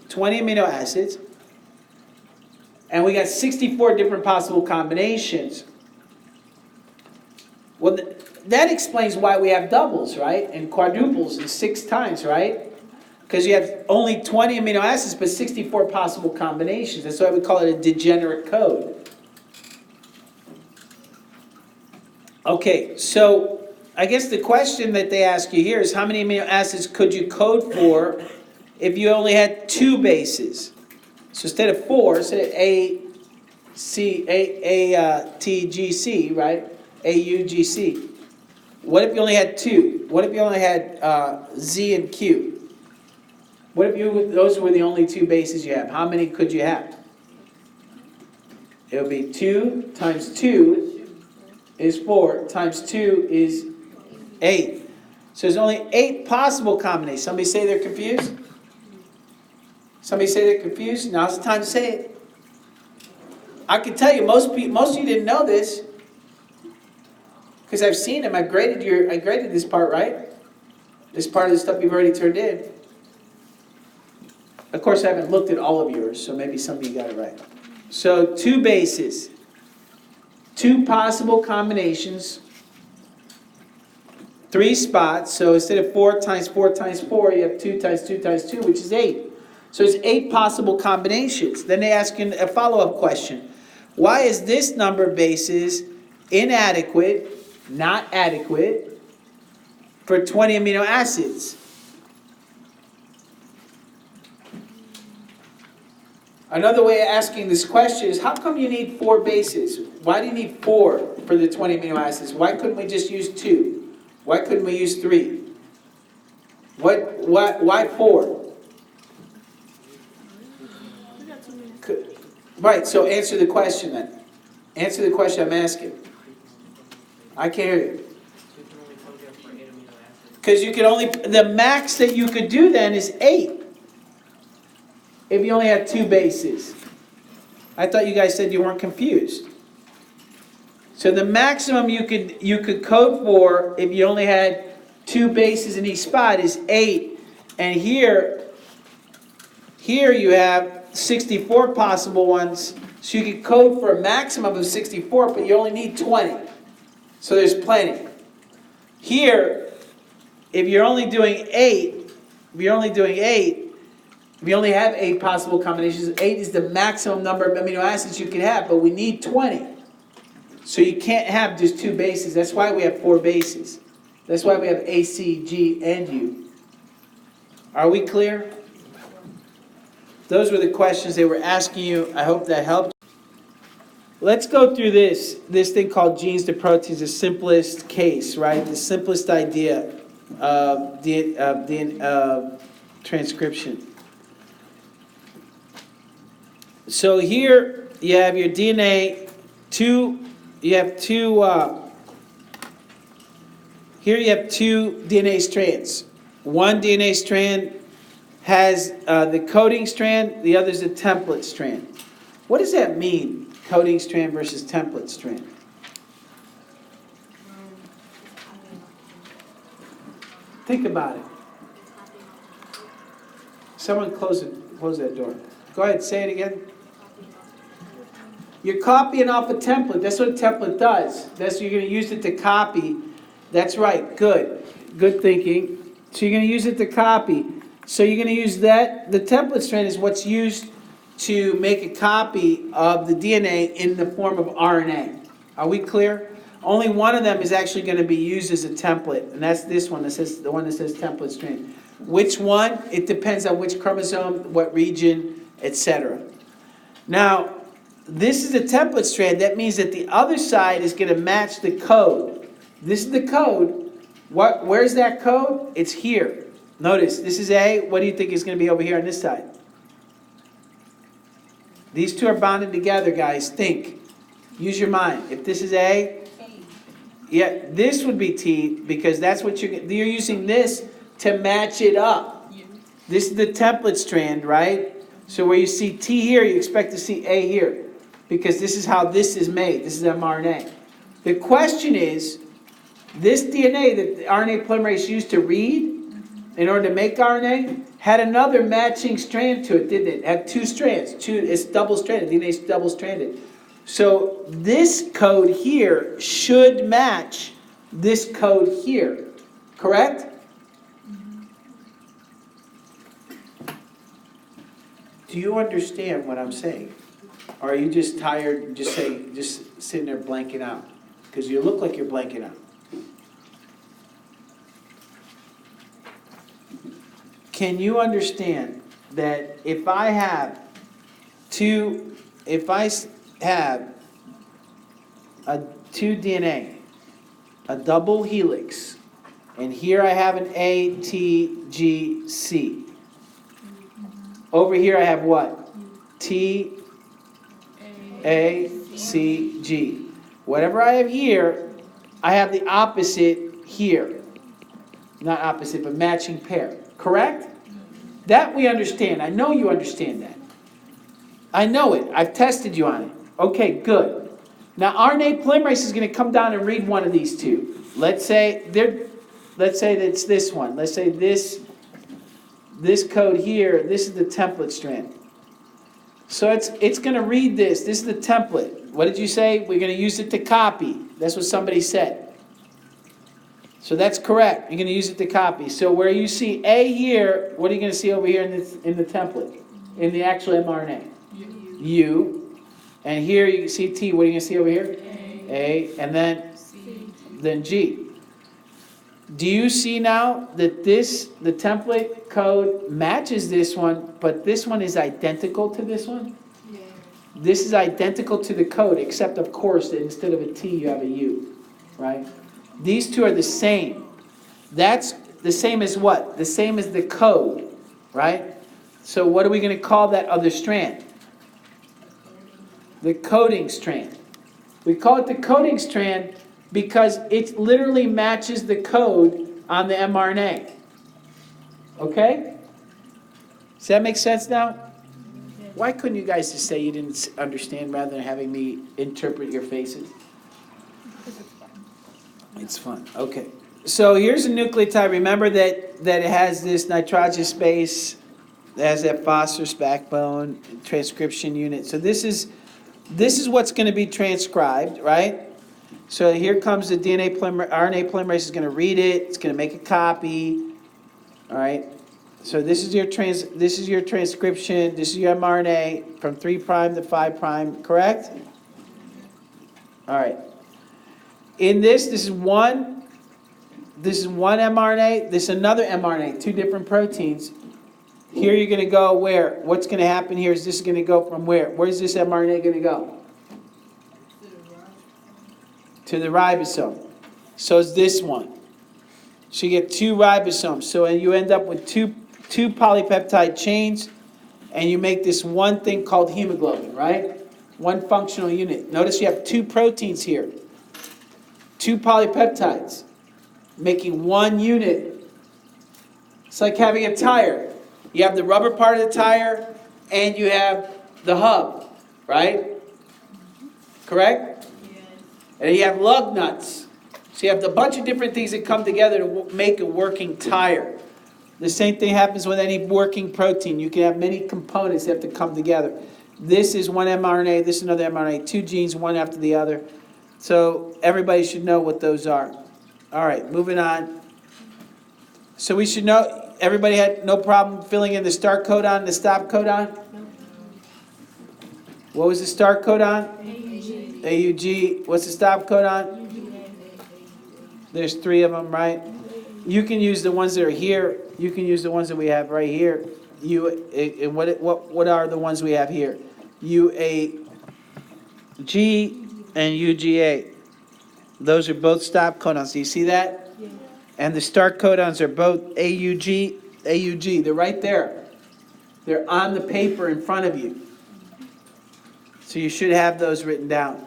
and we got 64 different possible combinations. Well, that explains why we have doubles, right? And quadruples and 6 times, right? Because you have only 20 amino acids, but 64 possible combinations. That's why we call it a degenerate code. Okay, so I guess the question that they ask you here is how many amino acids could you code for if you only had 2 bases? So instead of 4, say ATGC, right? AUGC. What if you only had 2? What if you only had Z and Q? What if those were the only 2 bases you have? How many could you have? It would be 2 times 2 is 4, times 2 is 8. So there's only 8 possible combinations. Somebody say they're confused? Somebody say they're confused? Now's the time to say it. I can tell you, most of you didn't know this, because I've seen them. I graded this part, right? This part of the stuff you've already turned in. Of course, I haven't looked at all of yours, so maybe some of you got it right. So 2 bases, 2 possible combinations, 3 spots. So instead of 4 times 4 times 4, you have 2 times 2 times 2, which is 8. So it's 8 possible combinations. Then they ask you a follow-up question. Why is this number of bases inadequate, not adequate, for 20 amino acids? Another way of asking this question is, how come you need 4 bases? Why do you need 4 for the 20 amino acids? Why couldn't we just use 2? Why couldn't we use 3? Why 4? Right, so answer the question then. Answer the question I'm asking. I can't hear you. Because you can only, the max that you could do then is 8. If you only had 2 bases. I thought you guys said you weren't confused. So the maximum you could code for if you only had 2 bases in each spot is 8. And here you have 64 possible ones. So you could code for a maximum of 64, but you only need 20. So there's plenty. Here, if you're only doing 8, if you only have 8 possible combinations, 8 is the maximum number of amino acids you can have, but we need 20. So you can't have just two bases. That's why we have four bases. That's why we have A, C, G, and U. Are we clear? Those were the questions they were asking you. I hope that helped. Let's go through this thing called genes to proteins, the simplest case, right? The simplest idea of transcription. So here you have your DNA, here you have two DNA strands. One DNA strand has the coding strand, the other is a template strand. What does that mean, coding strand versus template strand? Think about it. Someone close that door. Go ahead, say it again. You're copying off a template. That's what a template does. That's you're going to use it to copy. That's right. Good thinking. So you're going to use it to copy. So you're going to use that. The template strand is what's used to make a copy of the DNA in the form of RNA. Are we clear? Only one of them is actually going to be used as a template, and that's this one. The one that says template strand. Which one? It depends on which chromosome, what region, etc. Now, this is a template strand. That means that the other side is going to match the code. This is the code. Where's that code? It's here. Notice, this is A. What do you think is going to be over here on this side? These two are bonded together, guys. Think. Use your mind. If this is A, yeah, this would be T, because that's what you're using this to match it up. This is the template strand, right? So where you see T here, you expect to see A here, because this is how this is made. This is mRNA. The question is, this DNA that the RNA polymerase used to read in order to make RNA had another matching strand to it, didn't it? It had two strands. It's double-stranded. DNA is double-stranded. So this code here should match this code here. Correct? Do you understand what I'm saying? Or are you just tired, just sitting there blanking out? Because you look like you're blanking out. Can you understand that if I have two DNA, a double helix, and here I have an A, T, G, C. Over here I have what? T, A, C, G. Whatever I have here, I have the opposite here. Not opposite, but matching pair. Correct? That we understand. I know you understand that. I know it. I've tested you on it. Okay, good. Now RNA polymerase is going to come down and read one of these two. Let's say that it's this one. Let's say this code here, this is the template strand. So it's going to read this. This is the template. What did you say? We're going to use it to copy. That's what somebody said. So that's correct. You're going to use it to copy. So where you see A here, what are you going to see over here in the template? In the actual mRNA? U. And here you see T. What are you going to see over here? A. And then G. Do you see now that the template code matches this one, but this one is identical to this one? Yeah. This is identical to the code, except of course that instead of a T you have a U, right? These two are the same. That's the same as what? The same as the code, right? So what are we going to call that other strand? The coding strand. We call it the coding strand because it literally matches the code on the mRNA. Okay? Does that make sense now? Why couldn't you guys just say you didn't understand rather than having me interpret your faces? It's fun. Okay. So here's a nucleotide. Remember that it has this nitrogenous base, it has that phosphorus backbone, transcription unit. So this is what's going to be transcribed, right? So here comes the RNA polymerase is going to read it. It's going to make a copy. All right. So this is your transcription. This is your mRNA from 3' to 5'. Correct? All right. In this is one mRNA, this is another mRNA, two different proteins. Here you're gonna go where? What's gonna happen here is this is gonna go from where? Where's this mRNA gonna go? To the ribosome. So it's this one. So you get two ribosomes. So you end up with two polypeptide chains, and you make this one thing called hemoglobin, right? One functional unit. Notice you have two proteins here. Two polypeptides making one unit. It's like having a tire. You have the rubber part of the tire and you have the hub, right? Correct? Yes. And you have lug nuts. So you have a bunch of different things that come together to make a working tire. The same thing happens with any working protein. You can have many components that have to come together. This is one mRNA, this is another mRNA, two genes, one after the other. So everybody should know what those are. All right, moving on. So we should know, everybody had no problem filling in the start codon and the stop codon? What was the start codon? AUG. AUG. What's the stop codon? There's three of them, right? You can use the ones that are here. You can use the ones that we have right here. What are the ones we have here? UAG and UGA. Those are both stop codons. Do you see that? Yeah. And the start codons are both AUG. They're right there. They're on the paper in front of you. So you should have those written down.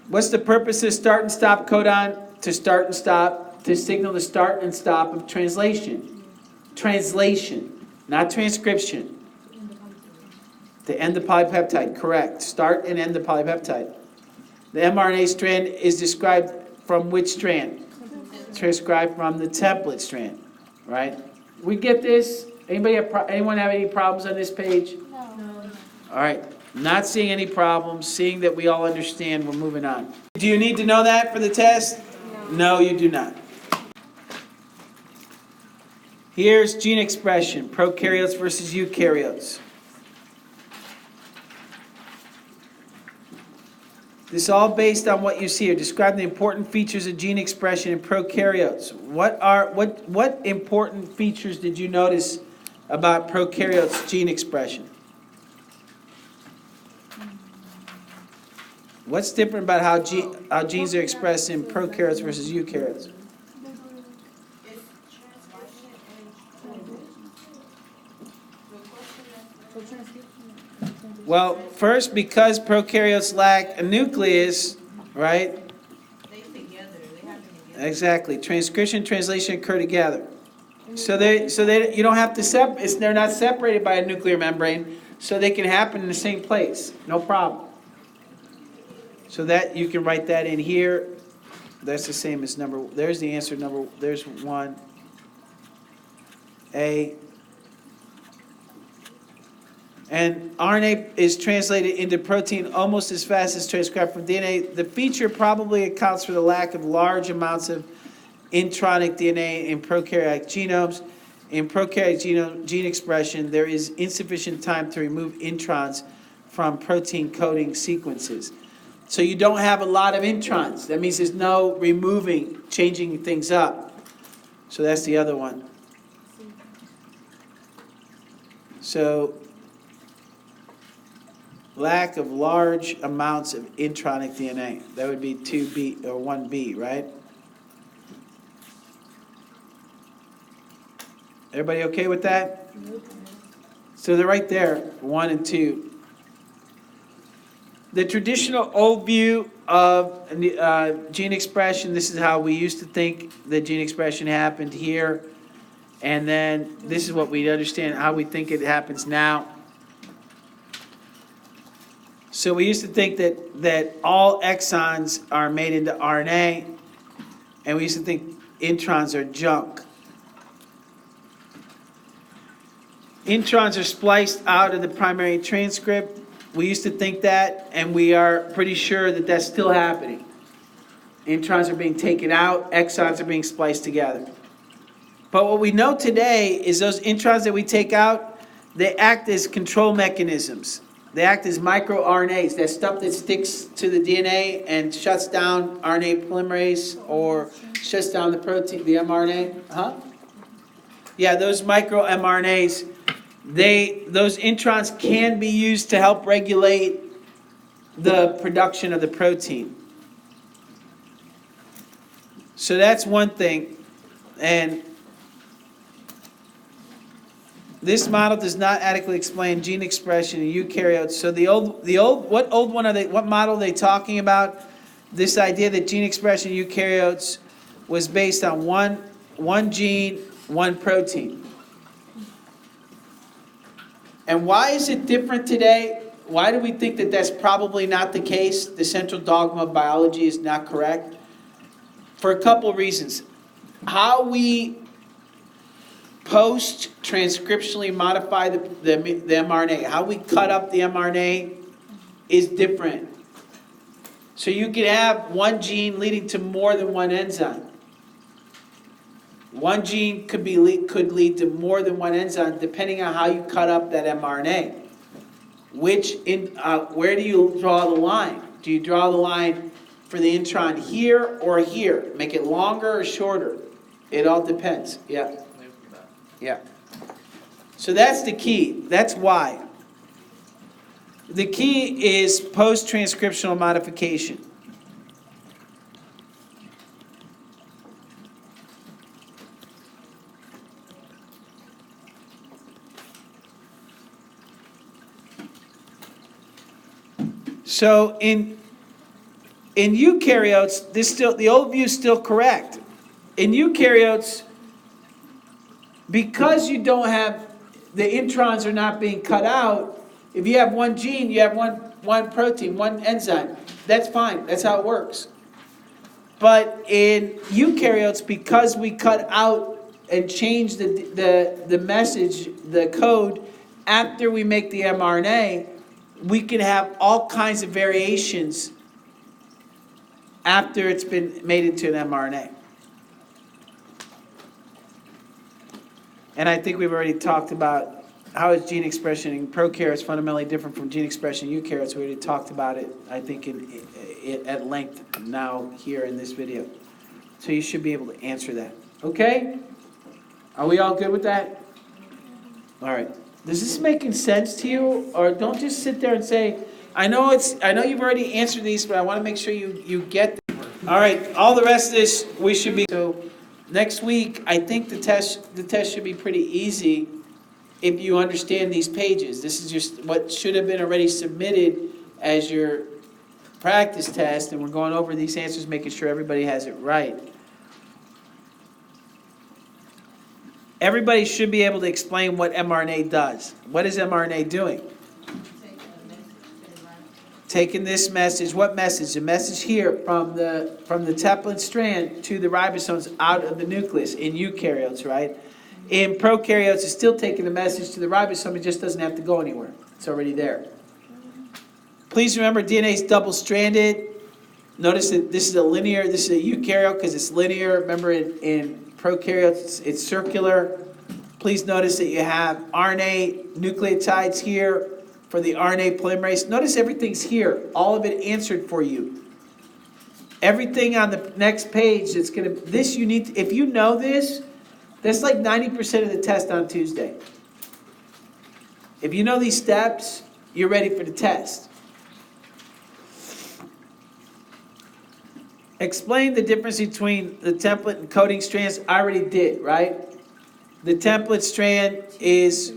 What's the purpose of start and stop codon? To start and stop, to signal the start and stop of translation. Translation, not transcription. To end the polypeptide, correct. Start and end the polypeptide. The mRNA strand is described from which strand? Transcribed from the template strand, right? We get this? Anyone have any problems on this page? No. All right, not seeing any problems, seeing that we all understand, we're moving on. Do you need to know that for the test? No, you do not. Here's gene expression, prokaryotes versus eukaryotes. This is all based on what you see here. Describe the important features of gene expression in prokaryotes. What important features did you notice about prokaryotes gene expression? What's different about how genes are expressed in prokaryotes versus eukaryotes? Well, first, because prokaryotes lack a nucleus, right? They together. They have to together. Exactly. Transcription, translation occur together. So you don't have to separate. They're not separated by a nuclear membrane, so they can happen in the same place. No problem. So that you can write that in here. That's the same as number. There's the answer. There's 1. A. And RNA is translated into protein almost as fast as transcribed from DNA. The feature probably accounts for the lack of large amounts of intronic DNA in prokaryotic genomes. In prokaryotic gene expression, there is insufficient time to remove introns from protein coding sequences. So you don't have a lot of introns. That means there's no removing, changing things up. So that's the other one. So lack of large amounts of intronic DNA. That would be 2B or 1B, right? Everybody okay with that? So they're right there, 1 and 2. The traditional old view of gene expression, this is how we used to think that gene expression happened here. And then this is what we understand, how we think it happens now. So we used to think that all exons are made into RNA, and we used to think introns are junk. Introns are spliced out of the primary transcript. We used to think that, and we are pretty sure that that's still happening. Introns are being taken out, exons are being spliced together. But what we know today is those introns that we take out, they act as control mechanisms. They act as microRNAs, that stuff that sticks to the DNA and shuts down RNA polymerase or shuts down the protein, the mRNA. Huh? Yeah, those microRNAs, those introns can be used to help regulate the production of the protein. So that's one thing. And this model does not adequately explain gene expression in eukaryotes. So what model are they talking about? This idea that gene expression in eukaryotes was based on one gene, one protein. And why is it different today? Why do we think that that's probably not the case? The central dogma of biology is not correct? For a couple of reasons. How we post-transcriptionally modify the mRNA, how we cut up the mRNA is different. So you could have one gene leading to more than one enzyme. One gene could lead to more than one enzyme depending on how you cut up that mRNA. Where do you draw the line? Do you draw the line for the intron here or here? Make it longer or shorter? It all depends. Yeah. Yeah. So that's the key. That's why. The key is post-transcriptional modification. So in eukaryotes, the old view is still correct. In eukaryotes, because you don't have, the introns are not being cut out, if you have one gene, you have one protein, one enzyme. That's fine. That's how it works. But in eukaryotes, because we cut out and change the message, the code, after we make the mRNA, we can have all kinds of variations after it's been made into an mRNA. And I think we've already talked about how is gene expression in prokaryotes fundamentally different from gene expression in eukaryotes. We already talked about it, I think, at length now here in this video. So you should be able to answer that. Okay? Are we all good with that? All right. Does this making sense to you? Or don't just sit there and say, I know you've already answered these, but I want to make sure you get them. All right, all the rest of this we should be. So next week, I think the test should be pretty easy if you understand these pages. This is just what should have been already submitted as your practice test, and we're going over these answers, making sure everybody has it right. Everybody should be able to explain what mRNA does. What is mRNA doing? Taking this message, what message? The message here from the teplin strand to the ribosomes out of the nucleus in eukaryotes, right? In prokaryotes, it's still taking the message to the ribosome. It just doesn't have to go anywhere. It's already there. Please remember, DNA is double-stranded. Notice that this is a eukaryote because it's linear. Remember, in prokaryotes, it's circular. Please notice that you have RNA nucleotides here for the RNA polymerase. Notice everything's here. All of it answered for you. Everything on the next page that's going to, if you know this, that's like 90% of the test on Tuesday. If you know these steps, you're ready for the test. Explain the difference between the template and coding strands. I already did, right? The template strand is,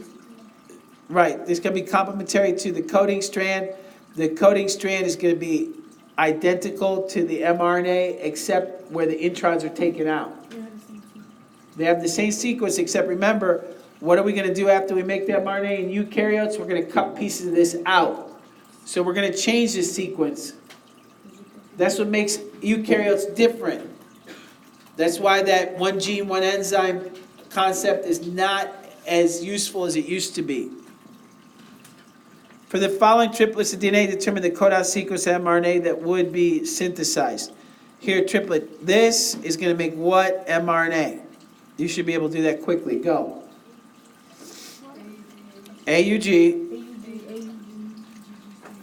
right, it's going to be complementary to the coding strand. The coding strand is going to be identical to the mRNA except where the introns are taken out. They have the same sequence, except remember, what are we going to do after we make the mRNA in eukaryotes? We're going to cut pieces of this out. So we're going to change this sequence. That's what makes eukaryotes different. That's why that one gene, one enzyme concept is not as useful as it used to be. For the following triplets of DNA, determine the codon sequence of mRNA that would be synthesized. Here, triplet, this is going to make what mRNA? You should be able to do that quickly. Go. AUG.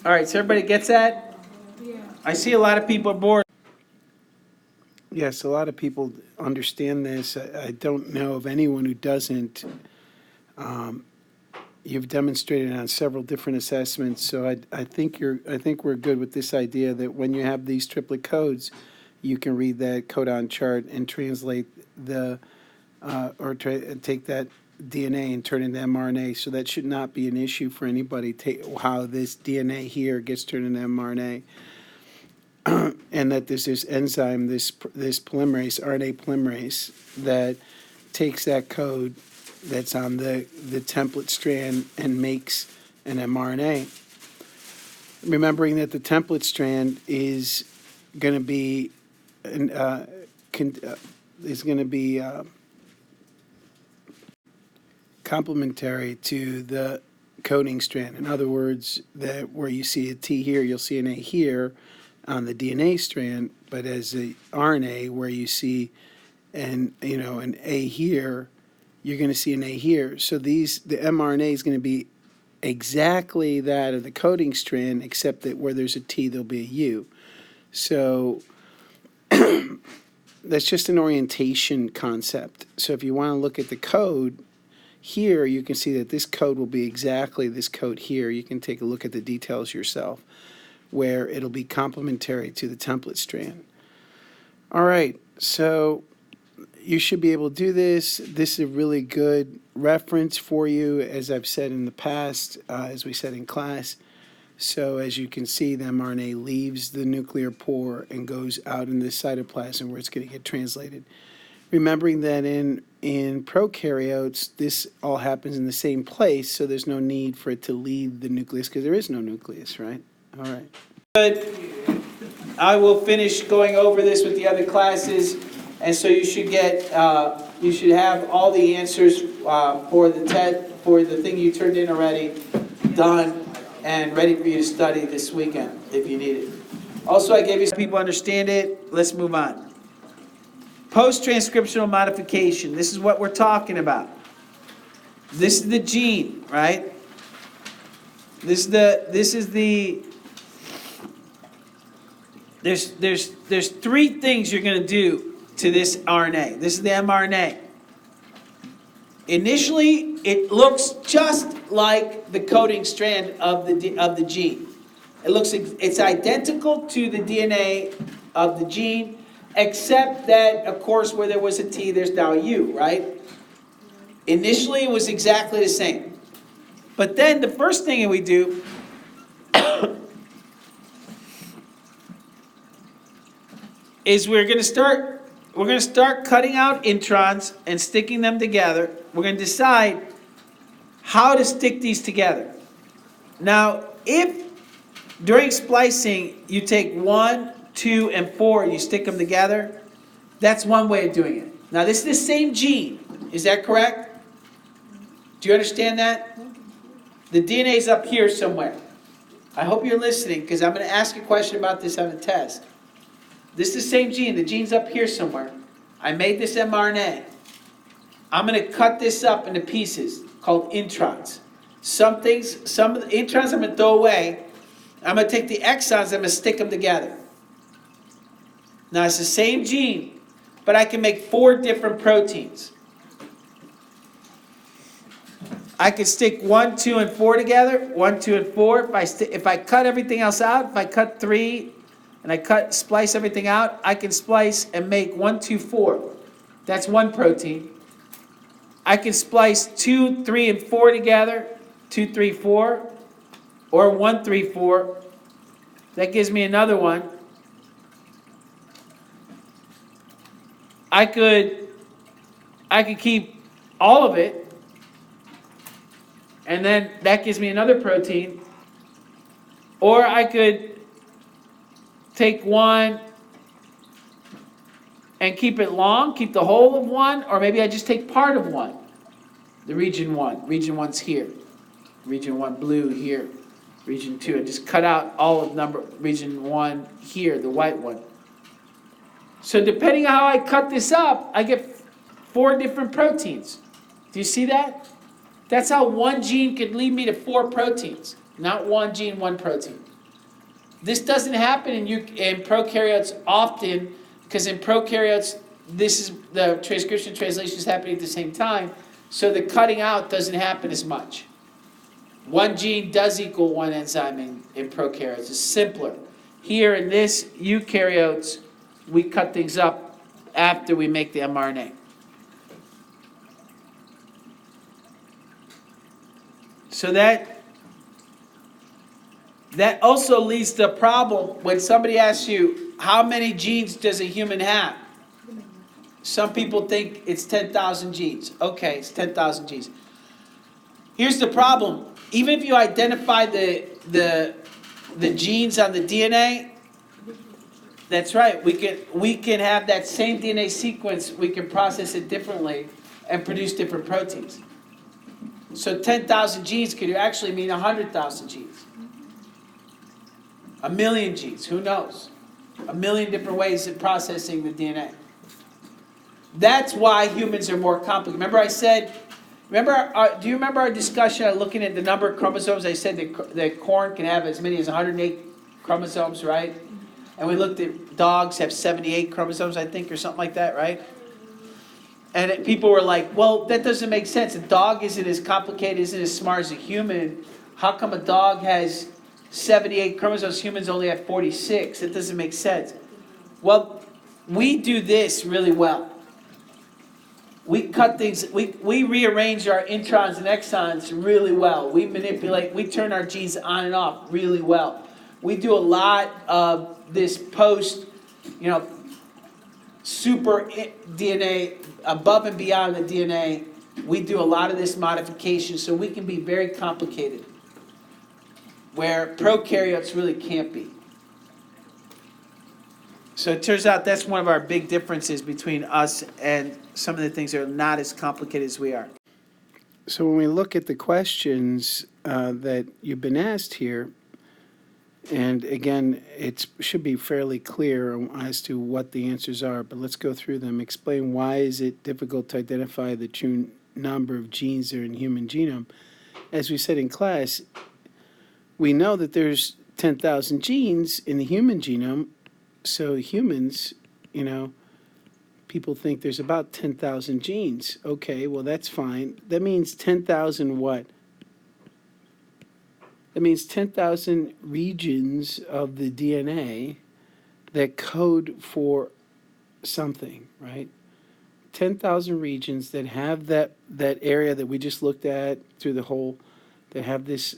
All right, so everybody gets that? Yeah. I see a lot of people are bored. Yes, a lot of people understand this. I don't know of anyone who doesn't. You've demonstrated on several different assessments, so I think we're good with this idea that when you have these triplet codes, you can read that codon chart and translate take that DNA and turn it into mRNA. So that should not be an issue for anybody. How this DNA here gets turned into mRNA. And that there's this enzyme, this polymerase, RNA polymerase, that takes that code that's on the template strand and makes an mRNA. Remembering that the template strand is going to be complementary to the coding strand. In other words, that where you see a T here, you'll see an A here on the DNA strand, but as a RNA where you see an A here, you're going to see an A here. So the mRNA is going to be exactly that of the coding strand, except that where there's a T, there'll be a U. So that's just an orientation concept. So if you want to look at the code here, you can see that this code will be exactly this code here. You can take a look at the details yourself, where it'll be complementary to the template strand. All right, so you should be able to do this. This is a really good reference for you, as I've said in the past, as we said in class. So as you can see, the mRNA leaves the nuclear pore and goes out in the cytoplasm where it's going to get translated. Remembering that in prokaryotes, this all happens in the same place, so there's no need for it to leave the nucleus because there is no nucleus, right? All right. Good. I will finish going over this with the other classes, and so you should have all the answers for the thing you turned in already done and ready for you to study this weekend if you need it. Also, I gave you some people understand it. Let's move on. Post-transcriptional modification. This is what we're talking about. This is the gene, right? There's three things you're going to do to this RNA. This is the mRNA. Initially, it looks just like the coding strand of the gene. It's identical to the DNA of the gene, except that, of course, where there was a T, there's now a U, right? Initially, it was exactly the same. But then the first thing that we do is we're going to start cutting out introns and sticking them together. We're going to decide how to stick these together. Now, if during splicing you take 1, 2, and 4 and you stick them together, that's one way of doing it. Now, this is the same gene. Is that correct? Do you understand that? The DNA is up here somewhere. I hope you're listening because I'm going to ask a question about this on the test. This is the same gene. The gene's up here somewhere. I made this mRNA. I'm going to cut this up into pieces called introns. Some of the introns I'm going to throw away. I'm going to take the exons, I'm going to stick them together. Now it's the same gene, but I can make 4 different proteins. I could stick 1, 2, and 4 together. 1, 2, and 4. If I cut everything else out, if I cut 3 and I splice everything out, I can splice and make 1, 2, 4. That's one protein. I can splice 2, 3, and 4 together. 2, 3, 4. Or 1, 3, 4. That gives me another one. I could keep all of it. And then that gives me another protein. Or I could take one and keep it long, keep the whole of one, or maybe I just take part of one. The region 1. Region 1's here. Region 1 blue here. Region 2, I just cut out all of region 1 here, the white one. So depending on how I cut this up, I get 4 different proteins. Do you see that? That's how one gene could lead me to 4 proteins. Not one gene, one protein. This doesn't happen in prokaryotes often, because in prokaryotes, this is the transcription translation is happening at the same time, so the cutting out doesn't happen as much. One gene does equal one enzyme in prokaryotes. It's simpler. Here in this eukaryotes, we cut things up after we make the mRNA. So that also leads to a problem when somebody asks you, how many genes does a human have? Some people think it's 10,000 genes. Okay, it's 10,000 genes. Here's the problem. Even if you identify the genes on the DNA, that's right, we can have that same DNA sequence, we can process it differently and produce different proteins. So 10,000 genes could actually mean 100,000 genes. 1 million genes, who knows? 1 million different ways of processing the DNA. That's why humans are more complicated. Remember I said, do you remember our discussion on looking at the number of chromosomes? I said that corn can have as many as 108 chromosomes, right? And we looked at dogs have 78 chromosomes, I think, or something like that, right? And people were like, well, that doesn't make sense. A dog isn't as complicated, isn't as smart as a human. How come a dog has 78 chromosomes, humans only have 46? It doesn't make sense. Well, we do this really well. We cut things, we rearrange our introns and exons really well. We manipulate, we turn our genes on and off really well. We do a lot of this post, super DNA, above and beyond the DNA. We do a lot of this modification so we can be very complicated, where prokaryotes really can't be. So it turns out that's one of our big differences between us and some of the things that are not as complicated as we are. So when we look at the questions that you've been asked here, and again, it should be fairly clear as to what the answers are, but let's go through them. Explain why is it difficult to identify the true number of genes that are in the human genome. As we said in class, we know that there's 10,000 genes in the human genome. So humans, people think there's about 10,000 genes. Okay, well, that's fine. That means 10,000 what? That means 10,000 regions of the DNA that code for something, right? 10,000 regions that have that area that we just looked at through the whole, that have this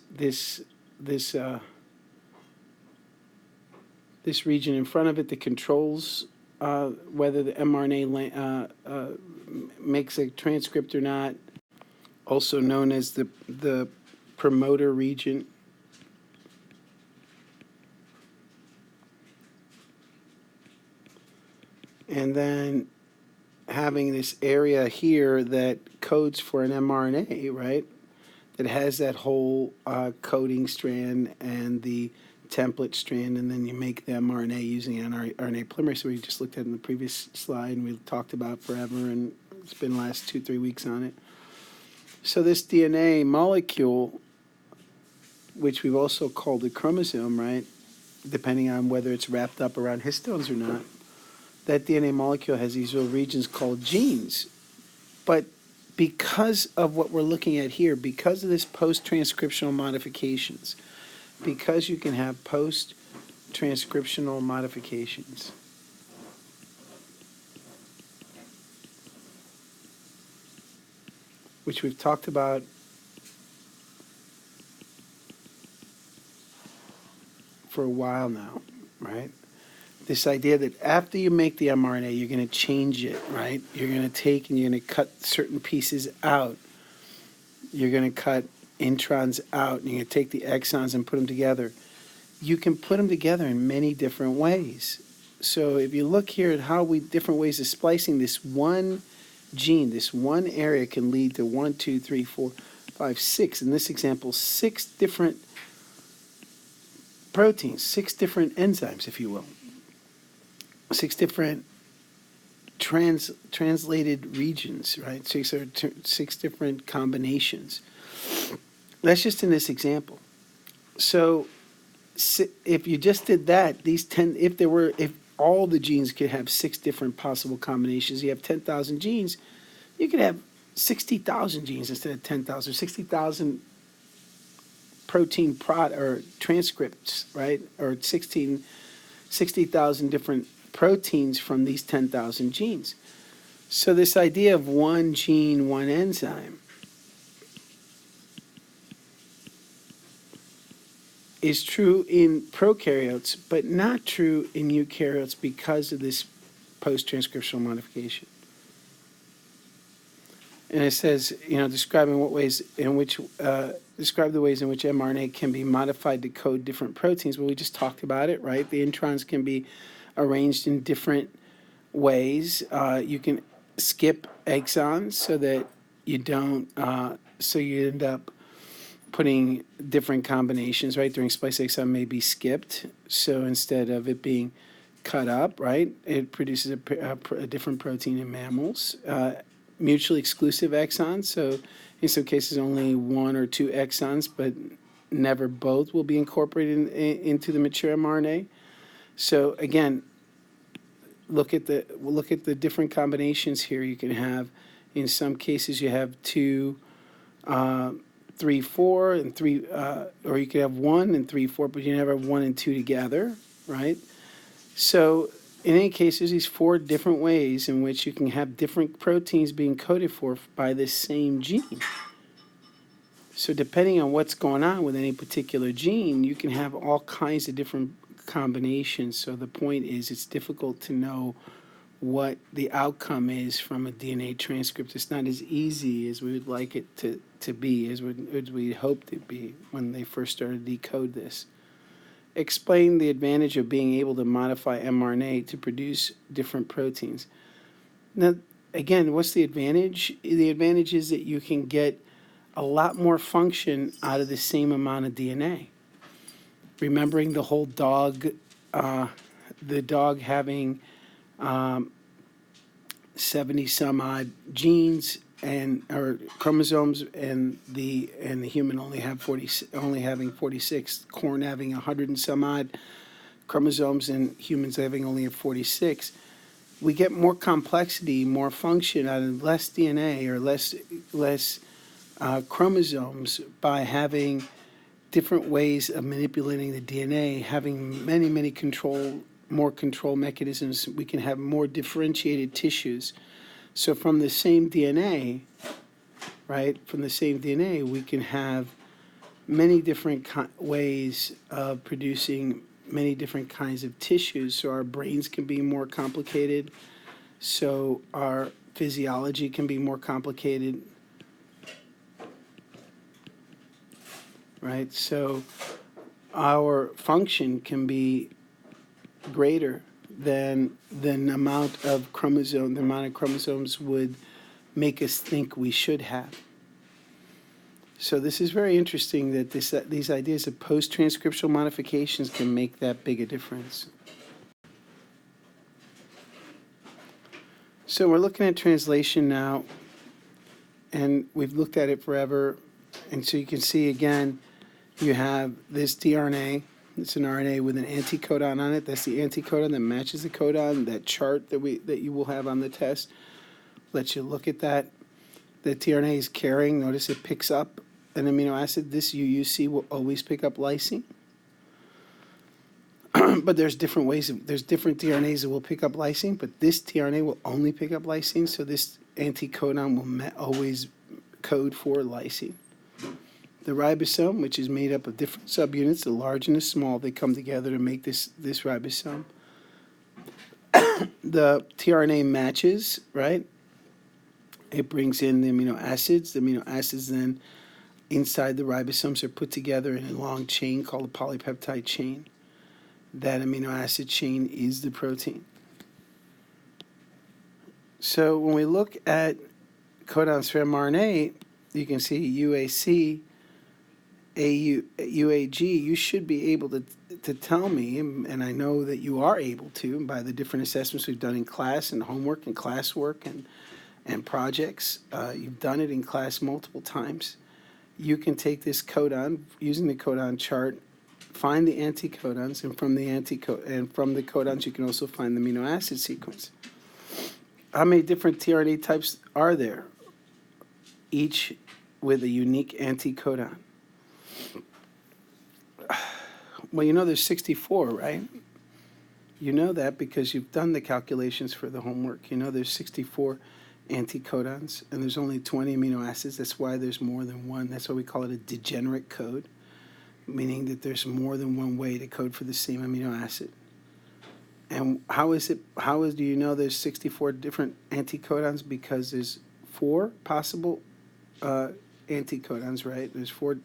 region in front of it that controls whether the mRNA makes a transcript or not, also known as the promoter region. And then having this area here that codes for an mRNA, right? That has that whole coding strand and the template strand, and then you make the mRNA using an RNA polymerase. So we just looked at in the previous slide, and we talked about forever, and it's been the last 2-3 weeks on it. So this DNA molecule, which we've also called a chromosome, right? Depending on whether it's wrapped up around histones or not, that DNA molecule has these little regions called genes. But because of what we're looking at here, because of this post-transcriptional modifications, because you can have post-transcriptional modifications, which we've talked about for a while now, right? This idea that after you make the mRNA, you're going to change it, right? You're going to take and you're going to cut certain pieces out. You're going to cut introns out, and you're going to take the exons and put them together. You can put them together in many different ways. So if you look here at how different ways of splicing, this one gene, this one area can lead to 1, 2, 3, 4, 5, 6. In this example, 6 different proteins, 6 different enzymes, if you will. 6 different translated regions, right? 6 different combinations. That's just in this example. So if you just did that, if all the genes could have 6 different possible combinations, you have 10,000 genes, you could have 60,000 genes instead of 10,000, 60,000 protein or transcripts, right? Or 60,000 different proteins from these 10,000 genes. So this idea of one gene, one enzyme is true in prokaryotes, but not true in eukaryotes because of this post-transcriptional modification. And it says, describe the ways in which mRNA can be modified to code different proteins. Well, we just talked about it, right? The introns can be arranged in different ways. You can skip exons so that you don't, so you end up putting different combinations, right? During splice exon may be skipped. So instead of it being cut up, right, it produces a different protein in mammals. Mutually exclusive exons, so in some cases only 1 or 2 exons, but never both will be incorporated into the mature mRNA. So again, look at the different combinations here. You can have, in some cases, you have 2, 3, 4, and 3, or you could have 1 and 3, 4, but you never have 1 and 2 together, right? So in any case, there's these 4 different ways in which you can have different proteins being coded for by this same gene. So depending on what's going on with any particular gene, you can have all kinds of different combinations. So the point is, it's difficult to know what the outcome is from a DNA transcript. It's not as easy as we would like it to be, as we hoped it be when they first started to decode this. Explain the advantage of being able to modify mRNA to produce different proteins. Now, again, what's the advantage? The advantage is that you can get a lot more function out of the same amount of DNA. Remembering the whole dog having 70 some odd genes or chromosomes, and the human only having 46, corn having 100 and some odd chromosomes, and humans having only 46. We get more complexity, more function out of less DNA or less chromosomes by having different ways of manipulating the DNA, having many more control mechanisms. We can have more differentiated tissues. So from the same DNA, right, we can have many different ways of producing many different kinds of tissues. So our brains can be more complicated. So our physiology can be more complicated. Right? So our function can be greater than the amount of chromosomes would make us think we should have. So this is very interesting that these ideas of post-transcriptional modifications can make that big a difference. So we're looking at translation now, and we've looked at it forever. And so you can see again, you have this tRNA. It's an RNA with an anticodon on it. That's the anticodon that matches the codon. That chart that you will have on the test lets you look at that. The tRNA is carrying. Notice it picks up an amino acid. This UUC will always pick up lysine. But there's different ways. There's different tRNAs that will pick up lysine, but this tRNA will only pick up lysine. So this anticodon will always code for lysine. The ribosome, which is made up of different subunits, the large and the small, they come together to make this ribosome. The tRNA matches, right? It brings in the amino acids. The amino acids then inside the ribosomes are put together in a long chain called a polypeptide chain. That amino acid chain is the protein. So when we look at codons for mRNA, you can see UAC, UAG, you should be able to tell me, and I know that you are able to, by the different assessments we've done in class and homework and classwork and projects. You've done it in class multiple times. You can take this codon, using the codon chart find the anticodons, and from the codons you can also find the amino acid sequence. How many different tRNA types are there? Each with a unique anticodon. Well, you know there's 64, right? You know that because you've done the calculations for the homework. You know there's 64 anticodons, and there's only 20 amino acids. That's why there's more than one. That's why we call it a degenerate code, meaning that there's more than one way to code for the same amino acid. And do you know there's 64 different anticodons? Because there's 4 possible anticodons, right? There's 4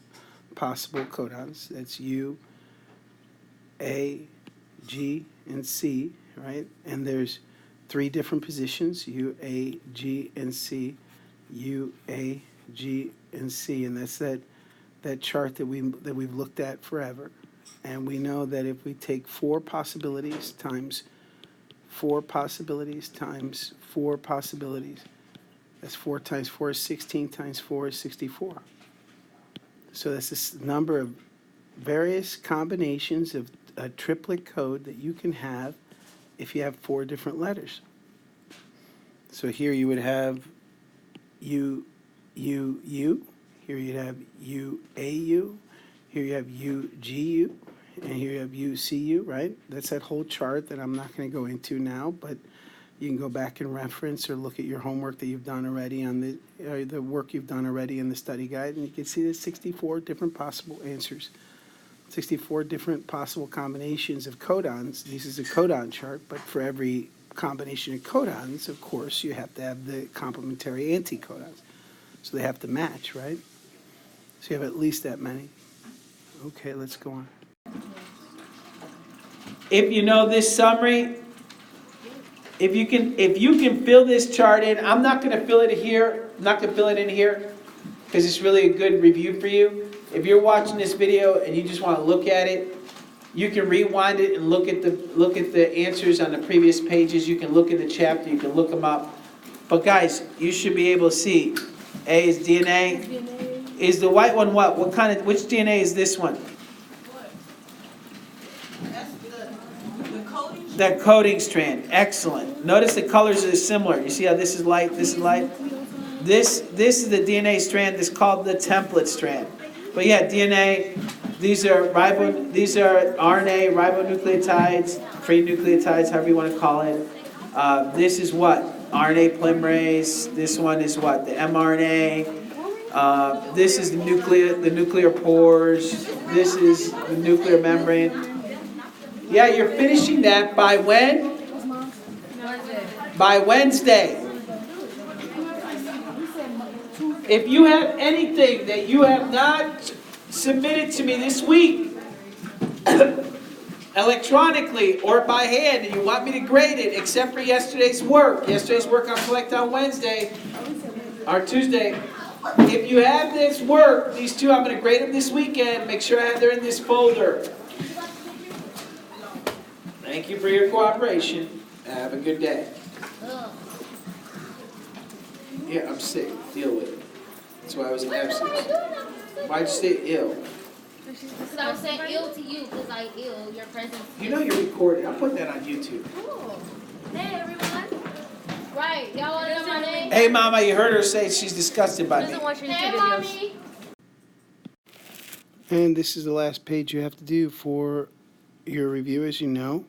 possible codons. That's U, A, G, and C, right? And there's 3 different positions, U, A, G, and C, U, A, G, and C. And that's that chart that we've looked at forever. And we know that if we take 4 possibilities times 4 possibilities times 4 possibilities, that's 4 times 4 is 16 times 4 is 64. So that's this number of various combinations of a triplet code that you can have if you have 4 different letters. So here you would have U, U, U. Here you'd have U, A, U. Here you have U, G, U. And here you have U, C, U, right? That's that whole chart that I'm not going to go into now, but you can go back and reference or look at your homework that you've done already on the work you've done already in the study guide, and you can see there's 64 different possible answers, 64 different possible combinations of codons. This is a codon chart, but for every combination of codons, of course, you have to have the complementary anticodons. So they have to match, right? So you have at least that many. Okay, let's go on. If you know this summary, if you can fill this chart in, I'm not going to fill it here. I'm not going to fill it in here because it's really a good review for you. If you're watching this video and you just want to look at it, you can rewind it and look at the answers on the previous pages. You can look in the chapter. You can look them up. But guys, you should be able to see. A is DNA. Is the white one what? Which DNA is this one? That coding strand. Excellent. Notice the colors are similar. You see how this is light, this is light? This is the DNA strand that's called the template strand. But yeah, DNA, these are RNA, ribonucleotides, free nucleotides, however you want to call it. This is what? RNA polymerase. This one is what? The mRNA. This is the nuclear pores. This is the nuclear membrane. Yeah, you're finishing that by when? By Wednesday. If you have anything that you have not submitted to me this week, electronically or by hand, and you want me to grade it, except for yesterday's work I'll collect on Wednesday or Tuesday. If you have this work, these 2, I'm going to grade them this weekend. Make sure they're in this folder. Thank you for your cooperation. Have a good day. Yeah, I'm sick. Deal with it. That's why I was in absence. Why'd you say ill? Because I was saying ill to you because I ill your presence. You know you're recording. I'm putting that on YouTube. Cool. Hey, everyone. Right. Y'all want to know my name? Hey, Mama, you heard her say she's disgusted by me. Doesn't watch your YouTube videos. Mommy. And this is the last page you have to do for your review, as you know.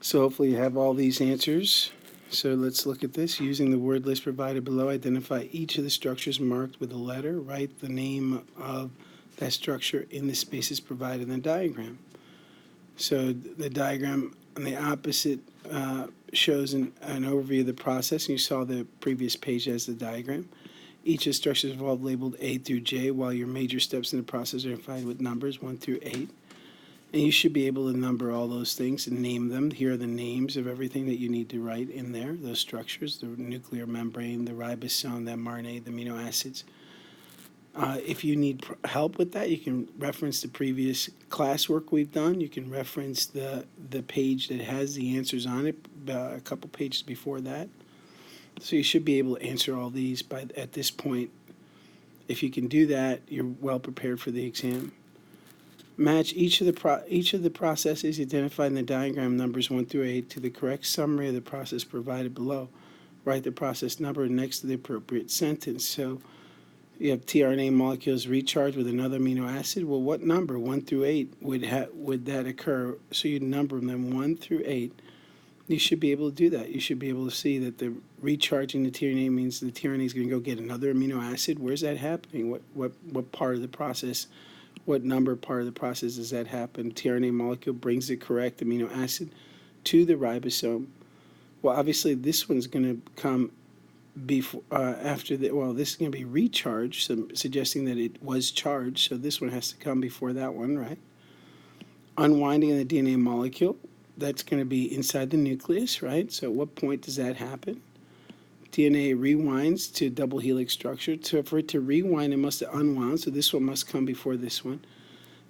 So hopefully you have all these answers. So let's look at this. Using the word list provided below, identify each of the structures marked with a letter. Write the name of that structure in the spaces provided in the diagram. So the diagram on the opposite shows an overview of the process. And you saw the previous page as the diagram. Each of the structures involved labeled A through J, while your major steps in the process are defined with numbers 1 through 8. And you should be able to number all those things and name them. Here are the names of everything that you need to write in there, those structures, the nuclear membrane, the ribosome, the mRNA, the amino acids. If you need help with that, you can reference the previous classwork we've done. You can reference the page that has the answers on it, a couple pages before that. So you should be able to answer all these at this point. If you can do that, you're well prepared for the exam. Match each of the processes identified in the diagram numbers 1 through 8 to the correct summary of the process provided below. Write the process number next to the appropriate sentence. So you have tRNA molecules recharged with another amino acid. Well, what number, 1 through 8, would that occur? So you number them 1 through 8. You should be able to do that. You should be able to see that the recharging the tRNA means the tRNA is going to go get another amino acid. Where's that happening? What part of the process? What number part of the process does that happen? tRNA molecule brings the correct amino acid to the ribosome. Well, obviously this one's going to come before after the. Well, this is going to be recharged, so suggesting that it was charged. So this one has to come before that one, right? Unwinding of the DNA molecule. That's going to be inside the nucleus, right? So at what point does that happen? DNA rewinds to double helix structure. So for it to rewind, it must have unwound. So this one must come before this one.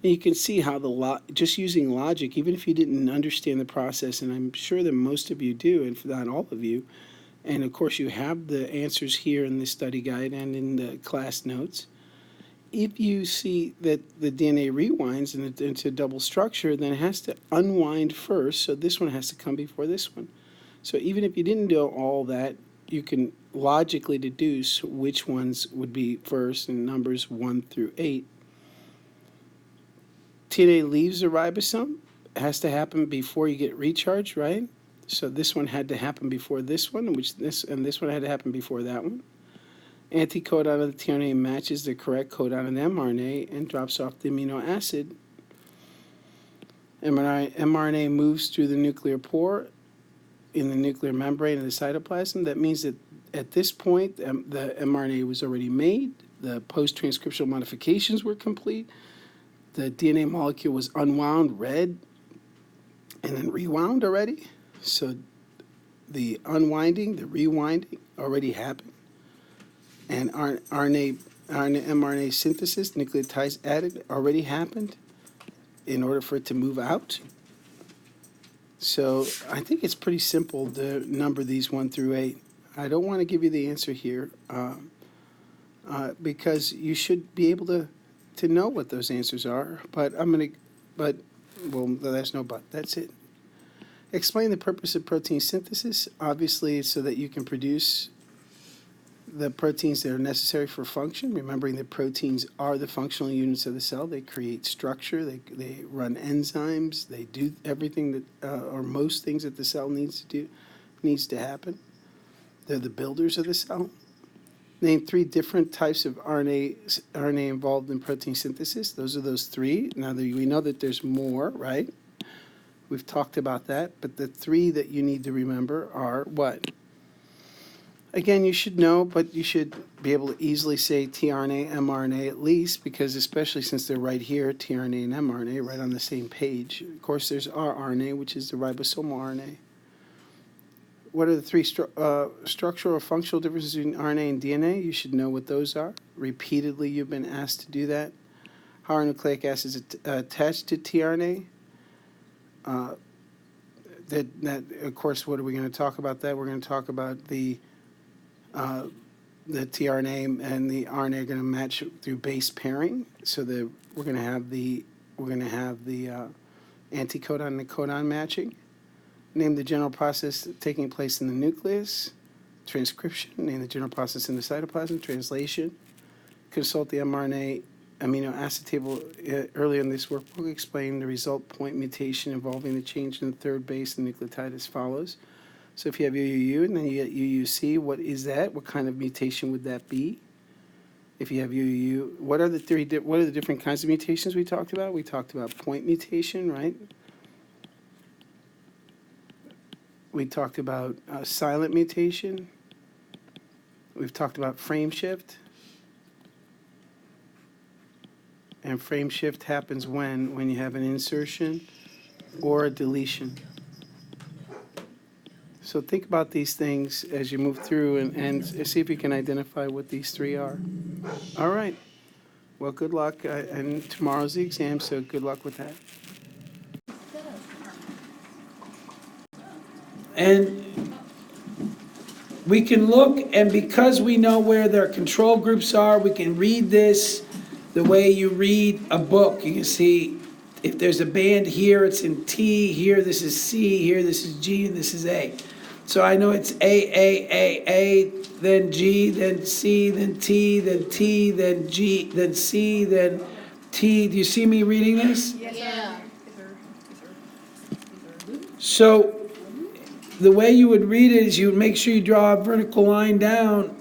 And you can see how just using logic, even if you didn't understand the process, and I'm sure that most of you do, and if not all of you, and of course you have the answers here in the study guide and in the class notes. If you see that the DNA rewinds into double structure, then it has to unwind first. So this one has to come before this one. So even if you didn't know all that, you can logically deduce which ones would be first in numbers 1 through 8. DNA leaves the ribosome. It has to happen before you get recharged, right? So this one had to happen before this one, and this one had to happen before that one. Anticodon of the tRNA matches the correct codon of the mRNA and drops off the amino acid. mRNA moves through the nuclear pore in the nuclear membrane of the cytoplasm. That means that at this point, the mRNA was already made, the post-transcriptional modifications were complete, the DNA molecule was unwound, read, and then rewound already. So the unwinding, the rewinding already happened. And mRNA synthesis, nucleotides added, already happened in order for it to move out. So I think it's pretty simple to number these 1 through 8. I don't want to give you the answer here because you should be able to know what those answers are. But there's no but. That's it. Explain the purpose of protein synthesis. Obviously, so that you can produce the proteins that are necessary for function, remembering that proteins are the functional units of the cell. They create structure, they run enzymes, they do everything that, or most things that the cell needs to happen. They're the builders of the cell. Name 3 different types of RNA involved in protein synthesis. Those are those 3. Now, we know that there's more, right? We've talked about that, but the 3 that you need to remember are what? Again, you should know, but you should be able to easily say tRNA, mRNA at least, because especially since they're right here, tRNA and mRNA, right on the same page. Of course, there's rRNA, which is the ribosomal RNA. What are the 3 structural or functional differences between RNA and DNA? You should know what those are. Repeatedly, you've been asked to do that. How are nucleic acids attached to tRNA? Of course, what are we going to talk about that? We're going to talk about the tRNA and the RNA are going to match through base pairing. So we're going to have the anticodon and the codon matching. Name the general process taking place in the nucleus. Transcription. Name the general process in the cytoplasm. Translation. Consult the mRNA amino acid table earlier in this workbook. Explain the result point mutation involving the change in the third base and nucleotide as follows. So if you have UUU and then you get UUC, what is that? What kind of mutation would that be? If you have UUU, what are the different kinds of mutations we talked about? We talked about point mutation, right? We talked about silent mutation. We've talked about frame shift. And frame shift happens when you have an insertion or a deletion. So think about these things as you move through and see if you can identify what these 3 are. All right. Well, good luck. And tomorrow's the exam, so good luck with that. And we can look, and because we know where their control groups are, we can read this the way you read a book. You can see if there's a band here, it's in T, here this is C, here this is G, and this is A. So I know it's A, then G, then C, then T, then T, then G, then C, then T. Do you see me reading this? Yeah. So the way you would read it is you would make sure you draw a vertical line down.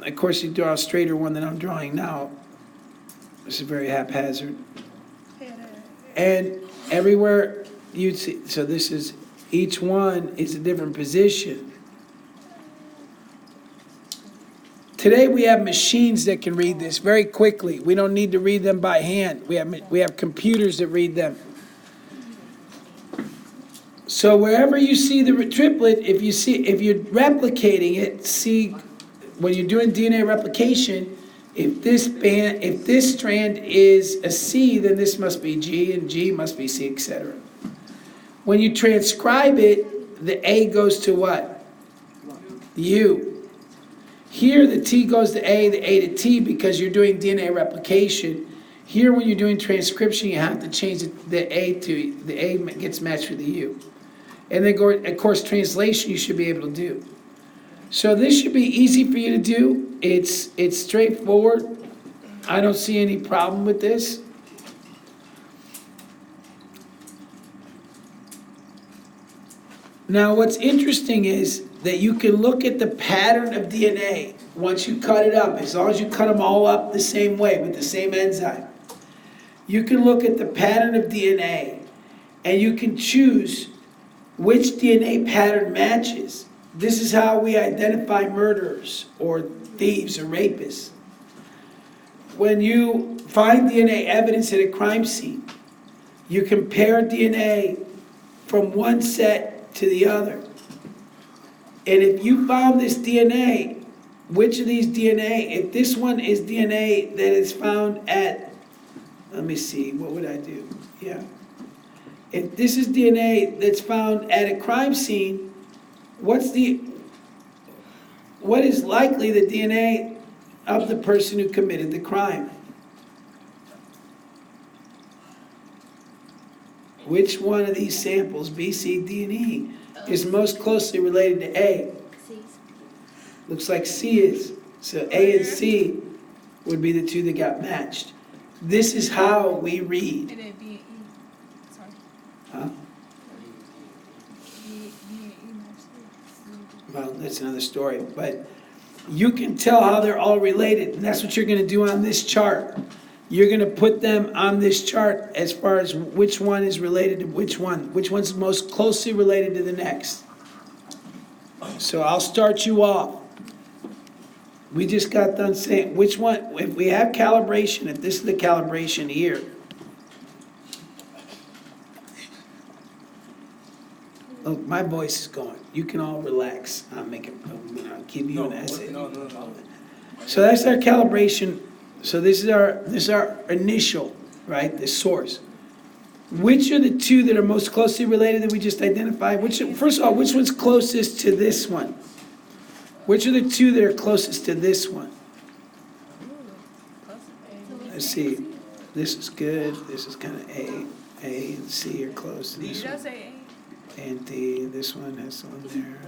Of course, you draw a straighter one than I'm drawing now. This is very haphazard. And everywhere you'd see, so this is, each one is a different position. Today we have machines that can read this very quickly. We don't need to read them by hand. We have computers that read them. So wherever you see the triplet, if you're replicating it, see when you're doing DNA replication, if this strand is a C, then this must be G, and G must be C, etc. When you transcribe it, the A goes to what? U. Here, the T goes to A, the A to T, because you're doing DNA replication. Here, when you're doing transcription, you have to change the A gets matched with the U. And then, of course, translation you should be able to do. So this should be easy for you to do. It's straightforward. I don't see any problem with this. Now, what's interesting is that you can look at the pattern of DNA once you cut it up, as long as you cut them all up the same way with the same enzyme. You can look at the pattern of DNA, and you can choose which DNA pattern matches. This is how we identify murderers or thieves or rapists. When you find DNA evidence at a crime scene, you compare DNA from one set to the other. And if you found this DNA, which of these DNA, if this one is DNA that is found at, let me see, what would I do? Yeah. If this is DNA that's found at a crime scene, what is likely the DNA of the person who committed the crime? Which one of these samples, B, C, D, and E, is most closely related to A? Looks like C is. So A and C would be the two that got matched. This is how we read. And then B and E. Sorry. Huh? B and E matched. Well, that's another story. But you can tell how they're all related, and that's what you're going to do on this chart. You're going to put them on this chart as far as which one is related to which one's most closely related to the next. So I'll start you off. We just got done saying which one, if we have calibration, if this is the calibration here. Look, my voice is going. You can all relax. I'll give you an essay. No. So that's our calibration. So this is our initial, right? The source. Which are the two that are most closely related that we just identified? First of all, which one's closest to this one? Which are the two that are closest to this one? Let's see. This is good. This is kind of A. A and C are close to this one. A and D. This one has one there.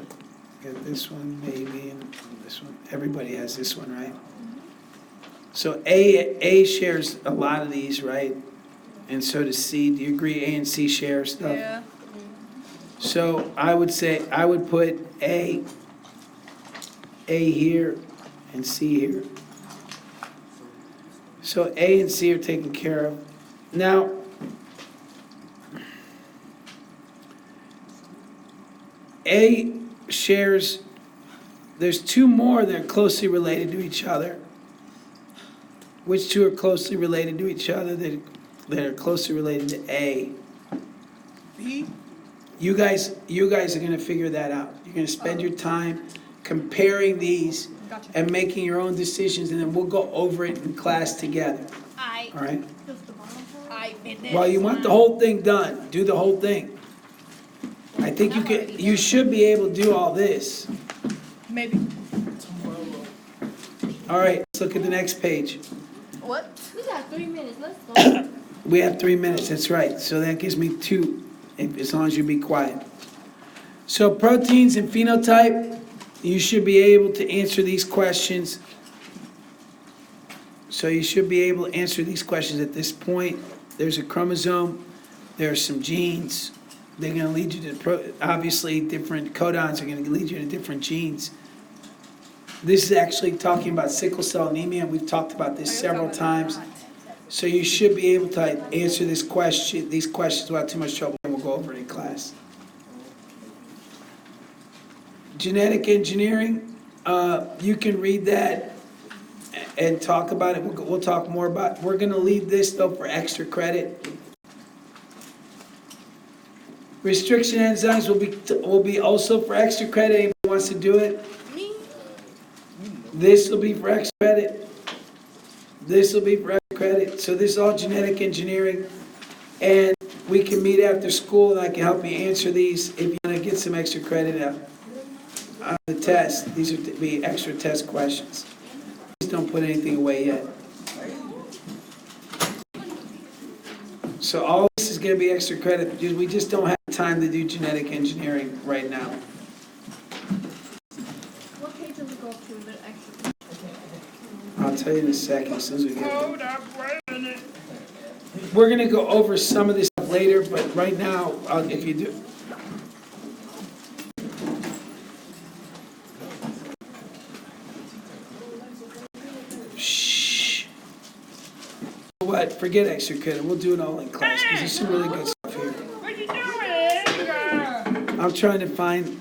Got this one maybe, and this one. Everybody has this one, right? So A shares a lot of these, right? And so does C. Do you agree A and C share stuff? Yeah. So I would say, I would put A here, and C here. So A and C are taken care of. Now, A shares, there's two more that are closely related to each other. Which two are closely related to each other that are closely related to A? B. You guys are gonna figure that out. You're gonna spend your time comparing these and making your own decisions, and then we'll go over it in class together. All right? Well, you want the whole thing done. Do the whole thing. I think you should be able to do all this. Maybe. All right, let's look at the next page. What? We got 3 minutes, let's go. We have 3 minutes, that's right. So that gives me 2, as long as you be quiet. So proteins and phenotype, you should be able to answer these questions. So you should be able to answer these questions at this point. There's a chromosome, there are some genes. They're gonna lead you to, obviously, different codons are gonna lead you to different genes. This is actually talking about sickle cell anemia. We've talked about this several times. So you should be able to answer these questions without too much trouble, and we'll go over it in class. Genetic engineering, you can read that and talk about it. We'll talk more about it. We're gonna leave this though for extra credit. Restriction enzymes will be also for extra credit. Anybody wants to do it? This will be for extra credit. This will be for extra credit. So this is all genetic engineering. And we can meet after school and I can help you answer these if you want to get some extra credit out on the test. These are to be extra test questions. Please don't put anything away yet. So all this is going to be extra credit because we just don't have time to do genetic engineering right now. What page does it go up to in the extra? I'll tell you in a second as soon as we get there. We're going to go over some of this stuff later, but right now, if you do. Shh. What? Forget extra credit. We'll do it all in class because there's some really good stuff here. What you doing? I'm trying to find